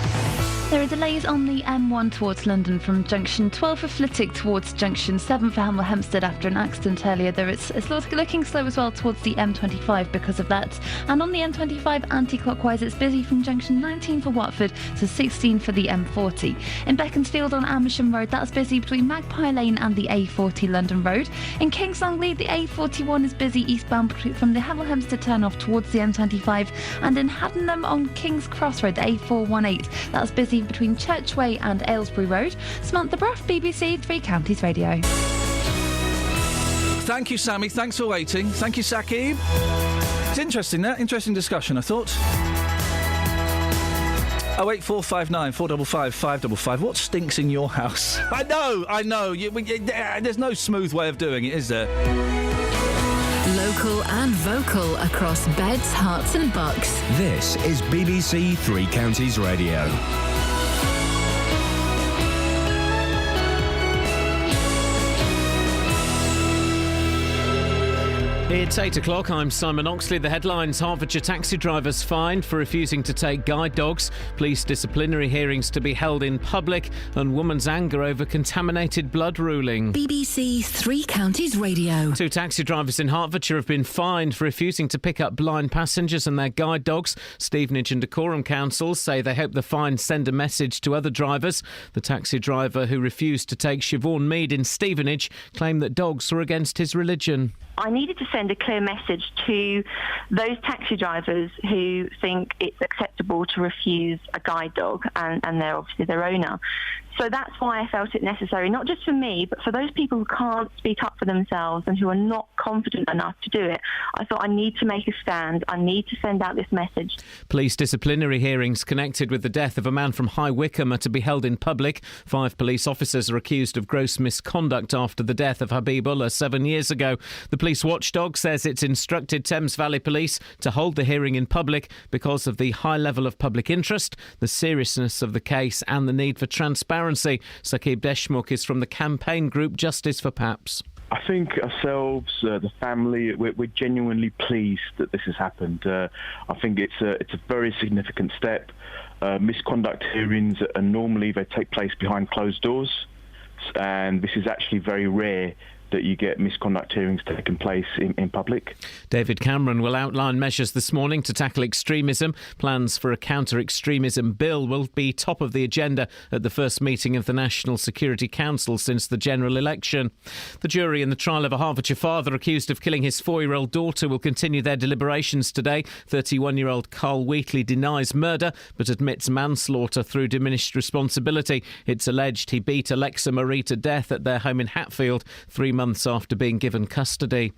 There are delays on the M1 towards London from junction 12 for Flitwick towards junction 7 for Hemel Hempstead after an accident earlier. It's looking slow as well towards the M25 because of that. And on the M25 anti-clockwise, it's busy from junction 19 for Watford to 16 for the M40. In Beaconsfield on Amersham Road, that's busy between Magpie Lane and the A40 London Road. In Kings Langley, the A41 is busy eastbound from the Hemel Hempstead turn-off towards the M25. And in Haddenham on King's Cross Road, A418. That's busy between Churchway and Aylesbury Road. Samantha Bruff, BBC Three Counties Radio. Thank you, Sammy. Thanks for waiting. Thank you, Sakib. It's interesting, that. Interesting discussion, I thought. 08459 455 555. What stinks in your house? I know. There's no smooth way of doing it, is there? Local and vocal across beds, hearts and bucks. This is BBC Three Counties Radio. It's 8 o'clock. I'm Simon Oxley. The headlines: Hertfordshire taxi drivers fined for refusing to take guide dogs, police disciplinary hearings to be held in public, and woman's anger over contaminated blood ruling. BBC Three Counties Radio. 2 taxi drivers in Hertfordshire have been fined for refusing to pick up blind passengers and their guide dogs. Stevenage and Dacorum councils say they hope the fines send a message to other drivers. The taxi driver who refused to take Siobhan Mead in Stevenage claimed that dogs were against his religion. I needed to send a clear message to those taxi drivers who think it's acceptable to refuse a guide dog, and they're obviously their owner. So that's why I felt it necessary, not just for me, but for those people who can't speak up for themselves and who are not confident enough to do it. I thought I need to make a stand. I need to send out this message. Police disciplinary hearings connected with the death of a man from High Wycombe are to be held in public. 5 police officers are accused of gross misconduct after the death of Habibullah 7 years ago. The police watchdog says it's instructed Thames Valley Police to hold the hearing in public because of the high level of public interest, the seriousness of the case and the need for transparency. Sakib Deshmukh is from the campaign group Justice for Paps. I think ourselves, the family, we're genuinely pleased that this has happened. I think it's a very significant step. Misconduct hearings are normally they take place behind closed doors, and this is actually very rare that you get misconduct hearings taking place in public. David Cameron will outline measures this morning to tackle extremism. Plans for a counter-extremism bill will be top of the agenda at the first meeting of the National Security Council since the general election. The jury in the trial of a Hertfordshire father accused of killing his 4-year-old daughter will continue their deliberations today. 31-year-old Carl Wheatley denies murder but admits manslaughter through diminished responsibility. It's alleged he beat Alexa Marie to death at their home in Hatfield 3 months after being given custody.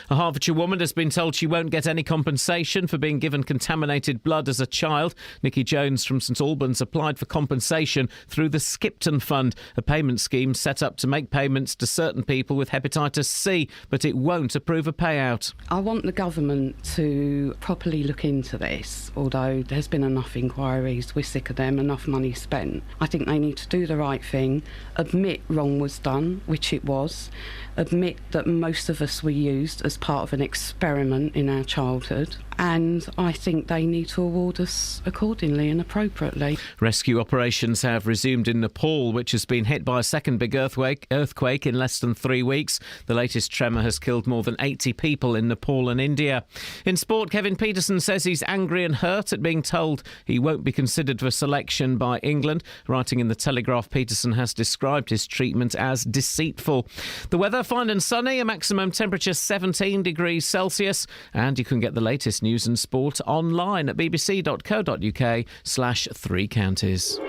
A Hertfordshire woman has been told she won't get any compensation for being given contaminated blood as a child. Nikki Jones from St Albans applied for compensation through the Skipton Fund, a payment scheme set up to make payments to certain people with hepatitis C, but it won't approve a payout. I want the government to properly look into this, although there's been enough inquiries, we're sick of them, enough money spent. I think they need to do the right thing, admit wrong was done, which it was, admit that most of us were used as part of an experiment in our childhood, and I think they need to award us accordingly and appropriately. Rescue operations have resumed in Nepal, which has been hit by a second big earthquake in less than 3 weeks. The latest tremor has killed more than 80 people in Nepal and India. In sport, Kevin Peterson says he's angry and hurt at being told he won't be considered for selection by England. Writing in the Telegraph, Peterson has described his treatment as deceitful. The weather, fine and sunny, a maximum temperature 17 degrees Celsius, and you can get the latest news and sport online at bbc.co.uk/3 counties.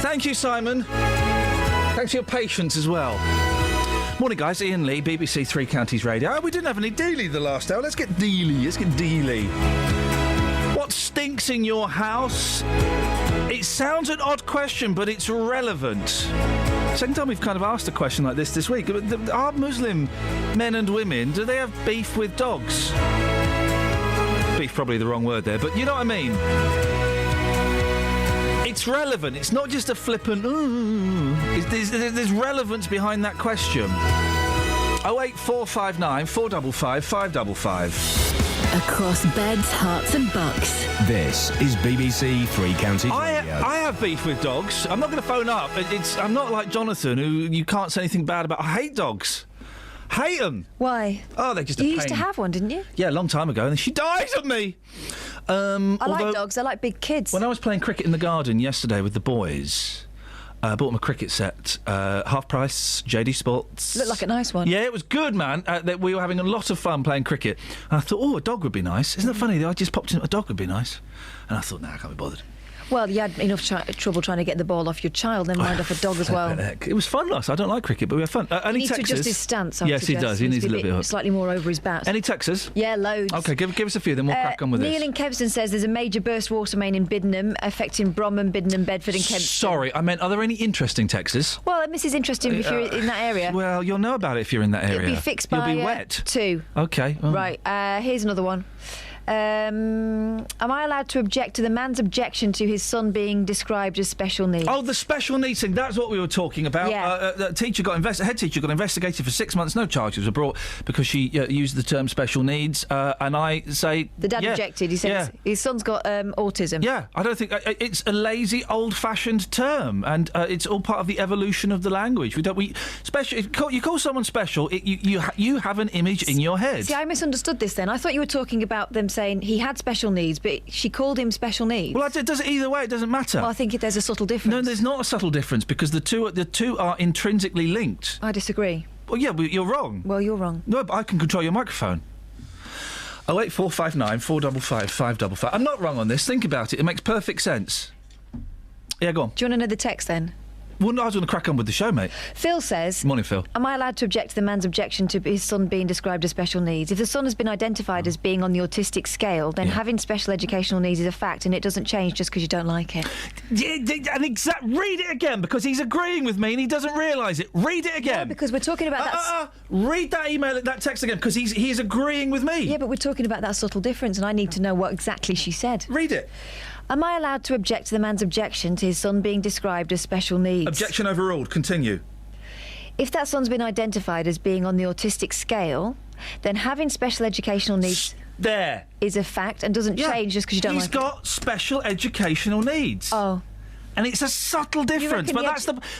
Thank you, Simon. Thanks for your patience as well. Morning, guys. Iain Lee, BBC Three Counties Radio. Oh, we didn't have any Dealey the last hour. Let's get Dealey. What stinks in your house? It sounds an odd question, but it's relevant. Second time we've kind of asked a question like this week. Are Muslim men and women, do they have beef with dogs? Beef, probably the wrong word there, but you know what I mean. It's relevant. It's not just a flippant, there's relevance behind that question. 08459 455 555. Across beds, hearts and bucks. This is BBC Three Counties Radio. I have beef with dogs. I'm not going to phone up. I'm not like Jonathan, who you can't say anything bad about. I hate dogs. Hate them. Why? Oh, they're just a You pain. used to have one, didn't you? Yeah, a long time ago, and then she died of me. I like dogs. I like big kids. When I was playing cricket in the garden yesterday with the boys, Bought him a cricket set, half price, JD Sports. Looked like a nice one. Yeah, it was good, man. We were having a lot of fun playing cricket. And I thought, oh, a dog would be nice. Isn't that funny? I just popped in, a dog would be nice. And I thought, nah, I can't be bothered. Well, you had enough trouble trying to get the ball off your child, never mind off a dog as well. It was fun last. I don't like cricket, but we had fun. He needs to adjust his stance. Yes, he does. He needs a little bit slightly more over his bat. Any texters? Yeah, loads. Okay, give us a few, then we'll crack on with Neil this. in Kempston says there's a major burst water main in Biddenham affecting Bromham, Biddenham, Bedford and Kempston. Sorry, I meant, are there any interesting texters? Well, this is interesting if you're in that area. Well, you'll know about it if you're in that area. It'll be fixed by... You'll be wet. 2. Okay. Oh. Right, here's another one. Am I allowed to object to the man's objection to his son being described as special needs? Oh, the special needs thing, that's what we were talking about. Yeah. The head teacher got investigated for 6 months, no charges were brought because she used the term special needs, and I say... The dad objected, he said his son's got autism. Yeah, I don't think... it's a lazy, old-fashioned term, and it's all part of the evolution of the language. Special. If you call someone special, you have an image in your head. See, I misunderstood this then. I thought you were talking about them saying he had special needs, but she called him special needs. Well, it does either way. It doesn't matter. Well, I think there's a subtle difference. No, there's not a subtle difference because the two are intrinsically linked. I disagree. Well, yeah, but you're wrong. Well, you're wrong. No, but I can control your microphone. 08459 455 555. I'm not wrong on this. Think about it. It makes perfect sense. Yeah, go on. Do you want another text then? Well, no, I was going to crack on with the show, mate. Phil says... Morning, Phil. Am I allowed to object to the man's objection to his son being described as special needs? If the son has been identified as being on the autistic scale, then having special educational needs is a fact, and it doesn't change just because you don't like it. Read it again, because he's agreeing with me and he doesn't realise it. Read it again. Yeah, because we're talking about that... Read that text again, because he's agreeing with me. Yeah, but we're talking about that subtle difference, and I need to know what exactly she said. Read it. Am I allowed to object to the man's objection to his son being described as special needs? Objection overruled. Continue. If that son's been identified as being on the autistic scale, then having special educational needs... is a fact and doesn't change just because you don't like it. He's got special educational needs. Oh. And it's a subtle difference, but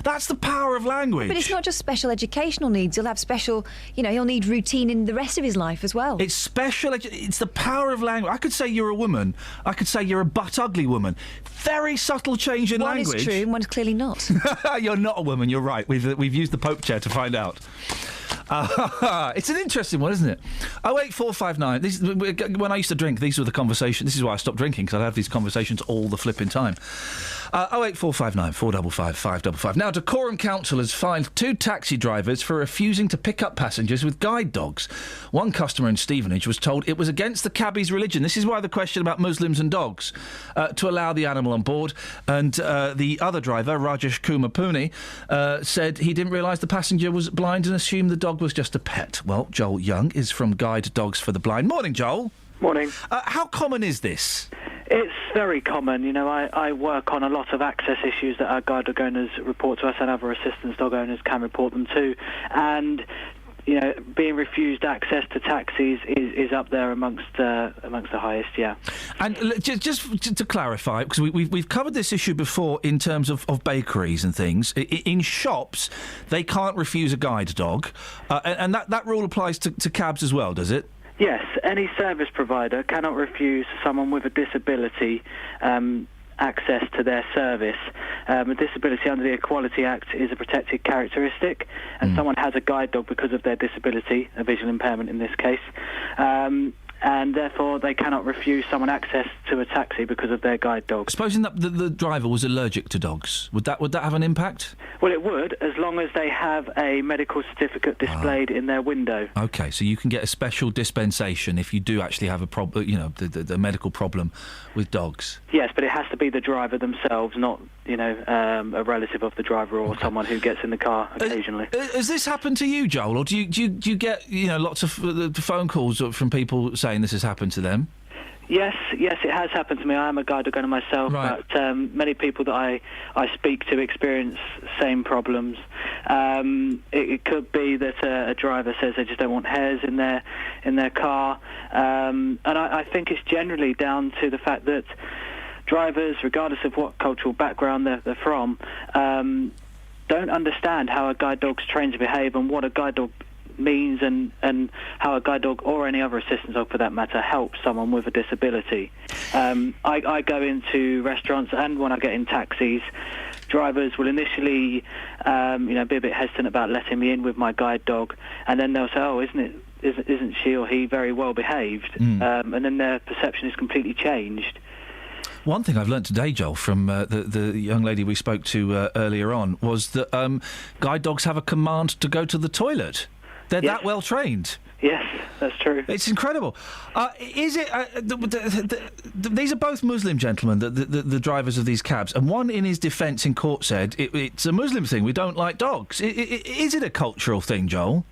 that's the power of language. But it's not just special educational needs. He'll have special, he'll need routine in the rest of his life as well. It's it's the power of language. I could say you're a woman. I could say you're a butt-ugly woman. Very subtle change in language. One is true and one is clearly not. You're not a woman, you're right. We've used the Pope chair to find out. It's an interesting one, isn't it? 08459. When I used to drink, these were the conversations. This is why I stopped drinking, because I'd have these conversations all the flipping time. 08459 455 555. Now, Dacorum Council has fined 2 taxi drivers for refusing to pick up passengers with guide dogs. One customer in Stevenage was told it was against the cabbie's religion. This is why the question about Muslims and dogs, to allow the animal on board. And the other driver, Rajesh Kumar Puni, said he didn't realise the passenger was blind and assumed the dog was just a pet. Well, Joel Young is from Guide Dogs for the Blind. Morning, Joel. Morning. How common is this? It's very common. I work on a lot of access issues that our guide dog owners report to us, and other assistance dog owners can report them too. And being refused access to taxis is up there amongst the highest, yeah. And just to clarify, because we've covered this issue before in terms of bakeries and things. In shops, they can't refuse a guide dog, and that rule applies to cabs as well, does it? Yes, any service provider cannot refuse someone with a disability access to their service. A disability under the Equality Act is a protected characteristic, and someone has a guide dog because of their disability, a visual impairment in this case, and therefore they cannot refuse someone access to a taxi because of their guide dog. Supposing that the driver was allergic to dogs, would that have an impact? Well, it would, as long as they have a medical certificate displayed in their window. OK, so you can get a special dispensation if you do actually have a problem, the medical problem with dogs. Yes, but it has to be the driver themselves, not, a relative of the driver or someone who gets in the car occasionally. Has this happened to you, Joel, or do you get, lots of phone calls from people saying this has happened to them? Yes, it has happened to me. I am a guide dog owner myself, right. But many people that I speak to experience same problems. It could be that a driver says they just don't want hairs in their car, and I think it's generally down to the fact that drivers, regardless of what cultural background they're from, don't understand how a guide dog's trained to behave and what a guide dog means and how a guide dog or any other assistance dog for that matter helps someone with a disability. I go into restaurants and when I get in taxis drivers will initially, be a bit hesitant about letting me in with my guide dog, and then they'll say, "Oh, isn't she or he very well behaved?" And then their perception is completely changed. One thing I've learnt today, Joel, from the young lady we spoke to earlier on, was that guide dogs have a command to go to the toilet. They're that well trained. Yes, that's true. It's incredible. Is it? These are both Muslim gentlemen, the drivers of these cabs, and one in his defence in court said it's a Muslim thing. We don't like dogs. Is it a cultural thing, Joel?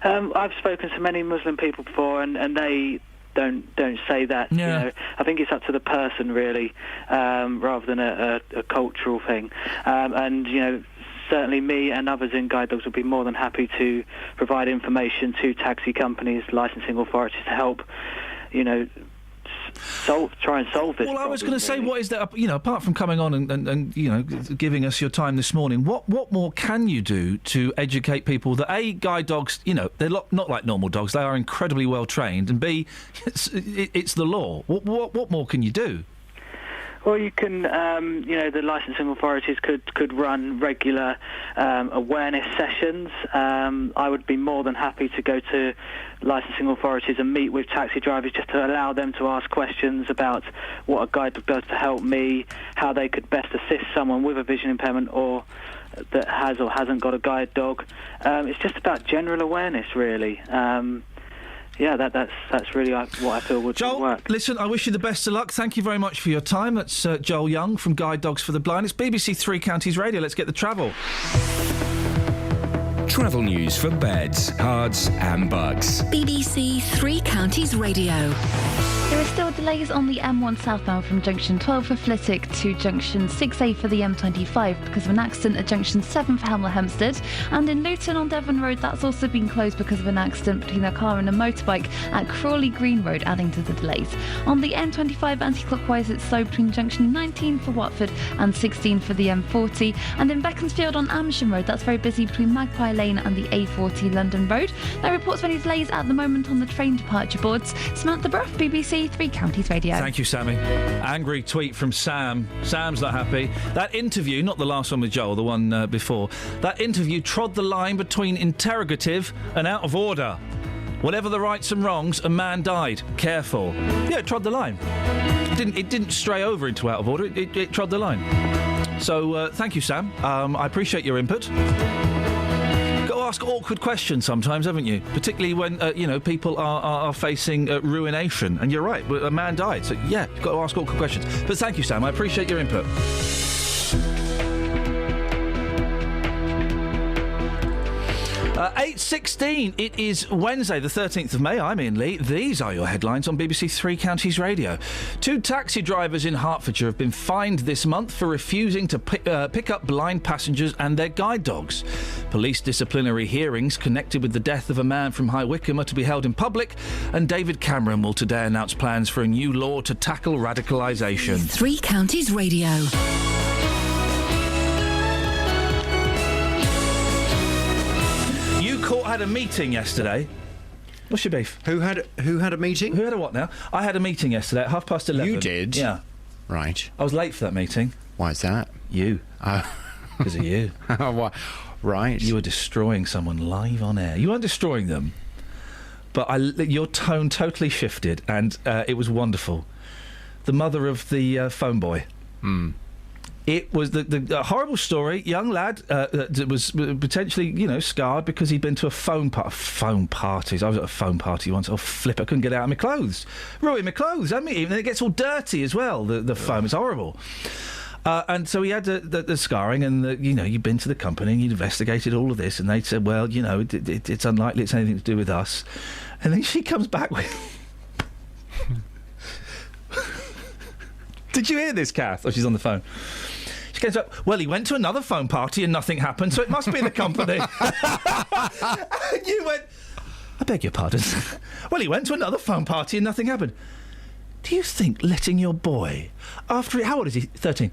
I've spoken to many Muslim people before, and they don't say that. Yeah. I think it's up to the person really, rather than a cultural thing. And certainly me and others in guide dogs would be more than happy to provide information to taxi companies, licensing authorities to help, try and solve this. Well, I was going to say, what is that? Apart from coming on and giving us your time this morning, what more can you do to educate people that guide dogs, they're not like normal dogs. They are incredibly well trained, and B, it's the law. What more can you do? Well, you can, the licensing authorities could run regular awareness sessions. I would be more than happy to go to licensing authorities and meet with taxi drivers just to allow them to ask questions about what a guide dog does to help me, how they could best assist someone with a vision impairment or that has or hasn't got a guide dog. It's just about general awareness, really. That's really what I feel would work. Listen, I wish you the best of luck. Thank you very much for your time. That's Joel Young from Guide Dogs for the Blind. It's BBC Three Counties Radio. Let's get the travel. Travel news for beds, cards and bugs. BBC Three Counties Radio. There are still delays on the M1 southbound from junction 12 for Flitwick to junction 6A for the M25 because of an accident at junction 7 for Hemel Hempstead. And in Luton on Devon Road, that's also been closed because of an accident between a car and a motorbike at Crawley Green Road, adding to the delays. On the M25 anti-clockwise, it's slow between junction 19 for Watford and 16 for the M40. And in Beaconsfield on Amersham Road, that's very busy between Magpie Lane and the A40 London Road. There are reports of any delays at the moment on the train departure boards. Samantha Bruff, BBC Three Counties Radio. Thank you, Sammy. Angry tweet from Sam. Sam's not happy. That interview, not the last one with Joel, the one before, that interview trod the line between interrogative and out of order. Whatever the rights and wrongs, a man died. Careful. Yeah, it trod the line. It didn't stray over into out of order. It trod the line. So, thank you, Sam. I appreciate your input. Ask awkward questions sometimes, haven't you? Particularly when people are facing ruination. And you're right, a man died, so yeah, you've got to ask awkward questions. But thank you, Sam. I appreciate your input. 8:16. It is Wednesday, the 13th of May. I'm Iain Lee. These are your headlines on BBC Three Counties Radio. 2 taxi drivers in Hertfordshire have been fined this month for refusing to pick up blind passengers and their guide dogs. Police disciplinary hearings connected with the death of a man from High Wycombe are to be held in public, and David Cameron will today announce plans for a new law to tackle radicalisation. Three Counties Radio. Court had a meeting yesterday. What's your beef? Who had a meeting? Who had a what now? I had a meeting yesterday at 11:30. You did? Yeah. Right. I was late for that meeting. Why is that? You. Because of you. Right. You were destroying someone live on air. You weren't destroying them, but your tone totally shifted, and it was wonderful. The mother of the phone boy. It was the horrible story. Young lad was potentially, scarred because he'd been to phone parties. I was at a phone party once. Oh, flip! I couldn't get out of my clothes. Ruined my clothes. I mean, even it gets all dirty as well. The foam. It's horrible. And so he had the scarring, and you'd been to the company and you'd investigated all of this, and they said, well, it's unlikely it's anything to do with us. And then she comes back with. Did you hear this, Kath? Oh, she's on the phone. She goes up, well, he went to another phone party and nothing happened, so it must be the company. And you went, I beg your pardon. Well, he went to another phone party and nothing happened. Do you think letting your boy, how old is he? 13.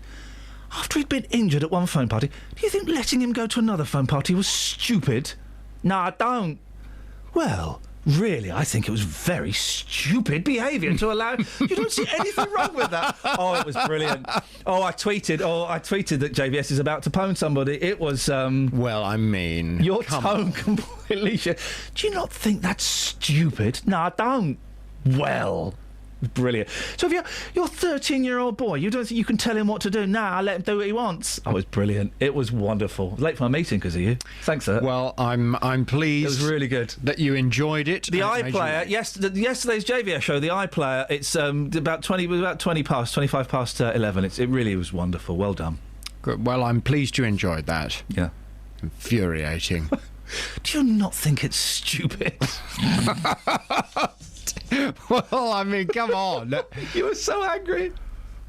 After he'd been injured at one phone party, do you think letting him go to another phone party was stupid? No, I don't. Well, Really, I think it was very stupid behaviour to allow... You don't see anything wrong with that. Oh, it was brilliant. I tweeted that JVS is about to pwn somebody. It was... well, I mean... Your tone completely... Do you not think that's stupid? No, I don't. Well... Brilliant. So if your 13-year-old boy, you don't think you can tell him what to do? Nah, I let him do what he wants. Oh, it was brilliant. It was wonderful. Late for my meeting because of you. Thanks, sir. Well, I'm pleased. It was really good that you enjoyed it. The iPlayer. Yesterday's JVS show. The iPlayer. It's about 25 past 11. It really was wonderful. Well done. Good. Well, I'm pleased you enjoyed that. Yeah. Infuriating. Do you not think it's stupid? Well, I mean, come on. You were so angry.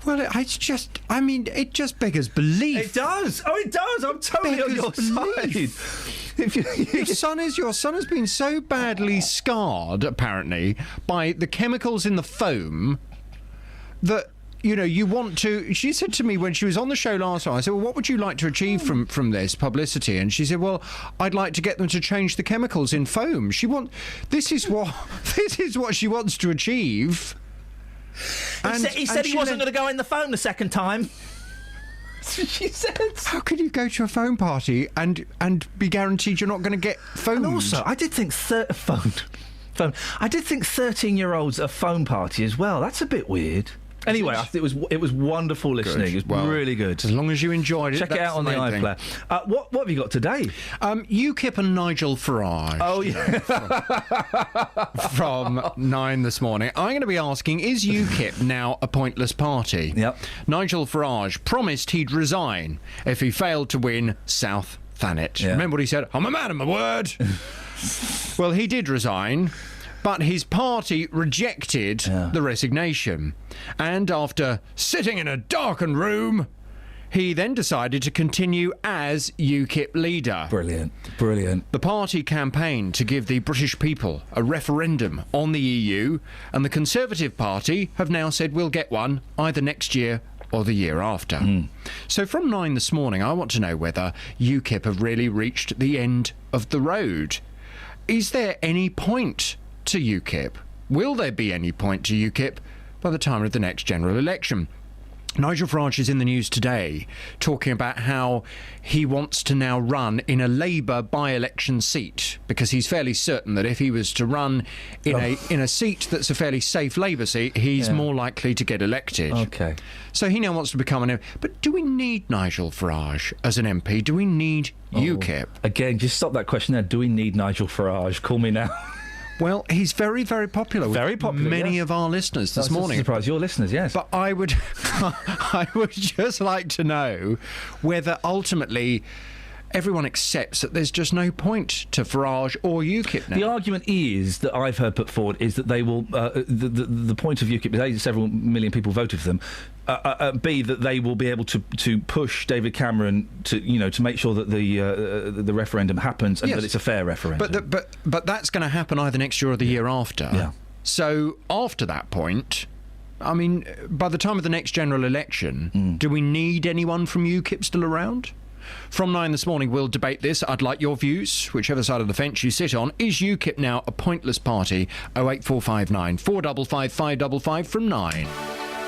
Well, it just beggars belief. It does. Oh, it does. I'm totally on your side. Your son has been so badly scarred, apparently, by the chemicals in the foam that... You know, you want to... She said to me when she was on the show last time, I said, well, what would you like to achieve from this publicity? And she said, well, I'd like to get them to change the chemicals in foam. This is what she wants to achieve. He said he wasn't going to go in the foam the second time. She said. How could you go to a foam party and be guaranteed you're not going to get foamed? And also, I did think I did think 13-year-olds at a foam party as well. That's a bit weird. Anyway, I think it was wonderful listening. It was really good. As long as you enjoyed it, check it out on the iPlayer. What have you got today? UKIP and Nigel Farage. Oh yeah, from 9 this morning. I'm going to be asking: is UKIP now a pointless party? Yep. Nigel Farage promised he'd resign if he failed to win South Thanet. Yeah. Remember what he said? I'm a man of my word. Well, he did resign. But his party rejected the resignation. And after sitting in a darkened room, he then decided to continue as UKIP leader. Brilliant. The party campaigned to give the British people a referendum on the EU, and the Conservative Party have now said we'll get one either next year or the year after. So from 9 this morning, I want to know whether UKIP have really reached the end of the road. Is there any point to UKIP? Will there be any point to UKIP by the time of the next general election? Nigel Farage is in the news today talking about how he wants to now run in a Labour by-election seat because he's fairly certain that if he was to run in a seat that's a fairly safe Labour seat, he's more likely to get elected. Okay. So he now wants to become an MP. But do we need Nigel Farage as an MP? Do we need UKIP? Again, just stop that question there. Do we need Nigel Farage? Call me now. Well, he's very, very popular with many of our listeners this morning. Surprise your listeners, yes. But I would just like to know whether ultimately everyone accepts that there's just no point to Farage or UKIP now. The argument is that I've heard put forward is that they will. The point of UKIP is A, several million people voted for them. B, that they will be able to push David Cameron to make sure that the referendum happens and that it's a fair referendum. But that's going to happen either next year or the year after. Yeah. So after that point, I mean, by the time of the next general election, do we need anyone from UKIP still around? From 9 this morning, we'll debate this. I'd like your views, whichever side of the fence you sit on. Is UKIP now a pointless party? 08459 455 555 from 9.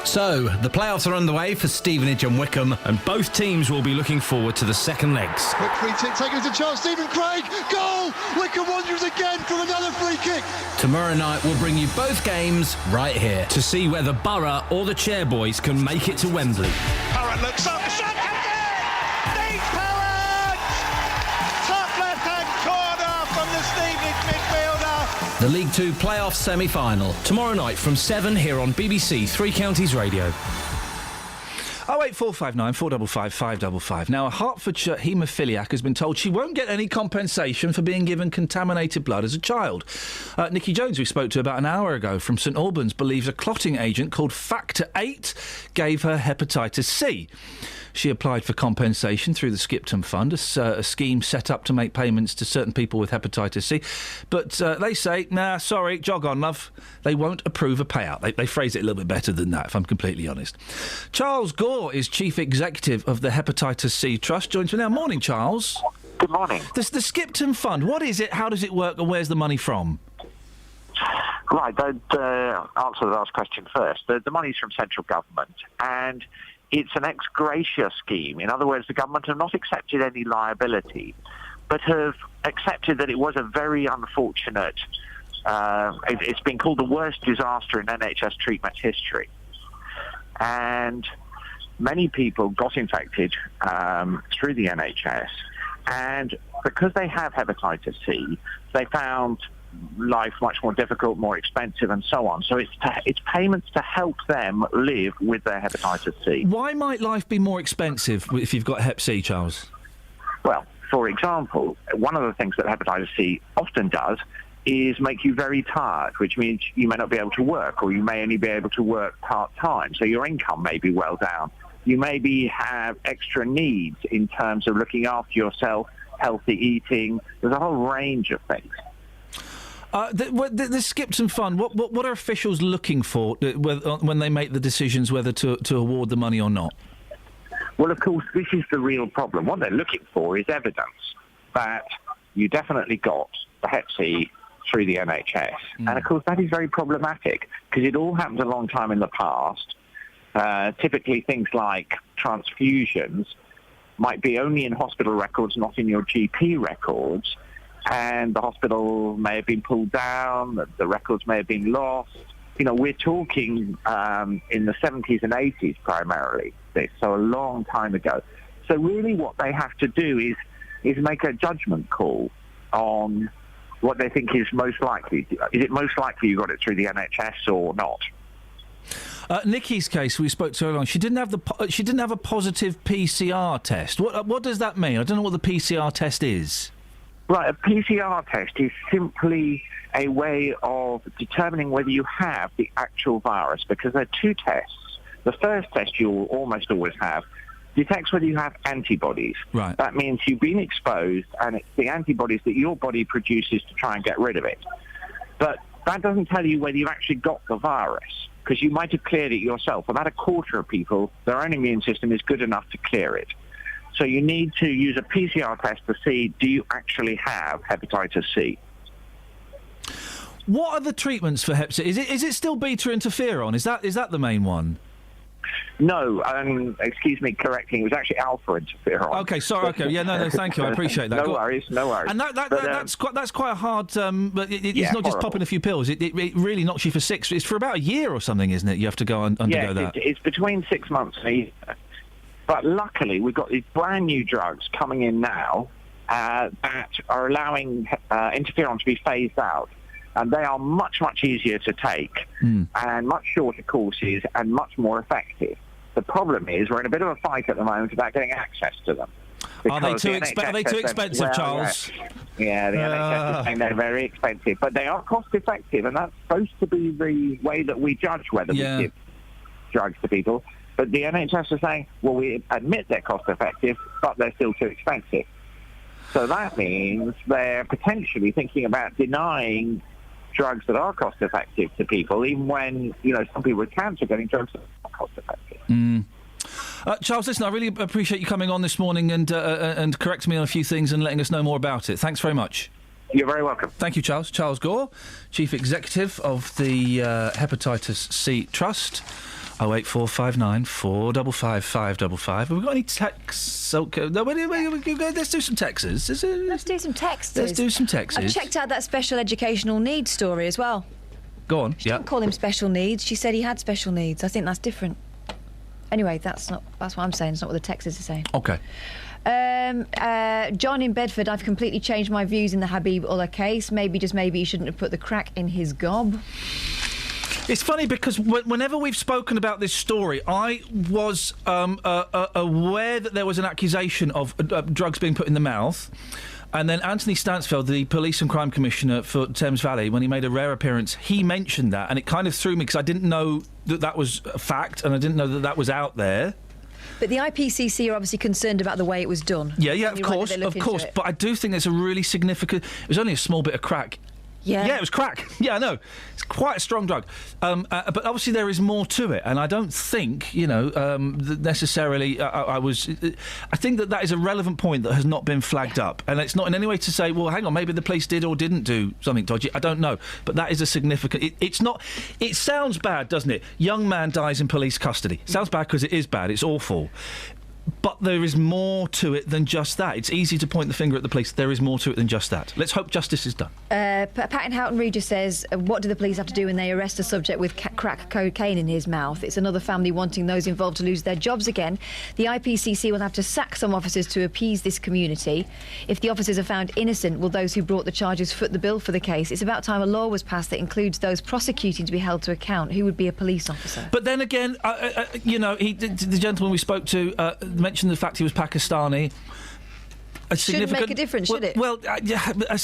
So, the playoffs are underway for Stevenage and Wycombe, and both teams will be looking forward to the second legs. Quick free kick taken to Charles Stephen Craig. Goal! Wycombe Wanderers again from another free kick. Tomorrow night we'll bring you both games right here to see whether Borough or the Chairboys can make it to Wembley. Parrott looks up. Shot comes in! Dean Parrott! Top left-hand corner from the Stevenage midfielder. The League Two playoff semi-final tomorrow night from 7 here on BBC Three Counties Radio. 08459 455 555. Now, a Hertfordshire haemophiliac has been told she won't get any compensation for being given contaminated blood as a child. Nikki Jones, we spoke to about an hour ago from St Albans, believes a clotting agent called Factor 8 gave her hepatitis C. She applied for compensation through the Skipton Fund, a scheme set up to make payments to certain people with hepatitis C. But they say, nah, sorry, jog on, love. They won't approve a payout. They phrase it a little bit better than that, if I'm completely honest. Charles Gore is Chief Executive of the Hepatitis C Trust. Joins me now. Morning, Charles. Good morning. The Skipton Fund, what is it, how does it work, and where's the money from? Right, the answer to the last question first. The money's from central government, and it's an ex gratia scheme. In other words, the government have not accepted any liability, but have accepted that it was a very unfortunate, it's been called the worst disaster in NHS treatment history. And many people got infected through the NHS, and because they have hepatitis C, they found life much more difficult, more expensive, and so on. So it's payments to help them live with their hepatitis C. Why might life be more expensive if you've got Hep C, Charles? Well, for example, one of the things that hepatitis C often does is make you very tired, which means you may not be able to work, or you may only be able to work part-time, so your income may be well down. You maybe have extra needs in terms of looking after yourself, healthy eating. There's a whole range of things. The Skipton Fund, what are officials looking for when they make the decisions whether to award the money or not? Well, of course, this is the real problem. What they're looking for is evidence that you definitely got the Hep C through the NHS. And, of course, that is very problematic because it all happened a long time in the past. Typically, things like transfusions might be only in hospital records, not in your GP records. And the hospital may have been pulled down, the records may have been lost. You know, we're talking in the 70s and 80s primarily, so a long time ago. So really what they have to do is make a judgment call on what they think is most likely. Is it most likely you got it through the NHS or not? Nikki's case we spoke to earlier on. She didn't have a positive PCR test. What does that mean? I don't know what the PCR test is. Right, a PCR test is simply a way of determining whether you have the actual virus, because there are two tests. The first test you'll almost always have detects whether you have antibodies. Right. That means you've been exposed, and it's the antibodies that your body produces to try and get rid of it. But that doesn't tell you whether you've actually got the virus, because you might have cleared it yourself. About a quarter of people, their own immune system is good enough to clear it. So you need to use a PCR test to see, do you actually have hepatitis C? What are the treatments for Hep C? Is it still beta interferon? Is that the main one? No, excuse me correcting, it was actually alpha interferon. Okay, sorry. Okay, yeah, no, thank you. I appreciate that. No worries. And that's quite a hard. But it's not just popping a few pills. It really knocks you for six. It's for about a year or something, isn't it? You have to go undergo that. It's between 6 months and a year. But luckily, we've got these brand new drugs coming in now that are allowing interferon to be phased out. And they are much, much easier to take and much shorter courses and much more effective. The problem is we're in a bit of a fight at the moment about getting access to them. Are they too expensive, Charles? Yeah, the NHS is saying they're very expensive. But they are cost-effective, and that's supposed to be the way that we judge whether we give drugs to people. But the NHS is saying, well, we admit they're cost-effective, but they're still too expensive. So that means they're potentially thinking about denying drugs that are cost-effective to people, even when, some people with cancer are getting drugs that are cost-effective. Charles, listen, I really appreciate you coming on this morning and correcting me on a few things and letting us know more about it. Thanks very much. You're very welcome. Thank you, Charles. Charles Gore, Chief Executive of the Hepatitis C Trust. 08459 455 555. Have we got any texts? Okay. No, let's do some texts. Let's do some texts. I checked out that special educational needs story as well. Go on. She didn't call him special needs. She said he had special needs. I think that's different. Anyway, that's what I'm saying. It's not what the texters are saying. Okay. John in Bedford, I've completely changed my views in the Habib Ullah case. Maybe, just maybe, he shouldn't have put the crack in his gob. It's funny because whenever we've spoken about this story, I was aware that there was an accusation of drugs being put in the mouth. And then Anthony Stansfeld, the Police and Crime Commissioner for Thames Valley, when he made a rare appearance, he mentioned that. And it kind of threw me because I didn't know that was a fact and I didn't know that was out there. But the IPCC are obviously concerned about the way it was done. Yeah, of course. But I do think there's a really significant... It was only a small bit of crack Yeah, it was crack. Yeah, I know. It's quite a strong drug. But obviously there is more to it, and I don't think, necessarily I think that is a relevant point that has not been flagged up. And it's not in any way to say, well, hang on, maybe the police did or didn't do something dodgy. I don't know. But that is a significant... It's not... It sounds bad, doesn't it? Young man dies in police custody. Sounds bad because it is bad. It's awful. But there is more to it than just that. It's easy to point the finger at the police. There is more to it than just that. Let's hope justice is done. Pat in Houghton Regis says, what do the police have to do when they arrest a subject with crack cocaine in his mouth? It's another family wanting those involved to lose their jobs again. The IPCC will have to sack some officers to appease this community. If the officers are found innocent, will those who brought the charges foot the bill for the case? It's about time a law was passed that includes those prosecuting to be held to account. Who would be a police officer? But then again, the gentleman we spoke to mentioned the fact he was Pakistani. Shouldn't make a difference, should it? Well,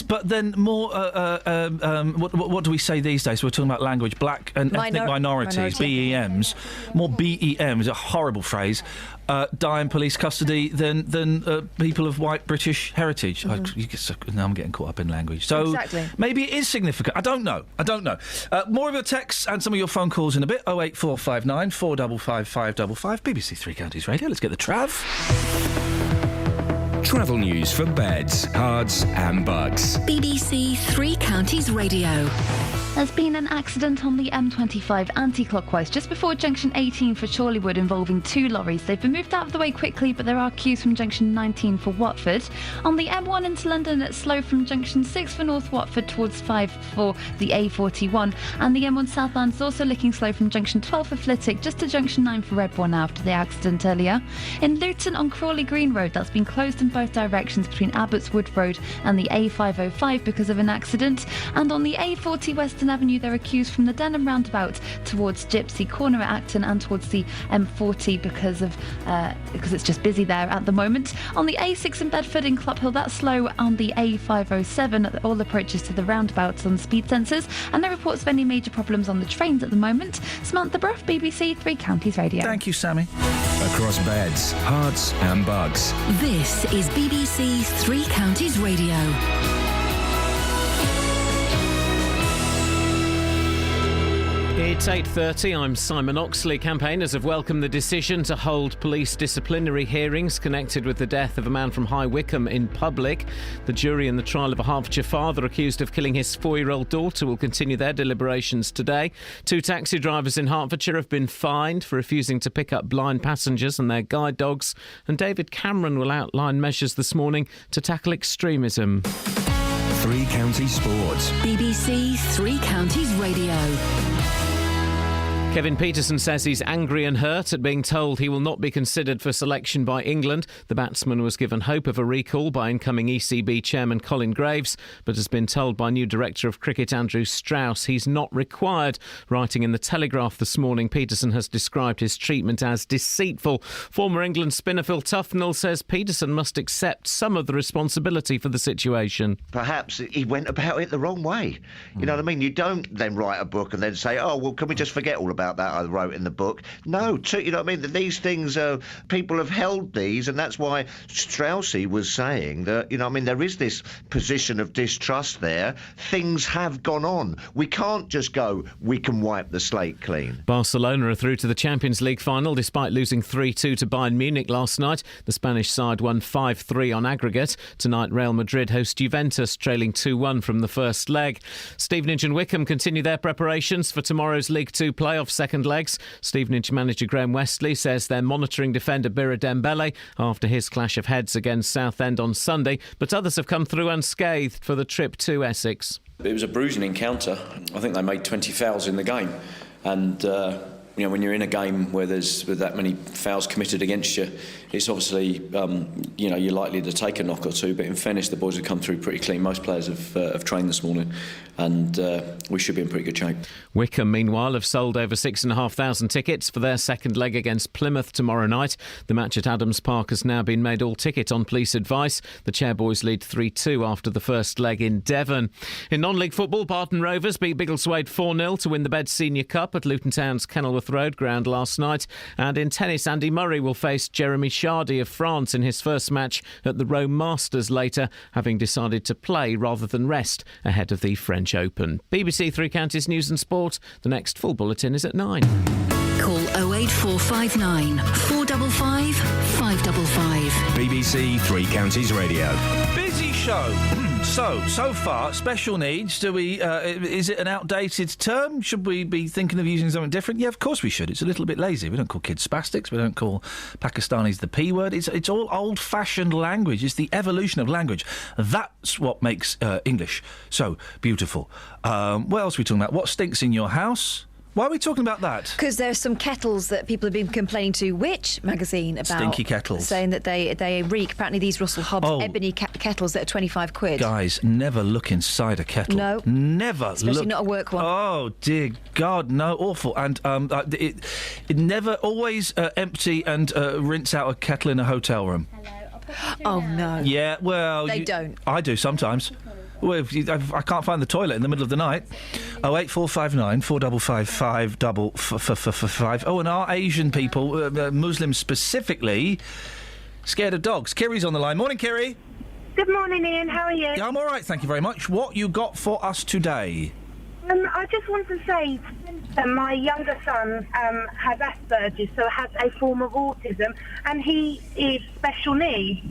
but then more. What do we say these days? We're talking about language. Black and ethnic minorities, BEMs. More BEMs, a horrible phrase. Die in police custody than people of white British heritage. Now I'm getting caught up in language. So maybe it is significant. I don't know. More of your texts and some of your phone calls in a bit. 08459 455 555. BBC Three Counties Radio. Let's get the trav. Travel news for beds, cards and bugs. BBC Three Counties Radio. There's been an accident on the M25 anti-clockwise just before junction 18 for Chorleywood involving 2 lorries. They've been moved out of the way quickly, but there are queues from junction 19 for Watford. On the M1 into London, it's slow from junction 6 for North Watford towards 5 for the A41. And the M1 southbound is also looking slow from junction 12 for Flitwick just to junction 9 for Redbourne after the accident earlier. In Luton on Crawley Green Road, that's been closed in both directions between Abbots Wood Road and the A505 because of an accident. And on the A40 Western Avenue, there are queues from the Denham roundabout towards Gypsy Corner at Acton and towards the M40 because it's just busy there at the moment. On the A6 in Bedford in Clophill, that's slow on the A507 at all approaches to the roundabouts on speed sensors, and no reports of any major problems on the trains at the moment. Samantha Bruff, BBC Three Counties Radio. Thank you, Sammy. Across beds, hearts and bugs. This is BBC Three Counties Radio. It's 8:30. I'm Simon Oxley. Campaigners have welcomed the decision to hold police disciplinary hearings connected with the death of a man from High Wycombe in public. The jury in the trial of a Hertfordshire father accused of killing his 4-year-old daughter will continue their deliberations today. 2 taxi drivers in Hertfordshire have been fined for refusing to pick up blind passengers and their guide dogs. And David Cameron will outline measures this morning to tackle extremism. Three Counties Sports. BBC Three Counties Radio. Kevin Peterson says he's angry and hurt at being told he will not be considered for selection by England. The batsman was given hope of a recall by incoming ECB chairman Colin Graves, but has been told by new director of cricket Andrew Strauss he's not required. Writing in the Telegraph this morning, Peterson has described his treatment as deceitful. Former England spinner Phil Tufnell says Peterson must accept some of the responsibility for the situation. Perhaps he went about it the wrong way. You know what I mean? You don't then write a book and then say, oh, well, can we just forget all about that I wrote in the book? No, you know what I mean? These things, people have held these, and that's why Straussy was saying that, you know what I mean, there is this position of distrust there. Things have gone on. We can't just go, we can wipe the slate clean. Barcelona are through to the Champions League final despite losing 3-2 to Bayern Munich last night. The Spanish side won 5-3 on aggregate. Tonight, Real Madrid host Juventus, trailing 2-1 from the first leg. Stevenage and Wycombe continue their preparations for tomorrow's League 2 playoff second legs. Stevenage manager Graham Westley says they're monitoring defender Bira Dembele after his clash of heads against Southend on Sunday, but others have come through unscathed for the trip to Essex. It was a bruising encounter. I think they made 20 fouls in the game, and you know, when you're in a game where there's that many fouls committed against you, it's obviously you know, you're likely to take a knock or two. But in fairness, the boys have come through pretty clean. Most players have trained this morning, and we should be in pretty good shape. Wycombe, meanwhile, have sold over 6,500 tickets for their second leg against Plymouth tomorrow night. The match at Adams Park has now been made all ticket on police advice. The Chairboys lead 3-2 after the first leg in Devon. In non-league football, Barton Rovers beat Biggleswade 4-0 to win the Beds Senior Cup at Luton Town's Kenilworth North Road ground last night. And in tennis, Andy Murray will face Jeremy Chardy of France in his first match at the Rome Masters later, having decided to play rather than rest ahead of the French Open. BBC Three Counties News and Sport. The next full bulletin is at 9. Call 08459 455 555. BBC Three Counties Radio. Busy show. So far, special needs. Do we? Is it an outdated term? Should we be thinking of using something different? Yeah, of course we should. It's a little bit lazy. We don't call kids spastics. We don't call Pakistanis the P word. It's all old-fashioned language. It's the evolution of language. That's what makes English so beautiful. What else are we talking about? What stinks in your house? Why are we talking about that? Because there's some kettles that people have been complaining to Which magazine about. Stinky kettles. Saying that they reek. Apparently these Russell Hobbs ebony kettles that are 25 quid. Guys, never look inside a kettle. No. Never Especially look. not a work one. Oh, dear God, no, awful. And it never, always empty and rinse out a kettle in a hotel room. Oh, no. Yeah, well... They don't. I do sometimes. Well, I can't find the toilet in the middle of the night. 08459 455 555. Oh, and are Asian people, Muslims specifically, scared of dogs? Kiri's on the line. Morning, Kiri. Good morning, Ian. How are you? Yeah, I'm all right, thank you very much. What you got for us today? I just want to say, my younger son has Asperger's, so has a form of autism, and he is special needs.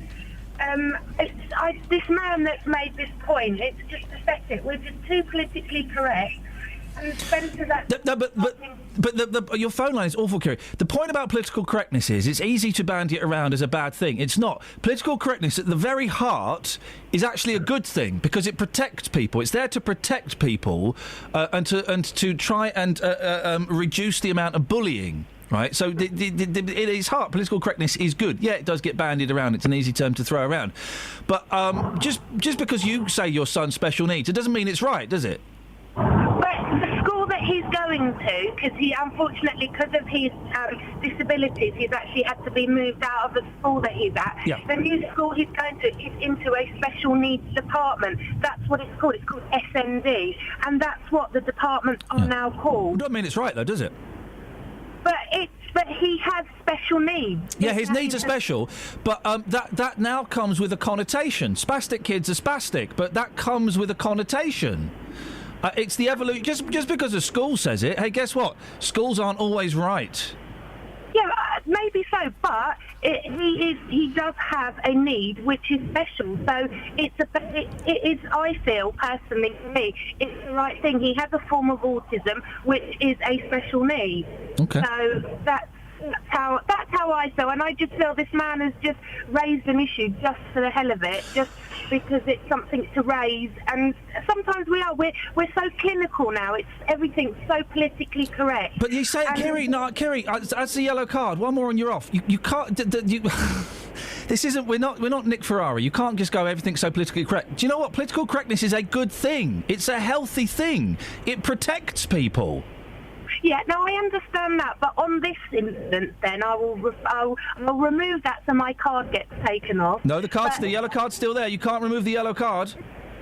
This man that's made this point, it's just pathetic. We're just too politically correct. And Spencer's but your phone line is awful, Kerry. The point about political correctness is it's easy to bandy it around as a bad thing. It's not. Political correctness at the very heart is actually a good thing because it protects people. It's there to protect people and to try and reduce the amount of bullying. Right, so at its heart, political correctness is good. Yeah, it does get bandied around. It's an easy term to throw around. But just because you say your son's special needs, it doesn't mean it's right, does it? But the school that he's going to, because he, unfortunately, because of his disabilities, he's actually had to be moved out of the school that he's at. Yeah. The new school he's going to is into a special needs department. That's what it's called. It's called SND. And that's what the departments are now called. It doesn't mean it's right, though, does it? But he has special needs. Yeah, his needs are special, but that now comes with a connotation. Spastic kids are spastic, but that comes with a connotation. It's the evolution. Just because a school says it, hey, guess what? Schools aren't always right. Yeah, maybe so, but he does have a need which is special. So it is, I feel personally, for me, it's the right thing. He has a form of autism which is a special need. Okay. So that's how I feel, and I just feel this man has just raised an issue just for the hell of it, just because it's something to raise. And sometimes we're so clinical now. It's everything's so politically correct. But you say, Kerry, that's the yellow card. One more and you're off. You can't. This isn't. We're not Nick Ferrari. You can't just go everything's so politically correct. Do you know what? Political correctness is a good thing. It's a healthy thing. It protects people. Yeah, no, I understand that, but on this instance, then I'll remove that so my card gets taken off. No, the yellow card's still there. You can't remove the yellow card.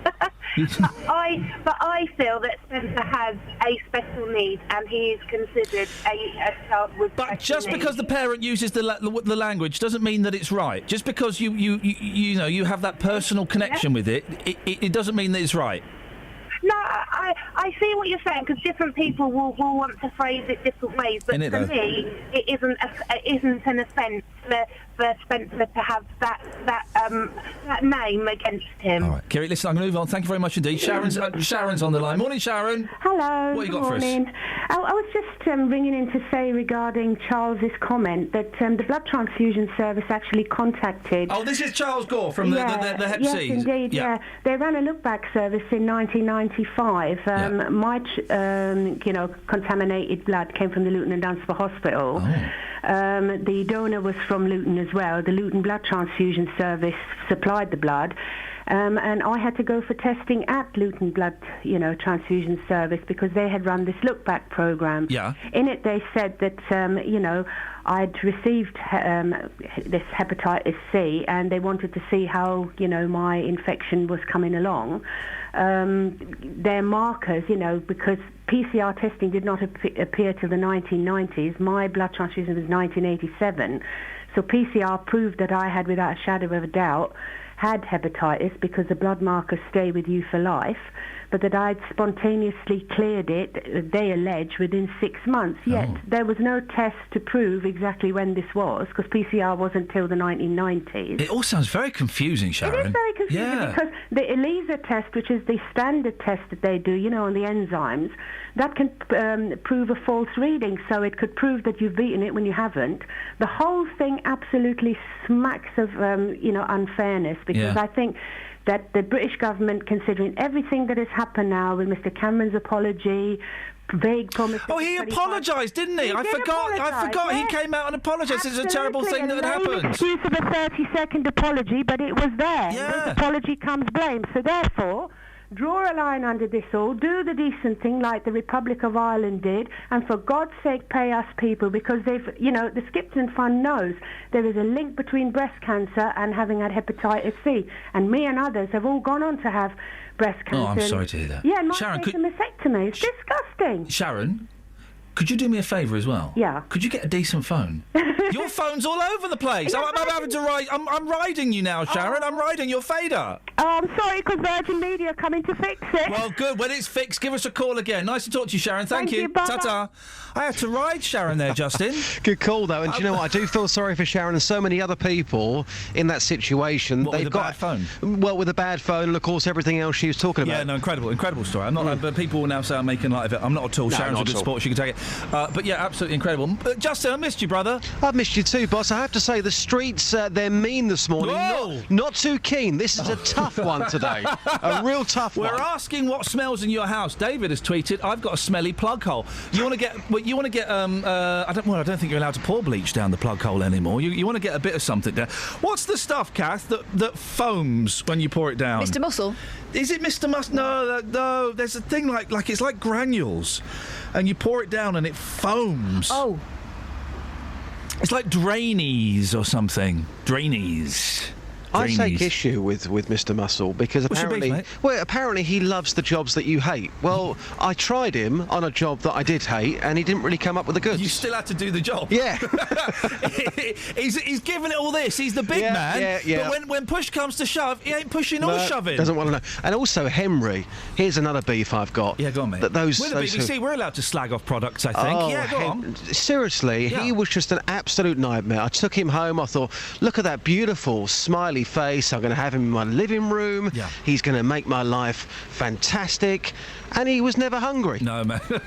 But I feel that Spencer has a special need, and he is considered a child with special But just needs. because the parent uses the language doesn't mean that it's right. Just because you have that personal connection with it doesn't mean that it's right. No, I see what you're saying, because different people will want to phrase it different ways, but to me, it isn't an offence for Spencer to have that name against him. All right, Kerry, listen, I'm going to move on. Thank you very much indeed. Sharon's on the line. Morning, Sharon. Hello. What you good got morning. for us? I was just ringing in to say regarding Charles's comment that the blood transfusion service actually contacted. Oh, this is Charles Gore from the Hep Yes, C. indeed. Yeah, they ran a look-back service in 1995. My contaminated blood came from the Luton and Dunstable Hospital. Oh. The donor was from Luton as well. The Luton Blood Transfusion Service supplied the blood. And I had to go for testing at Luton Blood, Transfusion Service because they had run this look back program. Yeah. In it, they said that I'd received this hepatitis C, and they wanted to see how my infection was coming along. Their markers, because PCR testing did not appear till the 1990s. My blood transfusion was 1987, so PCR proved that I had, without a shadow of a doubt, had hepatitis because the blood markers stay with you for life, but that I'd spontaneously cleared it, they allege, within 6 months. Yet there was no test to prove exactly when this was, because PCR wasn't till the 1990s. It all sounds very confusing, Sharon. It is very confusing because the ELISA test, which is the standard test that they do, on the enzymes, that can prove a false reading, so it could prove that you've beaten it when you haven't. The whole thing absolutely smacks of, unfairness, because I think that the British government, considering everything that has happened now with Mr Cameron's apology, vague promises... Oh, he apologised, didn't he? I forgot he came out and apologised. It's a terrible thing that had happened. Excuse of a 30-second apology, but it was there. Yeah. With apology comes blame. So therefore, draw a line under this all, do the decent thing like the Republic of Ireland did, and for God's sake pay us people, because they've, the Skipton Fund knows there is a link between breast cancer and having had hepatitis C, and me and others have all gone on to have breast cancer. Oh, I'm sorry to hear that. Yeah, and Sharon, a mastectomy. It's disgusting. Sharon, could you do me a favour as well? Yeah. Could you get a decent phone? Your phone's all over the place. I'm having to ride. I'm riding you now, Sharon. I'm riding your fader. Oh, I'm sorry, because Virgin Media are coming to fix it. Well, good. When it's fixed, give us a call again. Nice to talk to you, Sharon. Thank you. Ta-ta. I had to ride Sharon there, Justin. Good call, though. And do you know what? I do feel sorry for Sharon and so many other people in that situation. What, with a bad phone? Well, with a bad phone and, of course, everything else she was talking about. Yeah, no, incredible story. I'm not. But people will now say I'm making light of it. I'm not at all. No, Sharon's a good sport. She can take it. But yeah, absolutely incredible. Justin, I missed you, brother. I've missed you too, boss. I have to say, the streets, they're mean this morning. Not too keen. This is a tough one today. A real tough one. We're asking what smells in your house. David has tweeted, "I've got a smelly plug hole." You want to get? I don't think you're allowed to pour bleach down the plug hole anymore. You want to get a bit of something there. What's the stuff, Kath, that foams when you pour it down? Mr. Muscle. Is it Mr. Muscle? No. There's a thing like it's like granules, and you pour it down and it foams. Oh. It's like Drainies or something. Drainies. I take issue with Mr. Muscle because apparently he loves the jobs that you hate. Well, I tried him on a job that I did hate, and he didn't really come up with the goods. You still had to do the job. Yeah. he's given it all this. He's the big man. Yeah. But when push comes to shove, he ain't pushing or shoving. Doesn't want to know. And also Henry. Here's another beef I've got. Yeah, go on, mate. We're the BBC. We're allowed to slag off products, I think. Oh, yeah, go on. Seriously, he was just an absolute nightmare. I took him home. I thought, look at that beautiful smiley face. I'm going to have him in my living room. Yeah. He's going to make my life fantastic. And he was never hungry. No, man. Hey,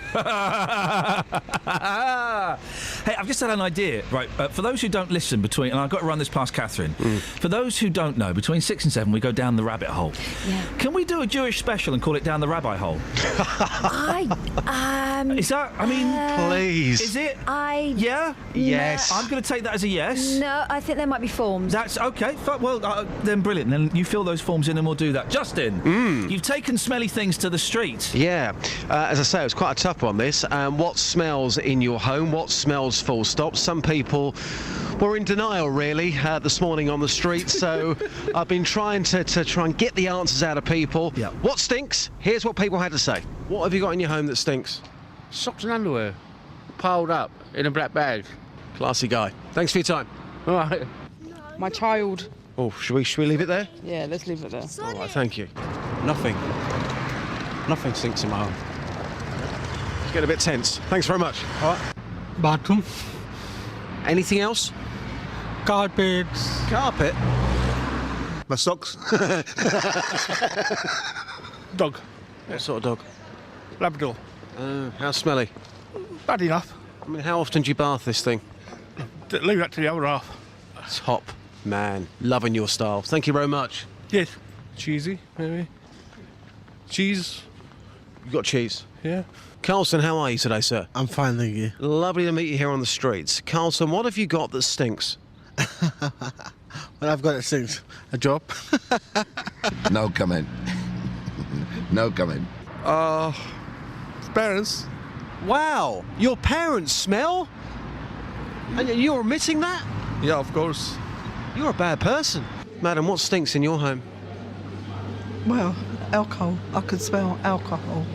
I've just had an idea. Right, for those who don't listen and I've got to run this past Catherine. For those who don't know, between 6 and 7 we go down the rabbit hole. Yeah. Can we do a Jewish special and call it Down the Rabbi Hole? Is that, please. Is it? Yeah? Yes. I'm going to take that as a yes. No, I think there might be forms. That's okay. Well, then brilliant. Then you fill those forms in and we'll do that. Justin, you've taken smelly things to the street. Yeah. As I say, it was quite a tough one, this. What smells in your home? What smells full stop? Some people were in denial, really, this morning on the street, so I've been trying to try and get the answers out of people. Yep. What stinks? Here's what people had to say. What have you got in your home that stinks? Socks and underwear, piled up in a black bag. Classy guy. Thanks for your time. All right. My child. Oh, should we leave it there? Yeah, let's leave it there. All right, thank you. Nothing stinks in my home. It's getting a bit tense. Thanks very much. All right. Bathroom. Anything else? Carpets. Carpet? My socks. Dog. What sort of dog? Labrador. How smelly? Bad enough. How often do you bath this thing? Leave that to the other half. Top man. Loving your style. Thank you very much. Yes. Cheesy, maybe. Cheese. You got cheese? Yeah. Carlson, how are you today, sir? I'm fine, thank you. Lovely to meet you here on the streets. Carlson, what have you got that stinks? What I've got that stinks? A job. No comment. No comment. Parents. Wow, your parents smell? And you're admitting that? Yeah, of course. You're a bad person. Madam, what stinks in your home? Well, alcohol. I could smell alcohol.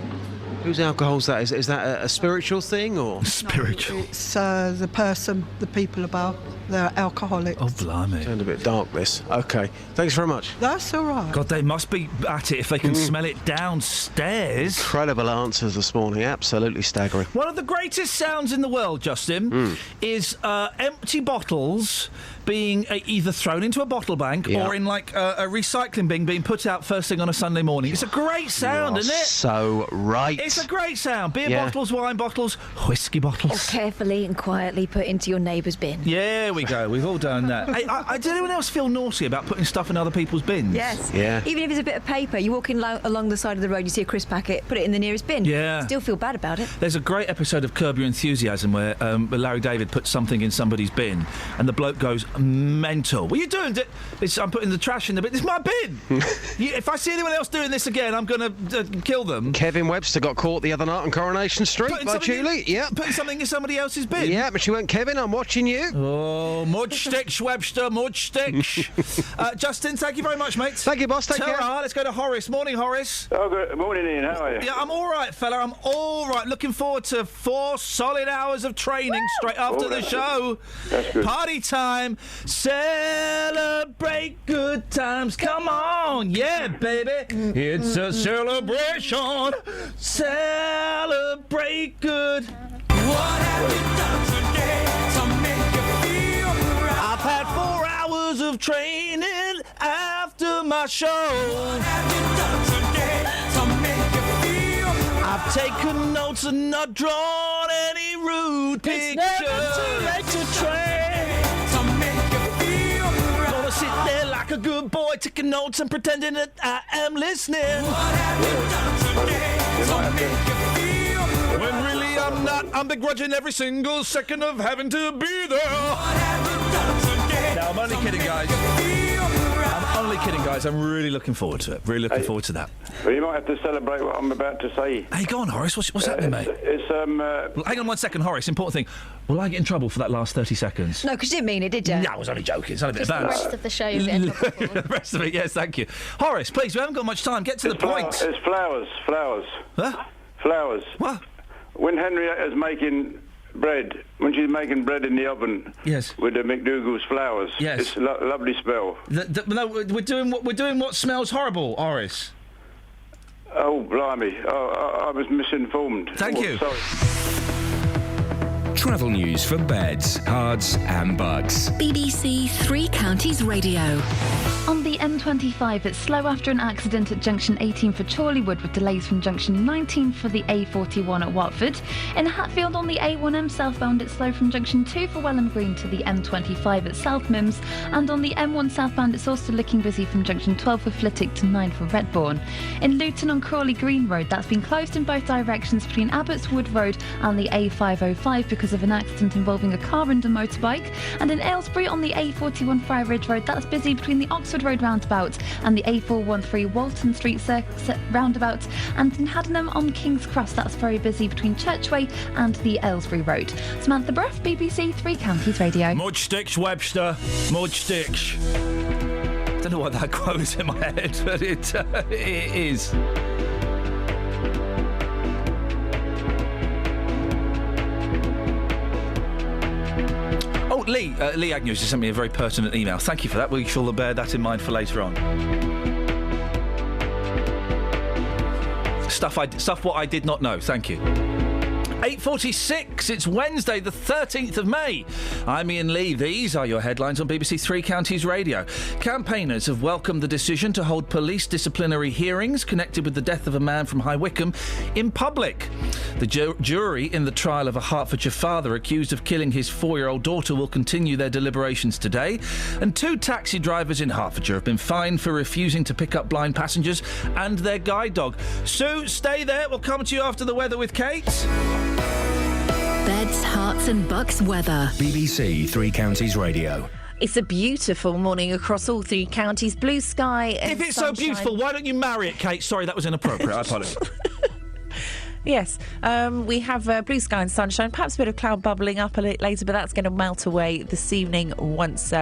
Whose alcohol's that? Is that a spiritual thing or? Spiritual. It's the person, the people above. They're alcoholics. Oh, blimey. Turned a bit dark, this. OK. Thanks very much. That's all right. God, they must be at it if they can smell it downstairs. Incredible answers this morning. Absolutely staggering. One of the greatest sounds in the world, Justin, is empty bottles being either thrown into a bottle bank or in, like, a recycling bin being put out first thing on a Sunday morning. It's a great sound, isn't it? So right. It's a great sound. Beer bottles, wine bottles, whiskey bottles. Or carefully and quietly put into your neighbour's bin. Yeah, we go. We've all done that. Hey, does anyone else feel naughty about putting stuff in other people's bins? Yes. Yeah. Even if it's a bit of paper, you walk in along the side of the road, you see a crisp packet, put it in the nearest bin. Yeah. Still feel bad about it. There's a great episode of Curb Your Enthusiasm where Larry David puts something in somebody's bin and the bloke goes mental. What are you doing? I'm putting the trash in the bin. It's my bin! If I see anyone else doing this again, I'm going to kill them. Kevin Webster got caught the other night on Coronation Street by Julie. Yeah. Putting something in somebody else's bin? Yeah, but she went, Kevin, I'm watching you. Oh, mudge sticks, Webster, mudge sticks. Justin, thank you very much, mate. Thank you, boss. Take care. Let's go to Horace. Morning, Horace. Oh, good morning, Ian. How are you? Yeah, I'm all right, fella. I'm all right. Looking forward to 4 solid hours of training straight after the show. That's good. Party time. Celebrate good times. Come on. Yeah, baby. It's a celebration. Celebrate good. What have you done today to make you feel right? I've had 4 hours of training after my show. What have you done today to make you feel right? I've taken notes and not drawn any rude pictures. It's never too late to train to make you feel right. Gonna sit there like a good boy, taking notes and pretending that I am listening. What have you done today to make you feel right? When really I'm not. I'm begrudging every single second of having to be there. What have you done today? No, I'm only kidding, guys. I'm only kidding, guys. I'm really looking forward to it. Really looking forward to that. Well, you might have to celebrate what I'm about to say. Hey, go on, Horace. What's happening, mate? Well, hang on 1 second, Horace. Important thing. Will I get in trouble for that last 30 seconds? No, because you didn't mean it, did you? No, I was only joking. It's only a bit The embarrassing. rest of the show you'll get in trouble for. The rest of it, yes, thank you. Horace, please, we haven't got much time. Get to the point. It's flowers. Huh? Flowers. What? When Henrietta's making bread, when she's making bread in the oven, yes, with the McDougal's flowers, yes, it's a lovely smell. No, we're doing what smells horrible, Horace. Oh, blimey! I was misinformed. Thank you. Sorry. Travel news for beds, cards and bugs. BBC Three Counties Radio. On the M25, it's slow after an accident at junction 18 for Chorleywood, with delays from junction 19 for the A41 at Watford. In Hatfield on the A1M southbound, it's slow from junction 2 for Welham Green to the M25 at South Mims. And on the M1 southbound, it's also looking busy from junction 12 for Flitwick to 9 for Redbourne. In Luton on Crawley Green Road, that's been closed in both directions between Abbots Wood Road and the A505 because of an accident involving a car and a motorbike. And in Aylesbury on the A41 Friar Ridge Road, that's busy between the Oxford Road roundabout and the A413 Walton Street roundabout. And in Haddenham on King's Cross, that's very busy between Churchway and the Aylesbury Road. Samantha Bruff, BBC Three Counties Radio. Mudge sticks, Webster. Mudge sticks. Don't know why that quote is in my head, but it is. Oh, Lee Agnews has sent me a very pertinent email. Thank you for that. We shall bear that in mind for later on. Stuff what I did not know. Thank you. 8:46, it's Wednesday the 13th of May. I'm Iain Lee. These are your headlines on BBC Three Counties Radio. Campaigners have welcomed the decision to hold police disciplinary hearings connected with the death of a man from High Wycombe in public. The jury in the trial of a Hertfordshire father accused of killing his 4-year-old daughter will continue their deliberations today. And 2 taxi drivers in Hertfordshire have been fined for refusing to pick up blind passengers and their guide dog. Sue, stay there. We'll come to you after the weather with Kate. Beds, hearts and bucks weather. BBC Three Counties Radio. It's a beautiful morning across all three counties. Blue sky and If it's sunshine. so beautiful, why don't you marry it, Kate? Sorry, that was inappropriate. I apologise. Yes, we have blue sky and sunshine, perhaps a bit of cloud bubbling up a little later, but that's going to melt away this evening once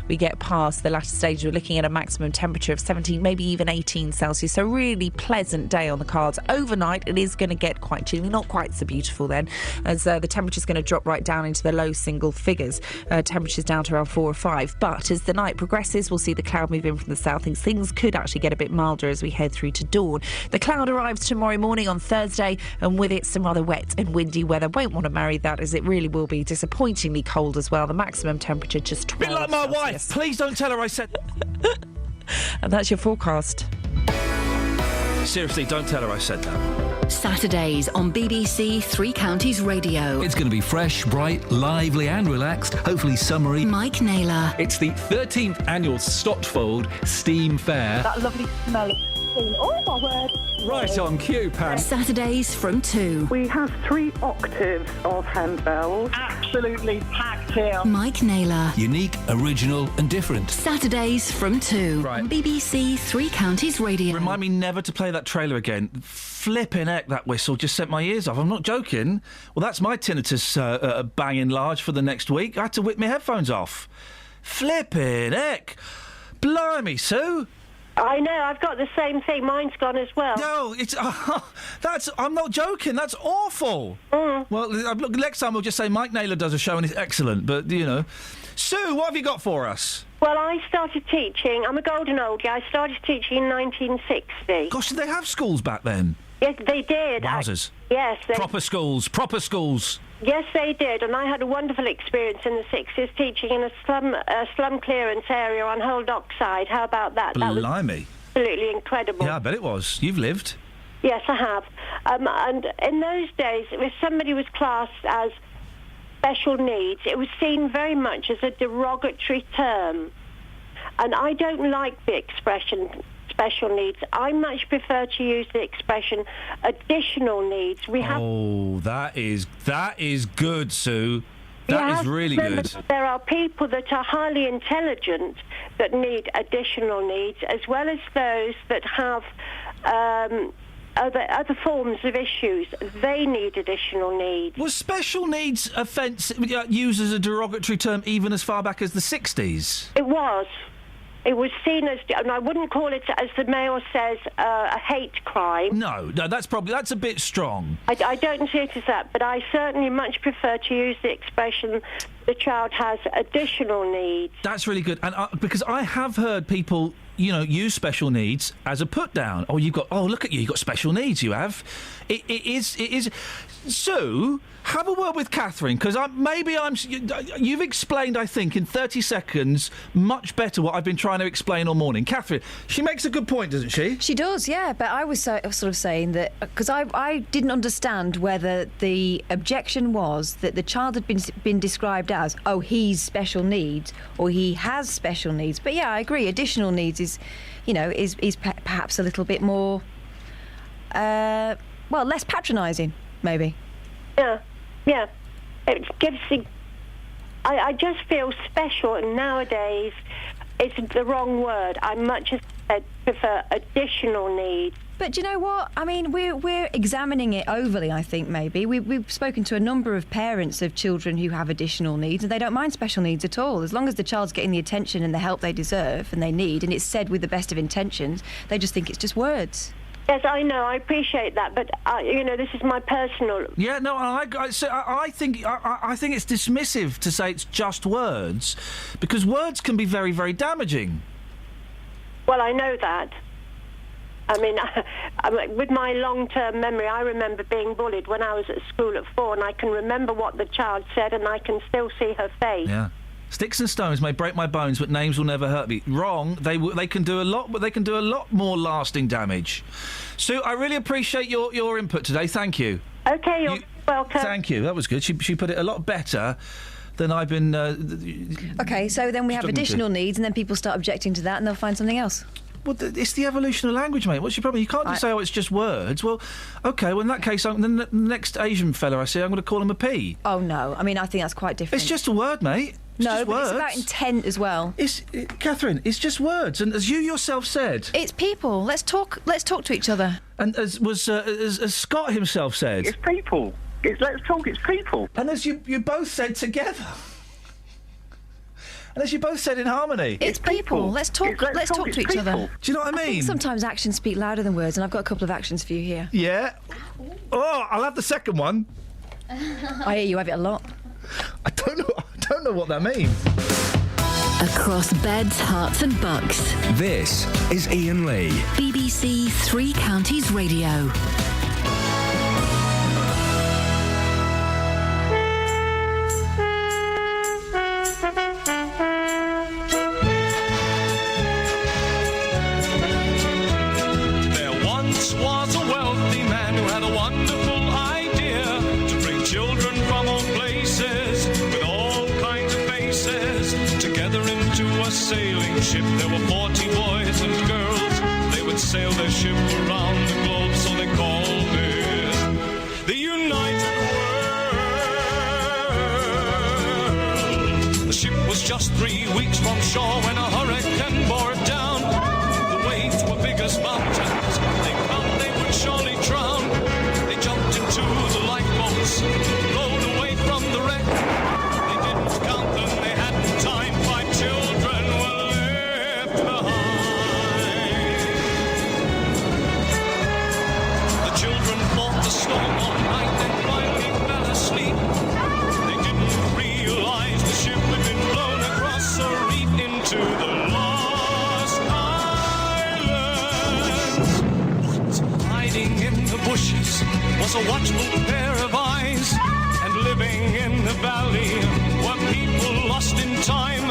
we get past the latter stage. We're looking at a maximum temperature of 17, maybe even 18 Celsius, so really pleasant day on the cards. Overnight, it is going to get quite chilly, not quite so beautiful then, as the temperature's going to drop right down into the low single figures. Temperatures down to around 4 or 5, but as the night progresses, we'll see the cloud move in from the south. Things could actually get a bit milder as we head through to dawn. The cloud arrives tomorrow morning on Thursday, and with it some rather wet and windy weather. Won't want to marry that, as it really will be disappointingly cold as well. The maximum temperature just 12 Bit like my Celsius. wife. Please don't tell her I said... And that's your forecast. Seriously, don't tell her I said that. Saturdays on BBC Three Counties Radio. It's going to be fresh, bright, lively and relaxed, hopefully summery. Mike Naylor. It's the 13th annual Stotfold Steam Fair. That lovely smell of steam. Oh, my word. Right on cue, Pam. Saturdays from 2. We have 3 octaves of handbells. Absolutely packed here. Mike Naylor. Unique, original and different. Saturdays from 2 on BBC Three Counties Radio. Remind me never to play that trailer again. Flipping heck, that whistle just set my ears off. I'm not joking. Well, that's my tinnitus banging large for the next week. I had to whip my headphones off. Flipping heck. Blimey, Sue. I know, I've got the same thing. Mine's gone as well. No, it's... I'm not joking. That's awful. Well, look, next time we'll just say Mike Naylor does a show and it's excellent. But, you know. Sue, what have you got for us? Well, I started teaching. I'm a golden oldie. I started teaching in 1960. Gosh, did they have schools back then? Yes, they did. Wowzers. Yes. Proper schools. Yes, they did, and I had a wonderful experience in the 60s teaching in a slum clearance area on Hull Dockside. How about that? Blimey. That was absolutely incredible. Yeah, I bet it was. You've lived. Yes, I have. And in those days, if somebody was classed as special needs, it was seen very much as a derogatory term. And I don't like the expression special needs. I much prefer to use the expression additional needs. We have... Oh, that is good, Sue. That is really good. There are people that are highly intelligent that need additional needs, as well as those that have other forms of issues. They need additional needs. Was special needs offence used as a derogatory term even as far back as the 60s? It was. It was seen as, and I wouldn't call it, as the Mayor says, a hate crime. No, that's a bit strong. I don't see it as that, but I certainly much prefer to use the expression the child has additional needs. That's really good, and because I have heard people, use special needs as a put down. Oh, look at you, you've got special needs. You have. It is. Sue, have a word with Catherine, because you've explained, I think, in 30 seconds much better what I've been trying to explain all morning. Catherine, she makes a good point, doesn't she? She does, yeah, but I was sort of saying that, because I didn't understand whether the objection was that the child had been described as, oh, he's special needs, or he has special needs. But yeah, I agree, additional needs is perhaps a little bit more, less patronising, maybe. Yeah. It gives I just feel special, and nowadays it's the wrong word. I much prefer additional needs. But do you know what? I mean, we're examining it overly, I think, maybe. We've spoken to a number of parents of children who have additional needs, and they don't mind special needs at all. As long as the child's getting the attention and the help they deserve and they need, and it's said with the best of intentions, they just think it's just words. Yes, I know. I appreciate that, but this is my personal. Yeah, no, I think it's dismissive to say it's just words, because words can be very, very damaging. Well, I know that. I mean, with my long-term memory, I remember being bullied when I was at school at 4, and I can remember what the child said, and I can still see her face. Yeah. Sticks and stones may break my bones, but names will never hurt me. Wrong. They can do a lot, but they can do a lot more lasting damage. Sue, I really appreciate your input today. Thank you. Okay, you're welcome. Thank you. That was good. She put it a lot better than I've been. Okay, so then we have additional needs, and then people start objecting to that, and they'll find something else. it's the evolution of language, mate. What's your problem? You can't just say, "Oh, it's just words." Well, okay. Well, in that case, the next Asian fella I see, I'm going to call him a P. Oh no! I mean, I think that's quite different. It's just a word, mate. No, but it's about intent as well. Catherine, it's just words, and as you yourself said, it's people. Let's talk to each other. And as Scott himself said, it's people. Let's talk. It's people. And as you both said together, and as you both said in harmony, it's people. Let's talk. Let's talk to each other. Do you know what I mean? I think sometimes actions speak louder than words, and I've got a couple of actions for you here. Yeah. Oh, I'll have the second one. I hear you have it a lot. I don't know what that means. Across beds, hearts and bucks. This is Iain Lee. BBC Three Counties Radio. There once was a wealthy man who had a wonderful idea to bring children from all places with all kinds of faces together into a sailing ship. There were 40 boys and girls. They would sail their ship around the globe, so they called it the United World. The ship was just 3 weeks from shore when a hurricane bore it down. The waves were big as mountains. They found they would surely drown. They jumped into the lifeboats, rowed away from the wreck. They didn't count them, they hadn't time. 5 children were left behind. The children fought the storm all night and finally fell asleep. They didn't realize the ship had been blown across a reef into the Lost Islands. Hiding in the bushes was a watchful pair of eyes, and living in the valley were people lost in time,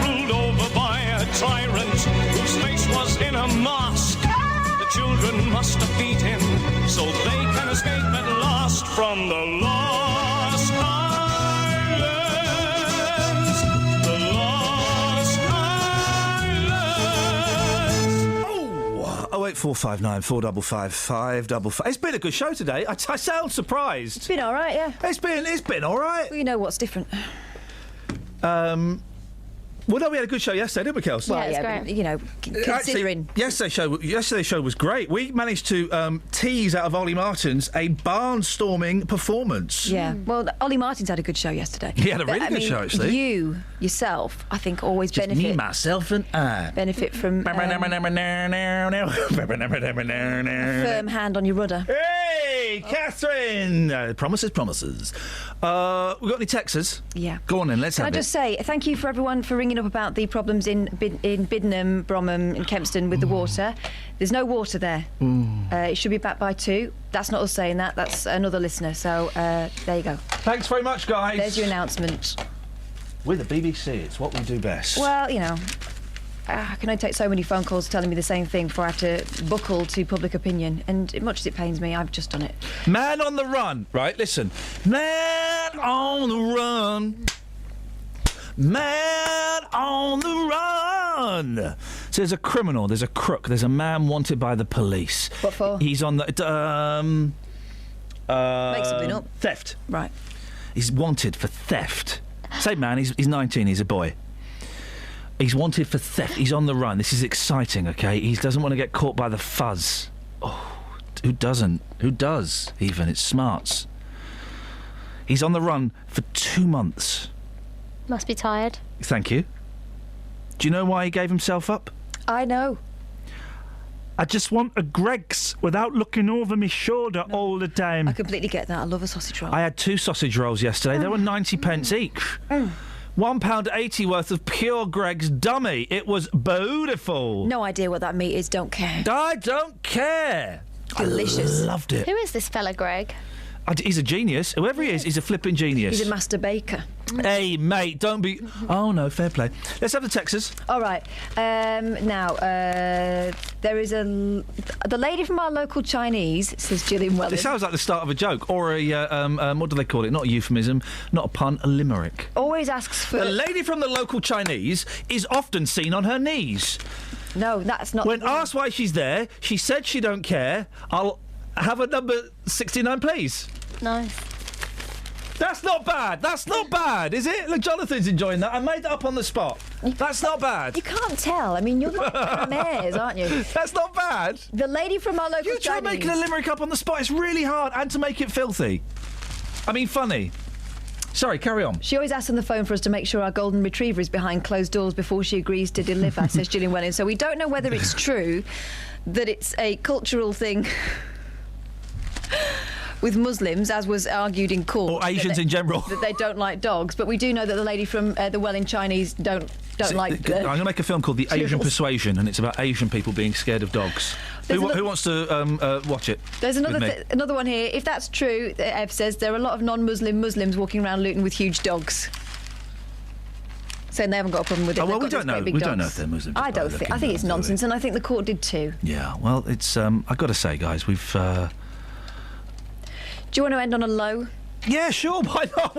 ruled over by a tyrant whose face was in a mask. The children must defeat him so they can escape at last from the Lost Islands. The Lost Islands. Oh, 08459 455 555. It's been a good show today. I sound surprised. It's been all right, yeah. It's been all right. Well, you know what's different. Well, no, we had a good show yesterday, didn't we, Kels? Well, yeah, but, you know, considering... Yesterday's show was great. We managed to tease out of Ollie Martins a barnstorming performance. Yeah, well, Ollie Martins had a good show yesterday. He had a really good show, actually. You, yourself, I think, always Just benefit... me, myself and I. Benefit from... a firm hand on your rudder. Hey, Catherine! Promises. We got any texters? Yeah. Go on then, let's have it. Can I just say thank you for everyone for ringing up about the problems in Biddenham, Bromham and Kempston with the water. There's no water there. It should be back by 2. That's not us saying that, that's another listener. So there you go. Thanks very much, guys. There's your announcement. We're the BBC, it's what we do best. Well, you know, I can only take so many phone calls telling me the same thing before I have to buckle to public opinion. And much as it pains me, I've just done it. Man on the run. Right, listen. Man on the run. Man on the run. So there's a criminal, there's a crook, there's a man wanted by the police. What for? He's on the... Make something up. Theft. Right. He's wanted for theft. Same man, he's 19, he's a boy. He's wanted for theft. He's on the run. This is exciting, OK? He doesn't want to get caught by the fuzz. Oh, who doesn't? Who does, even? It's smarts. He's on the run for 2 months. Must be tired. Thank you. Do you know why he gave himself up? I know. I just want a Greggs without looking over my shoulder all the time. I completely get that. I love a sausage roll. I had 2 sausage rolls yesterday. They were 90 pence each. £1.80 worth of pure Greggs dummy. It was beautiful. No idea what that meat is. Don't care. I don't care. Delicious. I loved it. Who is this fella, Greg? He's a genius. Whoever he is, he's a flipping genius. He's a master baker. Hey, mate, don't be... Oh, no, fair play. Let's have the Texas. All right. Now, there is the lady from our local Chinese, says Gillian Welland. It sounds like the start of a joke, or a, what do they call it? Not a euphemism, not a pun, a limerick. Always asks for... The lady from the local Chinese is often seen on her knees. No, that's not. When asked why she's there, she said she don't care. I'll have a number 69, please. Nice. That's not bad. That's not bad, is it? Look, Jonathan's enjoying that. I made that up on the spot. That's not bad. You can't tell. I mean, you're like Panameres, aren't you? That's not bad. The lady from our local You try Chinese. making a limerick up on the spot. It's really hard, and to make it filthy. I mean, funny. Sorry, carry on. She always asks on the phone for us to make sure our golden retriever is behind closed doors before she agrees to deliver, says Gillian Welling. So we don't know whether it's true that it's a cultural thing with Muslims, as was argued in court. Or Asians in general. That they don't like dogs. But we do know that the lady from the Welling Chinese don't like... I'm going to make a film called The Asian Persuasion, and it's about Asian people being scared of dogs. Who wants to watch it? There's another one here. If that's true, Ev says, there are a lot of non-Muslim Muslims walking around Luton with huge dogs. Saying they haven't got a problem with it. Oh, well, They've we got don't know. these great big We don't know dogs. if they're Muslims. I don't think. I think it's nonsense, and I think the court did too. Yeah, well, it's... I've got to say, guys, we've... Do you want to end on a low? Yeah, sure, why not?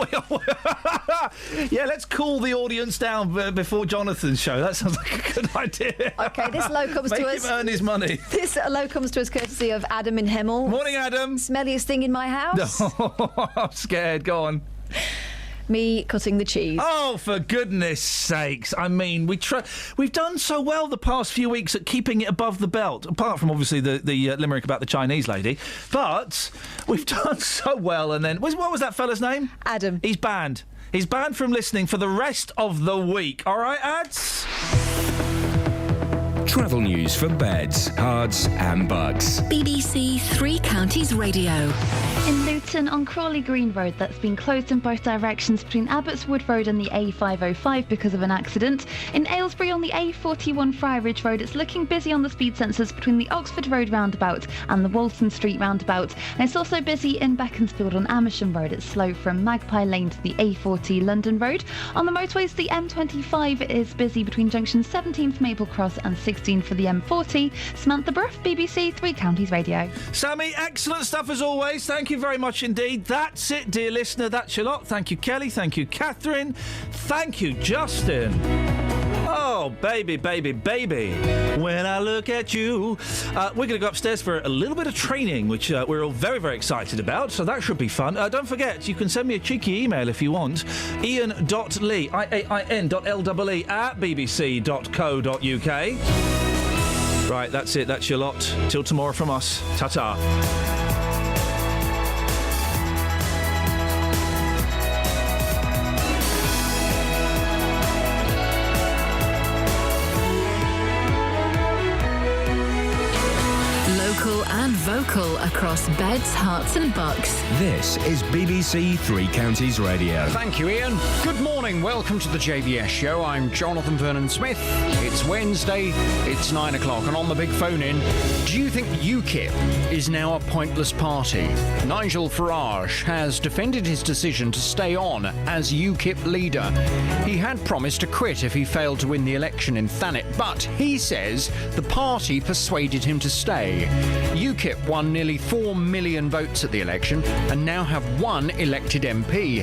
Yeah, let's cool the audience down before Jonathan's show. That sounds like a good idea. OK, this low comes to us... Make him earn his money. This low comes to us courtesy of Adam in Hemel. Morning, Adam. Smelliest thing in my house? No, I'm scared. Go on. Me cutting the cheese. Oh, for goodness sakes. I mean, we've done so well the past few weeks at keeping it above the belt, apart from, obviously, the limerick about the Chinese lady. But we've done so well, and then... What was that fella's name? Adam. He's banned. He's banned from listening for the rest of the week. All right, Ads? Travel news for beds, cards and bugs. BBC Three Counties Radio. In Luton, on Crawley Green Road, that's been closed in both directions between Abbotswood Road and the A505 because of an accident. In Aylesbury, on the A41 Friarridge Road, it's looking busy on the speed sensors between the Oxford Road roundabout and the Walton Street roundabout. And it's also busy in Beaconsfield on Amersham Road. It's slow from Magpie Lane to the A40 London Road. On the motorways, the M25 is busy between junctions 17 for Maple Cross and 16 for the M40. Samantha Bruff, BBC Three Counties Radio. Sammy, excellent stuff as always. Thank you very much indeed. That's it, dear listener. That's your lot. Thank you, Kelly. Thank you, Catherine. Thank you, Justin. Oh, baby, baby, baby. When I look at you. We're going to go upstairs for a little bit of training, which we're all very, very excited about, so that should be fun. Don't forget, you can send me a cheeky email if you want. Iain.lee, IAIN.LEE at bbc.co.uk. Right, that's it. That's your lot. Till tomorrow from us. Ta-ta. Local and vocal across beds, hearts and bucks. This is BBC Three Counties Radio. Thank you, Ian. Good morning. Welcome to the JVS show. I'm Jonathan Vernon Smith. It's Wednesday. It's 9 o'clock. And on the big phone in, do you think UKIP is now a pointless party? Nigel Farage has defended his decision to stay on as UKIP leader. He had promised to quit if he failed to win the election in Thanet, but he says the party persuaded him to stay. UKIP won nearly 4 million votes at the election and now have one elected MP.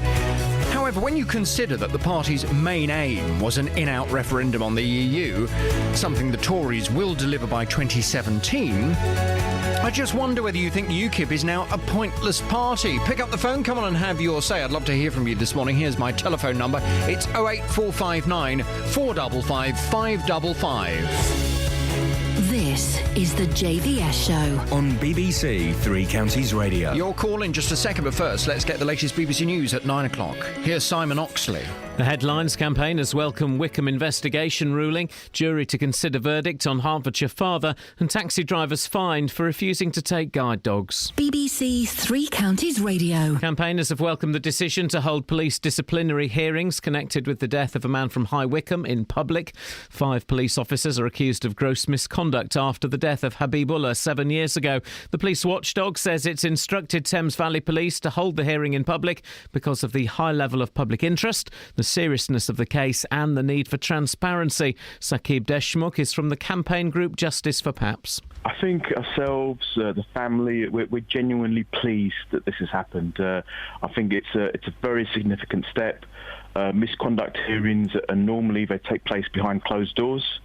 However, when you consider that the party's main aim was an in-out referendum on the EU, something the Tories will deliver by 2017, I just wonder whether you think UKIP is now a pointless party. Pick up the phone, come on and have your say. I'd love to hear from you this morning. Here's my telephone number. It's 08459 455 555. This is the JVS show on BBC Three Counties Radio. Your call in just a second, but first, let's get the latest BBC News at 9 o'clock. Here's Simon Oxley. The Headlines campaigners welcome Wickham investigation ruling, jury to consider verdict on Hertfordshire father, and taxi drivers fined for refusing to take guide dogs. BBC Three Counties Radio. Campaigners have welcomed the decision to hold police disciplinary hearings connected with the death of a man from High Wycombe in public. 5 police officers are accused of gross misconduct after the death of Habibullah 7 years ago. The police watchdog says it's instructed Thames Valley Police to hold the hearing in public because of the high level of public interest, the seriousness of the case and the need for transparency. Saqib Deshmukh is from the campaign group Justice for Paps. I think ourselves, the family, we're genuinely pleased that this has happened. I think it's a very significant step. Misconduct hearings, normally they take place behind closed doors.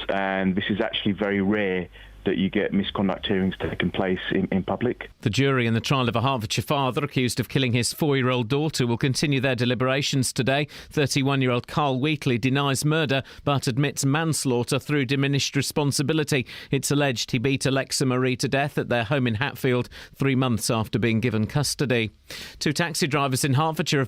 and this is actually very rare that you get misconduct hearings taking place in public. The jury in the trial of a Hertfordshire father accused of killing his 4-year-old daughter will continue their deliberations today. 31-year-old Carl Wheatley denies murder but admits manslaughter through diminished responsibility. It's alleged he beat Alexa Marie to death at their home in Hatfield 3 months after being given custody. 2 taxi drivers in Hertfordshire have